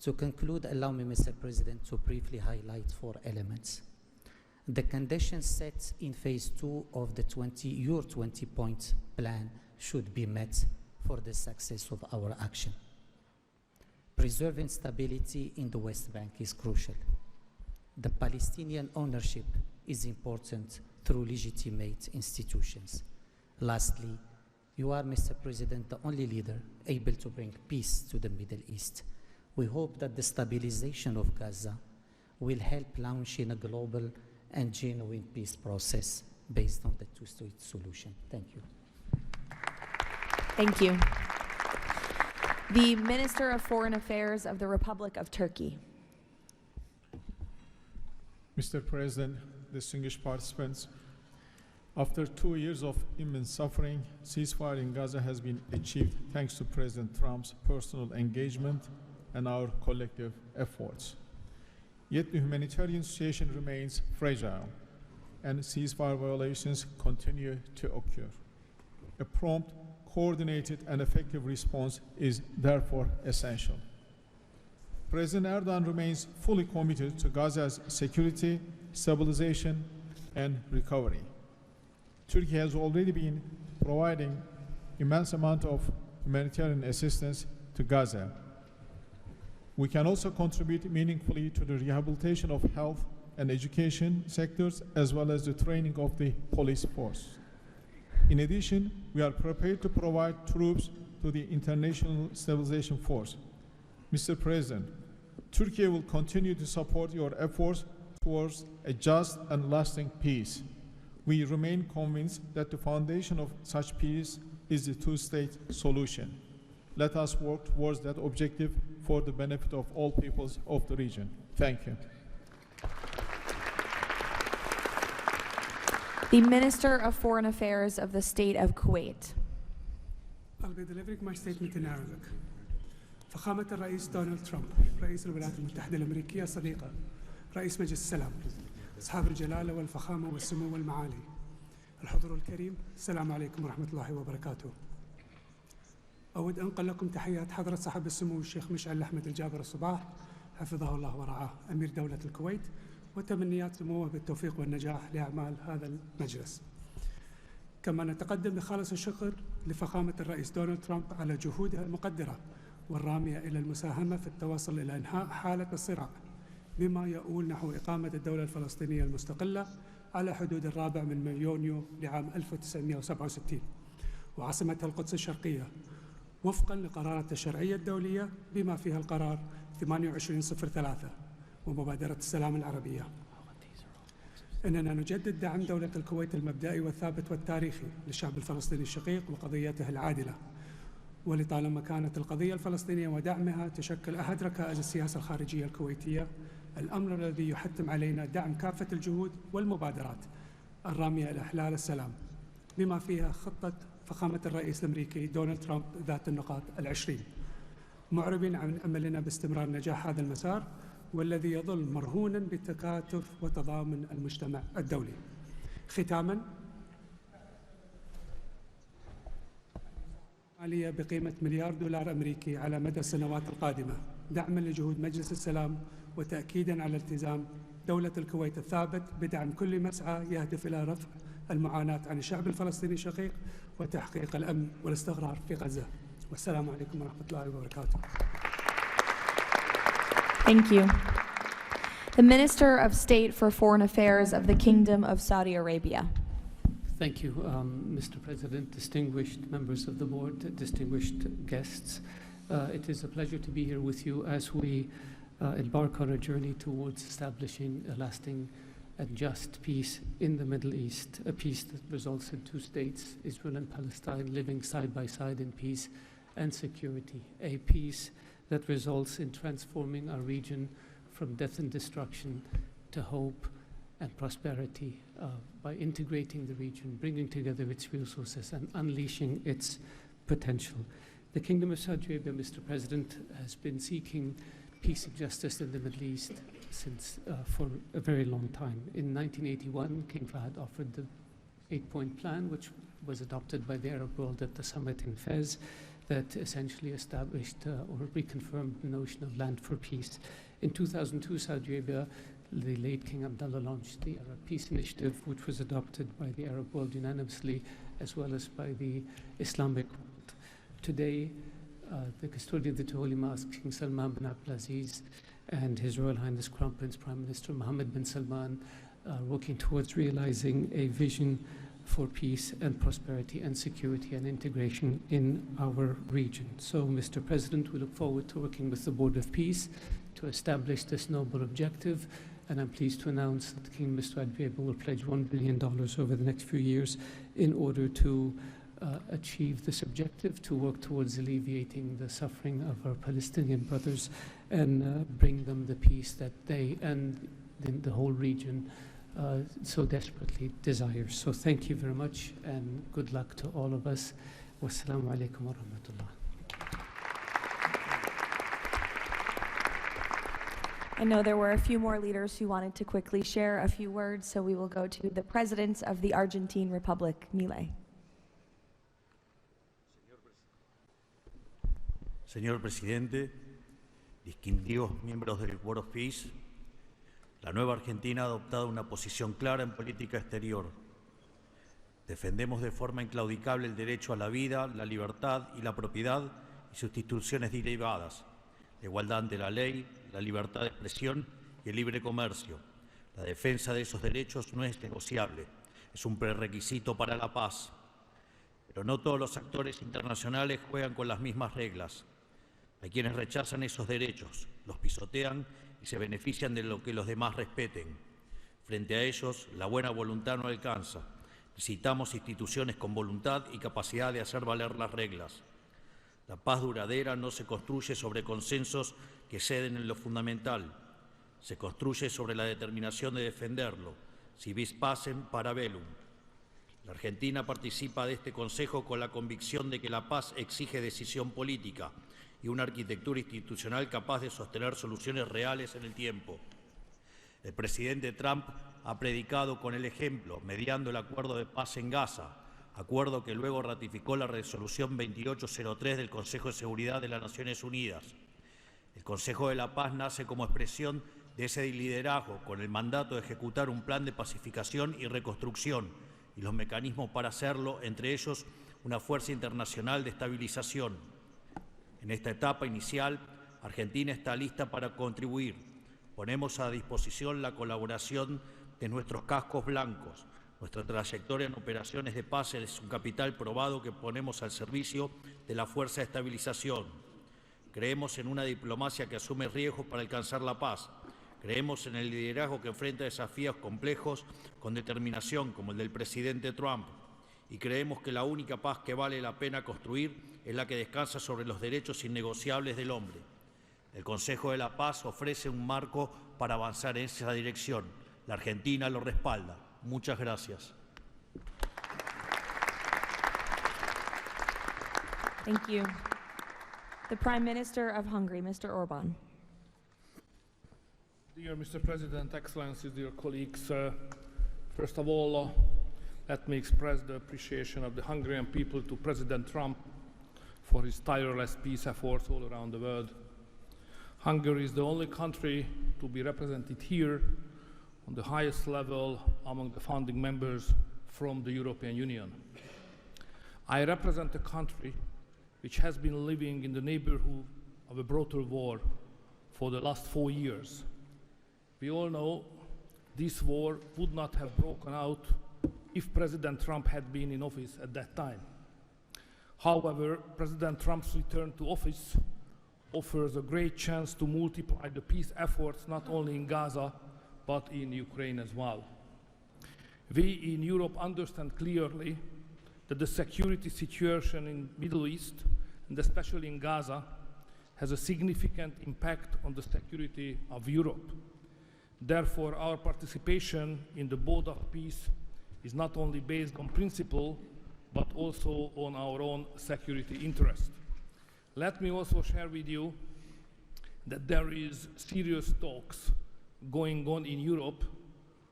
To conclude, allow me, Mr. President, to briefly highlight 4 elements. The conditions set in phase 2 of the your 20-point plan should be met for the success of our action. Preserving stability in the West Bank is crucial. The Palestinian ownership is important through legitimate institutions. Lastly, you are, Mr. President, the only leader able to bring peace to the Middle East. We hope that the stabilization of Gaza will help launching a global and genuine peace process based on the two-state solution. Thank you. Thank you. The Minister of Foreign Affairs of the Republic of Turkey. Mr. President, distinguished participants, after 2 years of immense suffering, ceasefire in Gaza has been achieved thanks to President Trump's personal engagement and our collective efforts. Yet the humanitarian situation remains fragile, and ceasefire violations continue to occur. A prompt, coordinated, and effective response is therefore essential. President Erdogan remains fully committed to Gaza's security, stabilization, and recovery. Turkey has already been providing immense amount of humanitarian assistance to Gaza. We can also contribute meaningfully to the rehabilitation of health and education sectors, as well as the training of the police force. In addition, we are prepared to provide troops to the International Stabilization Force. Mr. President, Turkey will continue to support your efforts towards a just and lasting peace. We remain convinced that the foundation of such peace is the two-state solution. Let us work towards that objective for the benefit of all peoples of the region. Thank you. The Minister of Foreign Affairs of the State of Kuwait. I'll be delivering my statement in Arabic. فخامة الرئيس دونالد ترامب، رئيس الولايات المتحدة الأمريكية صديقة، رئيس مجلس السلام، أصحاب الجلالة والفخامة والسمو والمعالي، الحضور الكريم، السلام عليكم ورحمة الله وبركاته. أود أنقل لكم تحيات حضرة صاحب السمو الشيخ مشعل أحمد الجابر الصباح حفظه الله ورعاه أمير دولة الكويت، وتمنيات سموه بالتوفيق والنجاح لأعمال هذا المجلس. كما نتقدم بخالص الشكر لفخامة الرئيس دونالد ترامب على جهودها المقدرة والرامية إلى المساهمة في التوصل إلى إنهاء حالة الصراع، بما يؤول نحو إقامة الدولة الفلسطينية المستقلة على حدود 4 يونيو لعام 1967 وعاصمتها القدس الشرقية، وفقا لقرارات الشرعية الدولية بما فيها القرار 2803 ومبادرة السلام العربية. إننا نجدد دعم دولة الكويت المبدئي والثابت والتاريخي للشعب الفلسطيني الشقيق وقضيته العادلة، ولطالما كانت القضية الفلسطينية ودعمها تشكل أحد ركائز السياسة الخارجية الكويتية، الأمر الذي يحتم علينا دعم كافة الجهود والمبادرات الرامية إلى إحلال السلام، بما فيها خطة فخامة الرئيس الأمريكي دونالد ترامب ذات النقاط 20، معربين عن أملنا باستمرار نجاح هذا المسار، والذي يظل مرهونا بتكاتف وتضامن المجتمع الدولي. ختاما، مالية بقيمة $1 مليار أمريكي على مدى السنوات القادمة، دعما لجهود مجلس السلام وتأكيدا على التزام دولة الكويت الثابت بدعم كل مسعى يهدف إلى رفع المعاناة عن الشعب الفلسطيني الشقيق وتحقيق الأمن والاستقرار في غزة. والسلام عليكم ورحمة الله وبركاته. Thank you. The Minister of State for Foreign Affairs of the Kingdom of Saudi Arabia. Thank you, Mr. President, distinguished members of the board, distinguished guests. It is a pleasure to be here with you as we embark on a journey towards establishing a lasting and just peace in the Middle East, a peace that results in two states, Israel and Palestine, living side by side in peace and security, a peace that results in transforming our region from death and destruction to hope and prosperity by integrating the region, bringing together its resources and unleashing its potential. The Kingdom of Saudi Arabia, Mr. President, has been seeking peace and justice in the Middle East since for a very long time. In 1981, King Fahd offered the 8-point plan, which was adopted by the Arab world at the summit in Fez, that essentially established or reconfirmed the notion of land for peace. In 2002, Saudi Arabia the late King Abdullah launched the Arab Peace Initiative, which was adopted by the Arab world unanimously, as well as by the Islamic world. Today, the custodian of the two Holy Mosques, King Salman bin Abdulaziz, and His Royal Highness Crown Prince Prime Minister Mohammed bin Salman are working towards realizing a vision for peace and prosperity and security and integration in our region. So, Mr. President, we look forward to working with the Board of Peace to establish this noble objective, and I'm pleased to announce that King Mr. Adveba will pledge $1 billion over the next few years in order to achieve this objective, to work towards alleviating the suffering of our Palestinian brothers and bring them the peace that they and the whole region so desperately desires. So thank you very much and good luck to all of us. Wassalamu alaikum wa rahmatullah. I know there were a few more leaders who wanted to quickly share a few words, so we will go to the President of the Argentine Republic, Milei. Señor Presidente, distinguidos miembros del Board of Peace, la nueva Argentina ha adoptado una posición clara en política exterior. Defendemos de forma inclaudicable el derecho a la vida, la libertad y la propiedad y sus instituciones derivadas, la igualdad ante la ley, la libertad de expresión y el libre comercio. La defensa de esos derechos no es negociable, es un prerequisito para la paz. Pero no todos los actores internacionales juegan con las mismas reglas. Hay quienes rechazan esos derechos, los pisotean y se benefician de lo que los demás respeten. Frente a ellos, la buena voluntad no alcanza. Necesitamos instituciones con voluntad y capacidad de hacer valer las reglas. La paz duradera no se construye sobre consensos que ceden en lo fundamental. Se construye sobre la determinación de defenderlo. Si vis pacem, para bellum. La Argentina participa de este Consejo con la convicción de que la paz exige decisión política y una arquitectura institucional capaz de sostener soluciones reales en el tiempo. El presidente Trump ha predicado con el ejemplo, mediando el acuerdo de paz en Gaza, acuerdo que luego ratificó la resolución 2803 del Consejo de Seguridad de las Naciones Unidas. El Consejo de la Paz nace como expresión de ese liderazgo, con el mandato de ejecutar un plan de pacificación y reconstrucción y los mecanismos para hacerlo, entre ellos una fuerza internacional de estabilización. En esta etapa inicial, Argentina está lista para contribuir. Ponemos a disposición la colaboración de nuestros cascos blancos. Nuestra trayectoria en operaciones de paz es un capital probado que ponemos al servicio de la fuerza de estabilización. Creemos en una diplomacia que asume riesgos para alcanzar la paz. Creemos en el liderazgo que enfrenta desafíos complejos con determinación, como el del presidente Trump. Y creemos que la única paz que vale la pena construir es la que descansa sobre los derechos innegociables del hombre. El Consejo de la Paz ofrece un marco para avanzar en esa dirección. La Argentina lo respalda. Muchas gracias. Thank you. The Prime Minister of Hungary, Mr. Orbán. Dear Mr. President, Excellencies, dear colleagues, first of all, let me express the appreciation of the Hungarian people to President Trump for his tireless peace efforts all around the world. Hungary is the only country to be represented here on the highest level among the founding members from the European Union. I represent a country which has been living in the neighborhood of a brutal war for the last 4 years. We all know this war would not have broken out if President Trump had been in office at that time. However, President Trump's return to office offers a great chance to multiply the peace efforts not only in Gaza, but in Ukraine as well. We in Europe understand clearly that the security situation in the Middle East, and especially in Gaza, has a significant impact on the security of Europe. Therefore, our participation in the Board of Peace is not only based on principle, but also on our own security interest. Let me also share with you that there is serious talks going on in Europe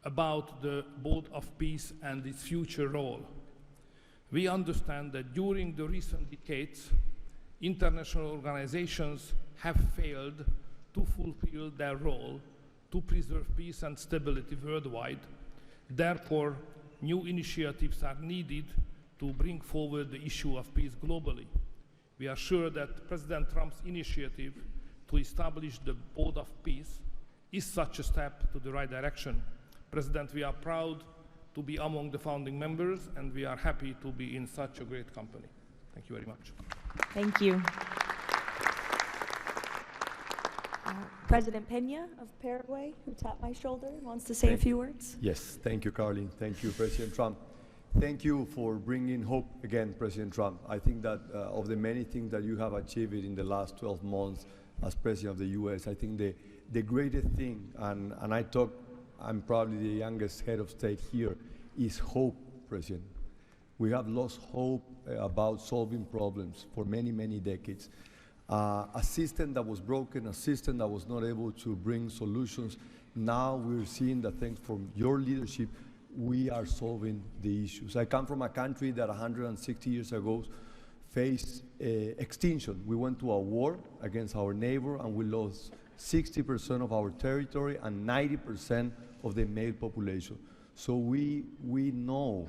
about the Board of Peace and its future role. We understand that during the recent decades, international organizations have failed to fulfill their role to to preserve peace and stability worldwide. Therefore, new initiatives are needed to bring forward the issue of peace globally. We are sure that President Trump's initiative to establish the Board of Peace is such a step to the right direction. President, we are proud to be among the founding members, and we are happy to be in such a great company. Thank you very much. Thank you. President Peña of Paraguay, who tapped my shoulder, wants to say a few words. Yes, thank you, Caroline. Thank you, President Trump. Thank you for bringing hope again, President Trump. I think that of the many things that you have achieved in the last 12 months as President of the U.S., I think the greatest thing, and I'm probably the youngest head of state here, is hope, President. We have lost hope about solving problems for many, many decades. A system that was broken, a system that was not able to bring solutions. Now we're seeing that thanks for your leadership, we are solving the issues. I come from a country that 160 years ago faced extinction. We went to a war against our neighbor and we lost 60% of our territory and 90% of the male population. So we know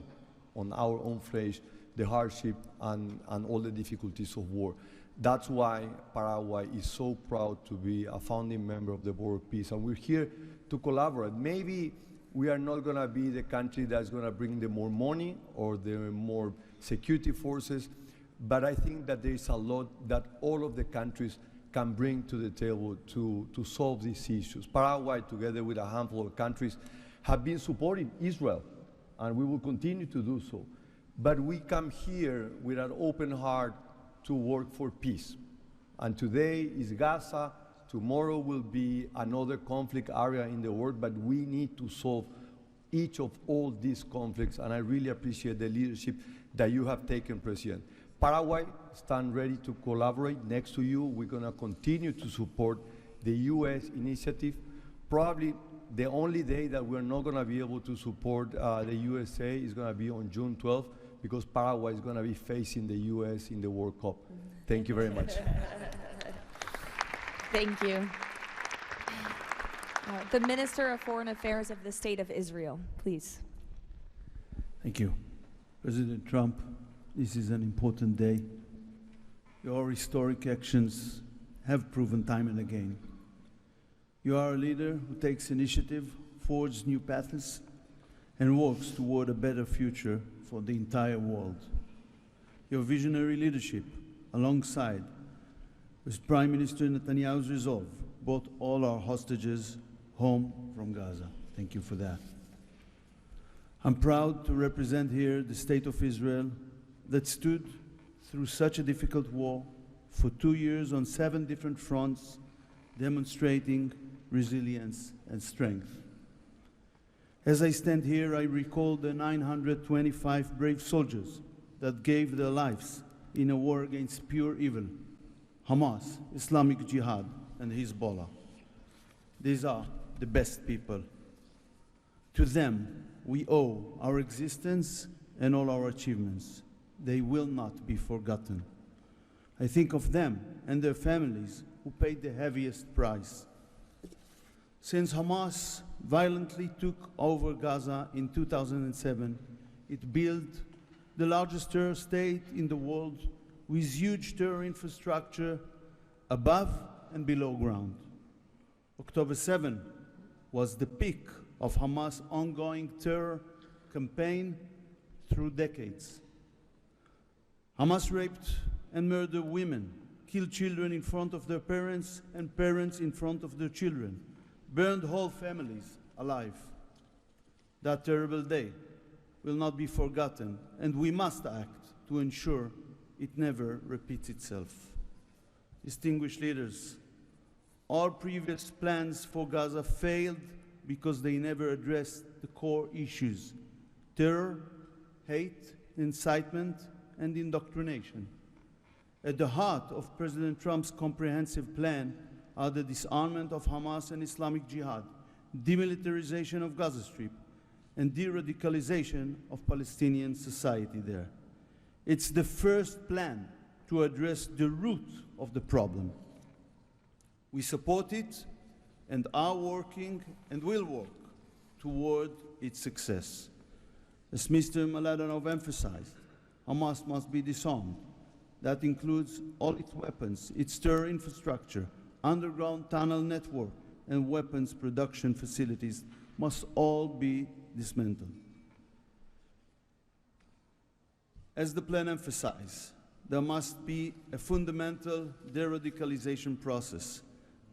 on our own flesh the hardship and all the difficulties of war. That's why Paraguay is so proud to be a founding member of the Board of Peace, and we're here to collaborate. Maybe we are not going to be the country that's going to bring the more money or the more security forces, but I think that there is a lot that all of the countries can bring to the table to solve these issues. Paraguay, together with a handful of countries, have been supporting Israel, and we will continue to do so. But we come here with an open heart to work for peace. And today is Gaza, tomorrow will be another conflict area in the world, but we need to solve each of all these conflicts, and I really appreciate the leadership that you have taken, President. Paraguay stand ready to collaborate next to you. We're gonna continue to support the US initiative. Probably the only day that we're not gonna be able to support the USA is gonna be on June 12th, because Paraguay is going to be facing the U.S. in the World Cup. Thank you very much. Thank you. The Minister of Foreign Affairs of the State of Israel, please. Thank you. President Trump, this is an important day. Your historic actions have proven time and again. You are a leader who takes initiative, forges new paths, and works toward a better future for the entire world. Your visionary leadership, alongside with Prime Minister Netanyahu's resolve, brought all our hostages home from Gaza. Thank you for that. I'm proud to represent here the State of Israel that stood through such a difficult war for 2 years on 7 different fronts, demonstrating resilience and strength. As I stand here, I recall the 925 brave soldiers that gave their lives in a war against pure evil, Hamas, Islamic Jihad, and Hezbollah. These are the best people. To them, we owe our existence and all our achievements. They will not be forgotten. I think of them and their families who paid the heaviest price. Since Hamas violently took over Gaza in 2007, it built the largest terror state in the world with huge terror infrastructure above and below ground. October 7 was the peak of Hamas' ongoing terror campaign through decades. Hamas raped and murdered women, killed children in front of their parents and parents in front of their children, burned whole families alive. That terrible day will not be forgotten, and we must act to ensure it never repeats itself. Distinguished leaders, our previous plans for Gaza failed because they never addressed the core issues: terror, hate, incitement, and indoctrination. At the heart of President Trump's comprehensive plan are the disarmament of Hamas and Islamic Jihad, demilitarization of Gaza Strip, and de-radicalization of Palestinian society there. It's the first plan to address the root of the problem. We support it and are working and will work toward its success. As Mr. Mladenov emphasized, Hamas must be disarmed. That includes all its weapons, its terror infrastructure, underground tunnel network, and weapons production facilities must all be dismantled. As the plan emphasized, there must be a fundamental de-radicalization process.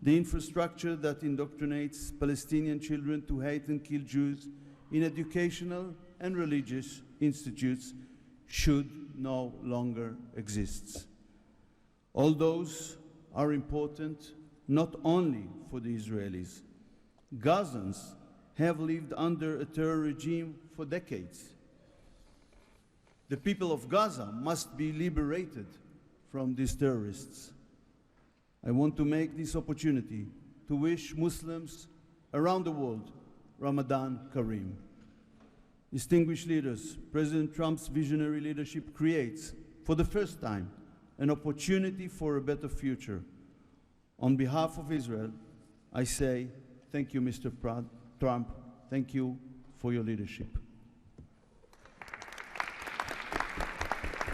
The infrastructure that indoctrinates Palestinian children to hate and kill Jews in educational and religious institutes should no longer exist. All those are important not only for the Israelis. Gazans have lived under a terror regime for decades. The people of Gaza must be liberated from these terrorists. I want to make this opportunity to wish Muslims around the world Ramadan Kareem. Distinguished leaders, President Trump's visionary leadership creates, for the first time, an opportunity for a better future. On behalf of Israel, I say thank you, Mr. Trump. Thank you for your leadership.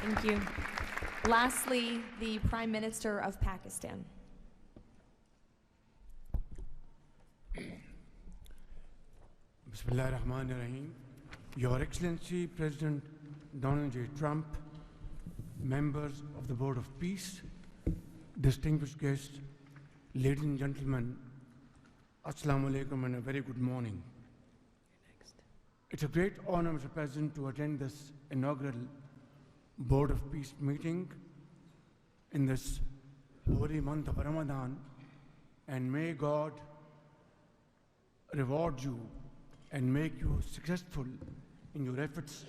Thank you. Lastly, the Prime Minister of Pakistan. Bismillah ar-Rahman ar-Rahim. Your Excellency, President Donald J. Trump, members of the Board of Peace, distinguished guests, ladies and gentlemen, Assalamu alaikum and a very good morning. It's a great honor, Mr. President, to attend this inaugural Board of Peace meeting in this holy month of Ramadan, and may God reward you and make you successful in your efforts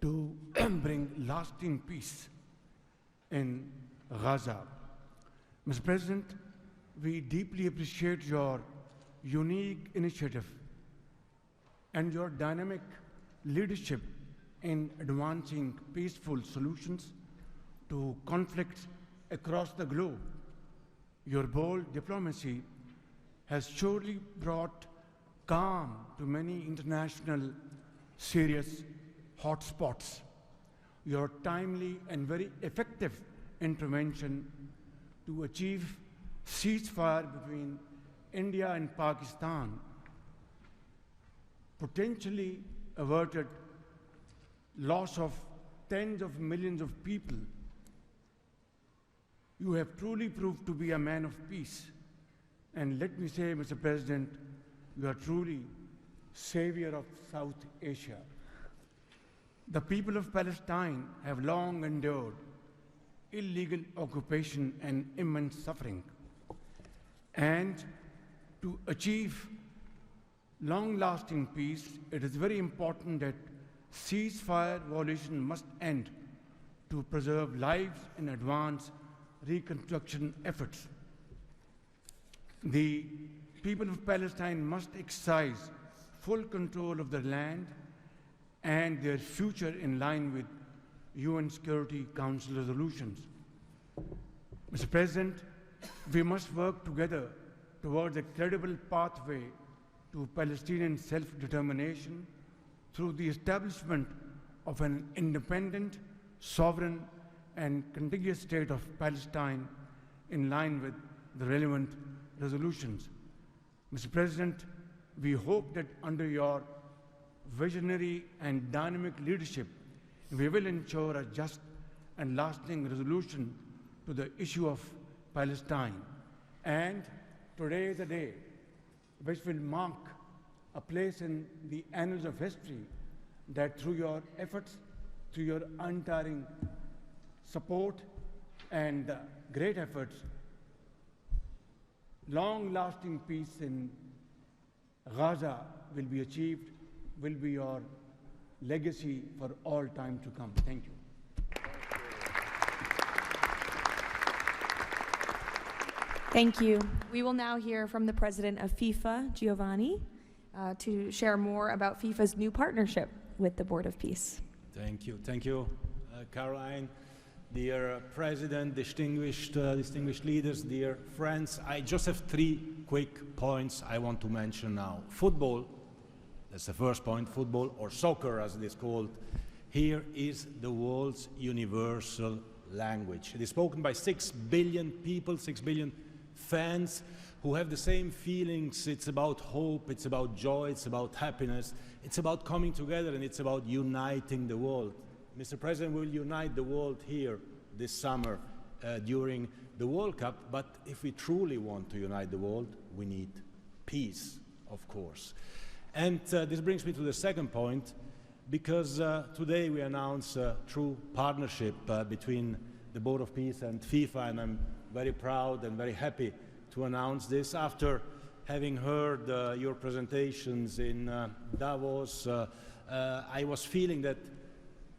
to bring lasting peace in Gaza. Mr. President, we deeply appreciate your unique initiative and your dynamic leadership in advancing peaceful solutions to conflicts across the globe. Your bold diplomacy has surely brought calm to many international serious hotspots. Your timely and very effective intervention to achieve ceasefire between India and Pakistan potentially averted loss of tens of millions of people. You have truly proved to be a man of peace. And let me say, Mr. President, you are truly savior of South Asia. The people of Palestine have long endured illegal occupation and immense suffering. And to achieve long-lasting peace, it is very important that ceasefire violation must end to preserve lives and advance reconstruction efforts. The people of Palestine must exercise full control of their land and their future in line with UN Security Council resolutions. Mr. President, we must work together towards a credible pathway to Palestinian self-determination through the establishment of an independent, sovereign, and contiguous state of Palestine in line with the relevant resolutions. Mr. President, we hope that under your visionary and dynamic leadership, we will ensure a just and lasting resolution to the issue of Palestine. And today is a day which will mark a place in the annals of history that through your efforts, through your untiring support and great efforts, long-lasting peace in Gaza will be achieved, will be your legacy for all time to come. Thank you. Thank you. We will now hear from the president of FIFA, Giovanni, to share more about FIFA's new partnership with the Board of Peace. Thank you, Caroline. dear President, distinguished leaders, dear friends, I just have 3 quick points I want to mention now. Football, that's the first point, football, or soccer as it is called, here is the world's universal language. It is spoken by 6 billion people, 6 billion fans who have the same feelings. It's about hope, it's about joy, it's about happiness, it's about coming together, and it's about uniting the world. Mr. President, we will unite the world here this summer during the World Cup, but if we truly want to unite the world, we need peace, of course. And this brings me to the second point, because today we announce a true partnership between the Board of Peace and FIFA, and I'm very proud and very happy to announce this. After having heard your presentations in Davos, I was feeling that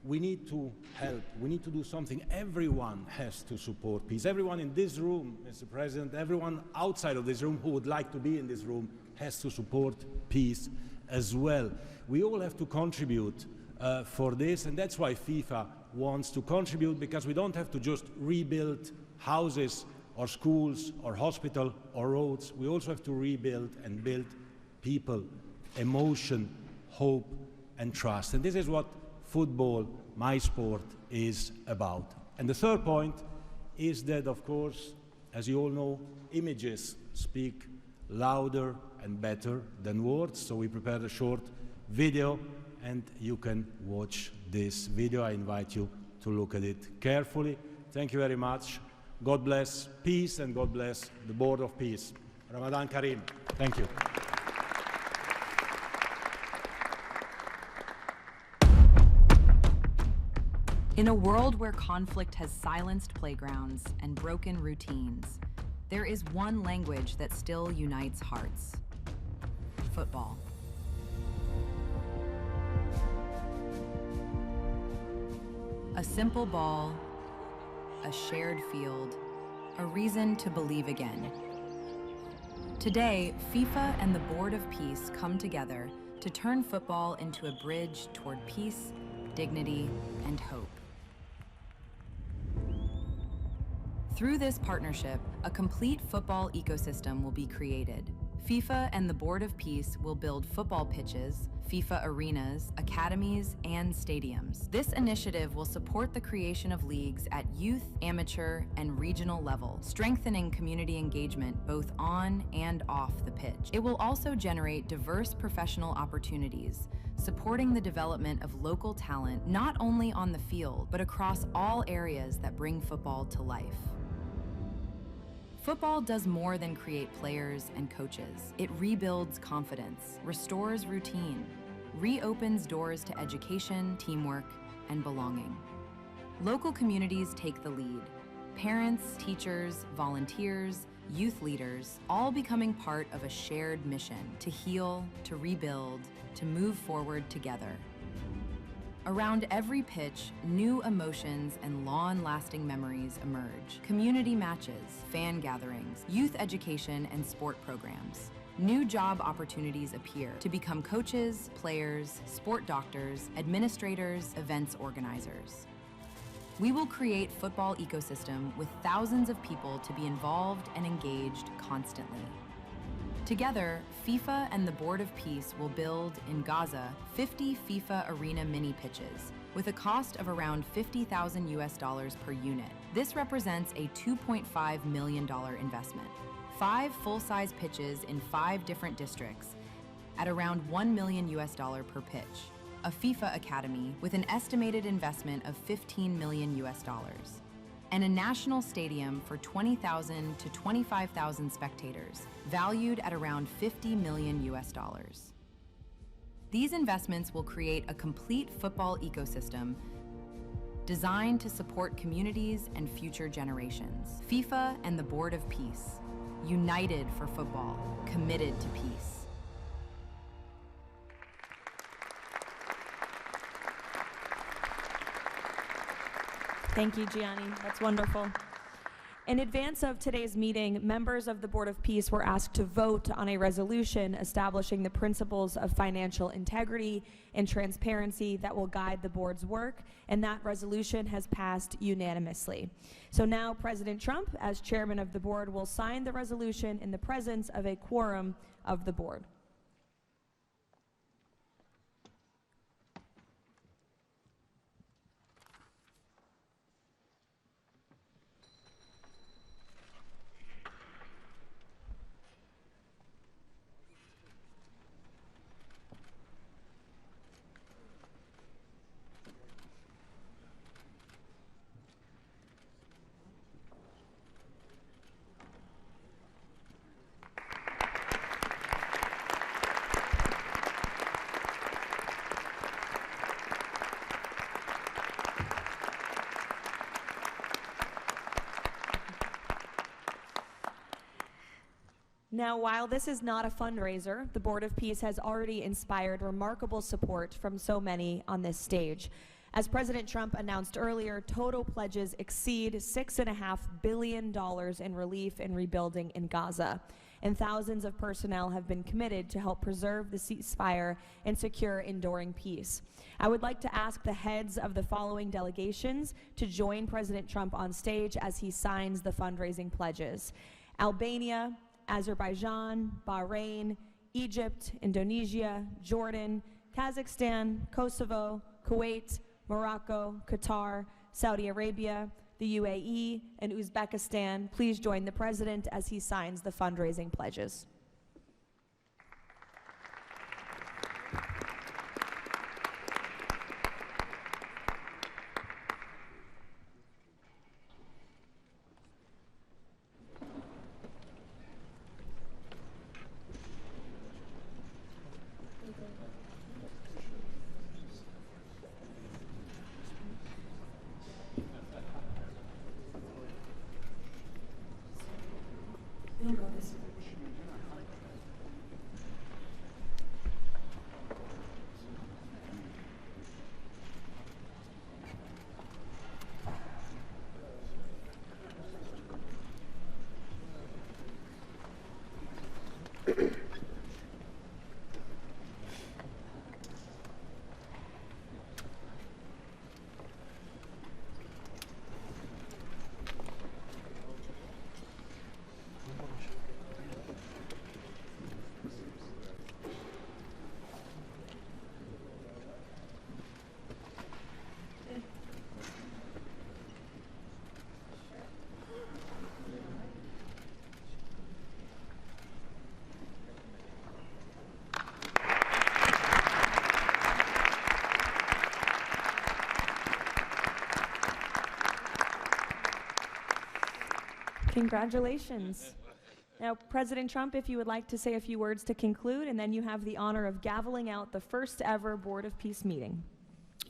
we need to help, we need to do something. Everyone has to support peace. Everyone in this room, Mr. President, everyone outside of this room who would like to be in this room has to support peace as well. We all have to contribute for this, and that's why FIFA wants to contribute, because we don't have to just rebuild houses or schools or hospital or roads. We also have to rebuild and build people, emotion, hope and trust. And this is what football, my sport, is about. And the third point is that, of course, as you all know, images speak louder and better than words. So we prepared a short video, and you can watch this video. I invite you to look at it carefully. Thank you very much. God bless peace, and God bless the Board of Peace. Ramadan Kareem. Thank you. In a world where conflict has silenced playgrounds and broken routines, there is one language that still unites hearts: football. A simple ball, a shared field, a reason to believe again. Today, FIFA and the Board of Peace come together to turn football into a bridge toward peace, dignity, and hope. Through this partnership, a complete football ecosystem will be created. FIFA and the Board of Peace will build football pitches, FIFA arenas, academies, and stadiums. This initiative will support the creation of leagues at youth, amateur, and regional level, strengthening community engagement both on and off the pitch. It will also generate diverse professional opportunities, supporting the development of local talent not only on the field, but across all areas that bring football to life. Football does more than create players and coaches. It rebuilds confidence, restores routine, reopens doors to education, teamwork, and belonging. Local communities take the lead. Parents, teachers, volunteers, youth leaders, all becoming part of a shared mission to heal, to rebuild, to move forward together. Around every pitch, new emotions and long-lasting memories emerge. Community matches, fan gatherings, youth education, and sport programs. New job opportunities appear to become coaches, players, sport doctors, administrators, events organizers. We will create football ecosystem with thousands of people to be involved and engaged constantly. Together, FIFA and the Board of Peace will build, in Gaza, 50 FIFA arena mini pitches, with a cost of around $50,000 per unit. This represents a $2.5 million investment. 5 full-size pitches in 5 different districts at around $1 million per pitch. A FIFA academy with an estimated investment of $15 million. And a national stadium for 20,000 to 25,000 spectators, valued at around $50 million. These investments will create a complete football ecosystem designed to support communities and future generations. FIFA and the Board of Peace, united for football, committed to peace. Thank you, Gianni. That's wonderful. In advance of today's meeting, members of the Board of Peace were asked to vote on a resolution establishing the principles of financial integrity and transparency that will guide the board's work, and that resolution has passed unanimously. So now President Trump, as chairman of the board, will sign the resolution in the presence of a quorum of the board. Now, while this is not a fundraiser, the Board of Peace has already inspired remarkable support from so many on this stage. As President Trump announced earlier, total pledges exceed $6.5 billion in relief and rebuilding in Gaza, and thousands of personnel have been committed to help preserve the ceasefire and secure enduring peace. I would like to ask the heads of the following delegations to join President Trump on stage as he signs the fundraising pledges: Albania, Azerbaijan, Bahrain, Egypt, Indonesia, Jordan, Kazakhstan, Kosovo, Kuwait, Morocco, Qatar, Saudi Arabia, the UAE, and Uzbekistan. Please join the President as he signs the fundraising pledges. Congratulations. Now, President Trump, if you would like to say a few words to conclude, and then you have the honor of gaveling out the first ever Board of Peace meeting.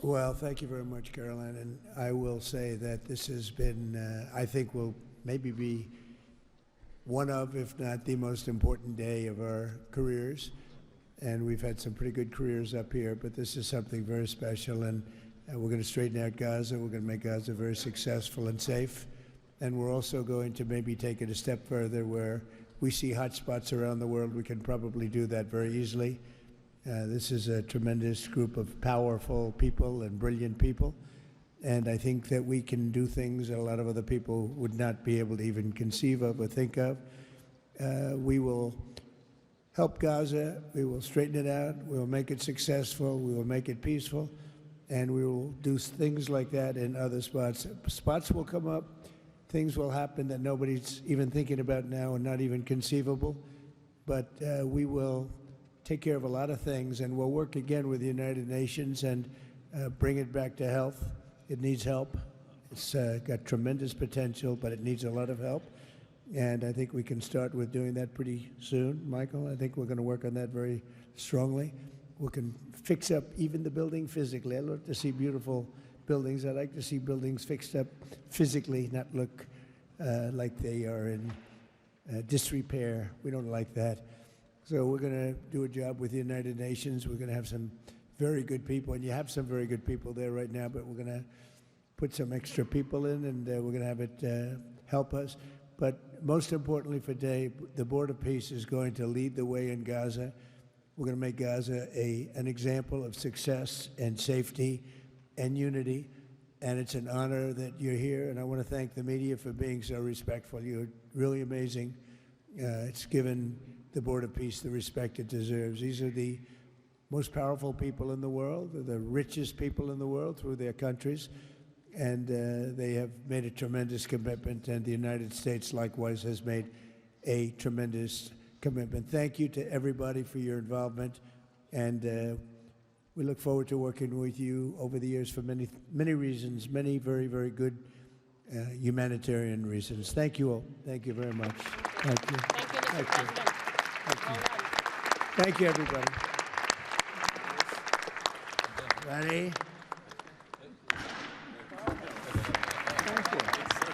Well, thank you very much, Caroline. And I will say that this has been, I think, will maybe be one of, if not the most important day of our careers. And we've had some pretty good careers up here, but this is something very special. And we're going to straighten out Gaza. We're going to make Gaza very successful and safe. And we're also going to maybe take it a step further where we see hot spots around the world. We can probably do that very easily. This is a tremendous group of powerful people and brilliant people. And I think that we can do things that a lot of other people would not be able to even conceive of or think of. We will help Gaza. We will straighten it out. We will make it successful. We will make it peaceful. And we will do things like that in other spots. Spots will come up. Things will happen that nobody's even thinking about now and not even conceivable. But we will take care of a lot of things, and we'll work again with the United Nations and bring it back to health. It needs help. It's got tremendous potential, but it needs a lot of help. And I think we can start with doing that pretty soon, Michael. I think we're going to work on that very strongly. We can fix up even the building physically. I love to see beautiful buildings. I like to see buildings fixed up physically, not look like they are in disrepair. We don't like that. So we're going to do a job with the United Nations. We're going to have some very good people, and you have some very good people there right now, but we're going to put some extra people in, and we're going to have it help us. But most importantly for today, the Board of Peace is going to lead the way in Gaza. We're going to make Gaza an example of success and safety and unity. And it's an honor that you're here. And I want to thank the media for being so respectful. You're really amazing. It's given the Board of Peace the respect it deserves. These are the most powerful people in the world, the richest people in the world through their countries. And they have made a tremendous commitment, and the United States likewise has made a tremendous commitment. Thank you to everybody for your involvement, and we look forward to working with you over the years for many, many reasons, many very, very good humanitarian reasons. Thank you all. Thank you very much. Thank you. Thank you, Mr. President. Thank you. Thank you, everybody. Ready? Thank you.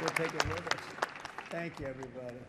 We'll take it with us. Thank you, everybody.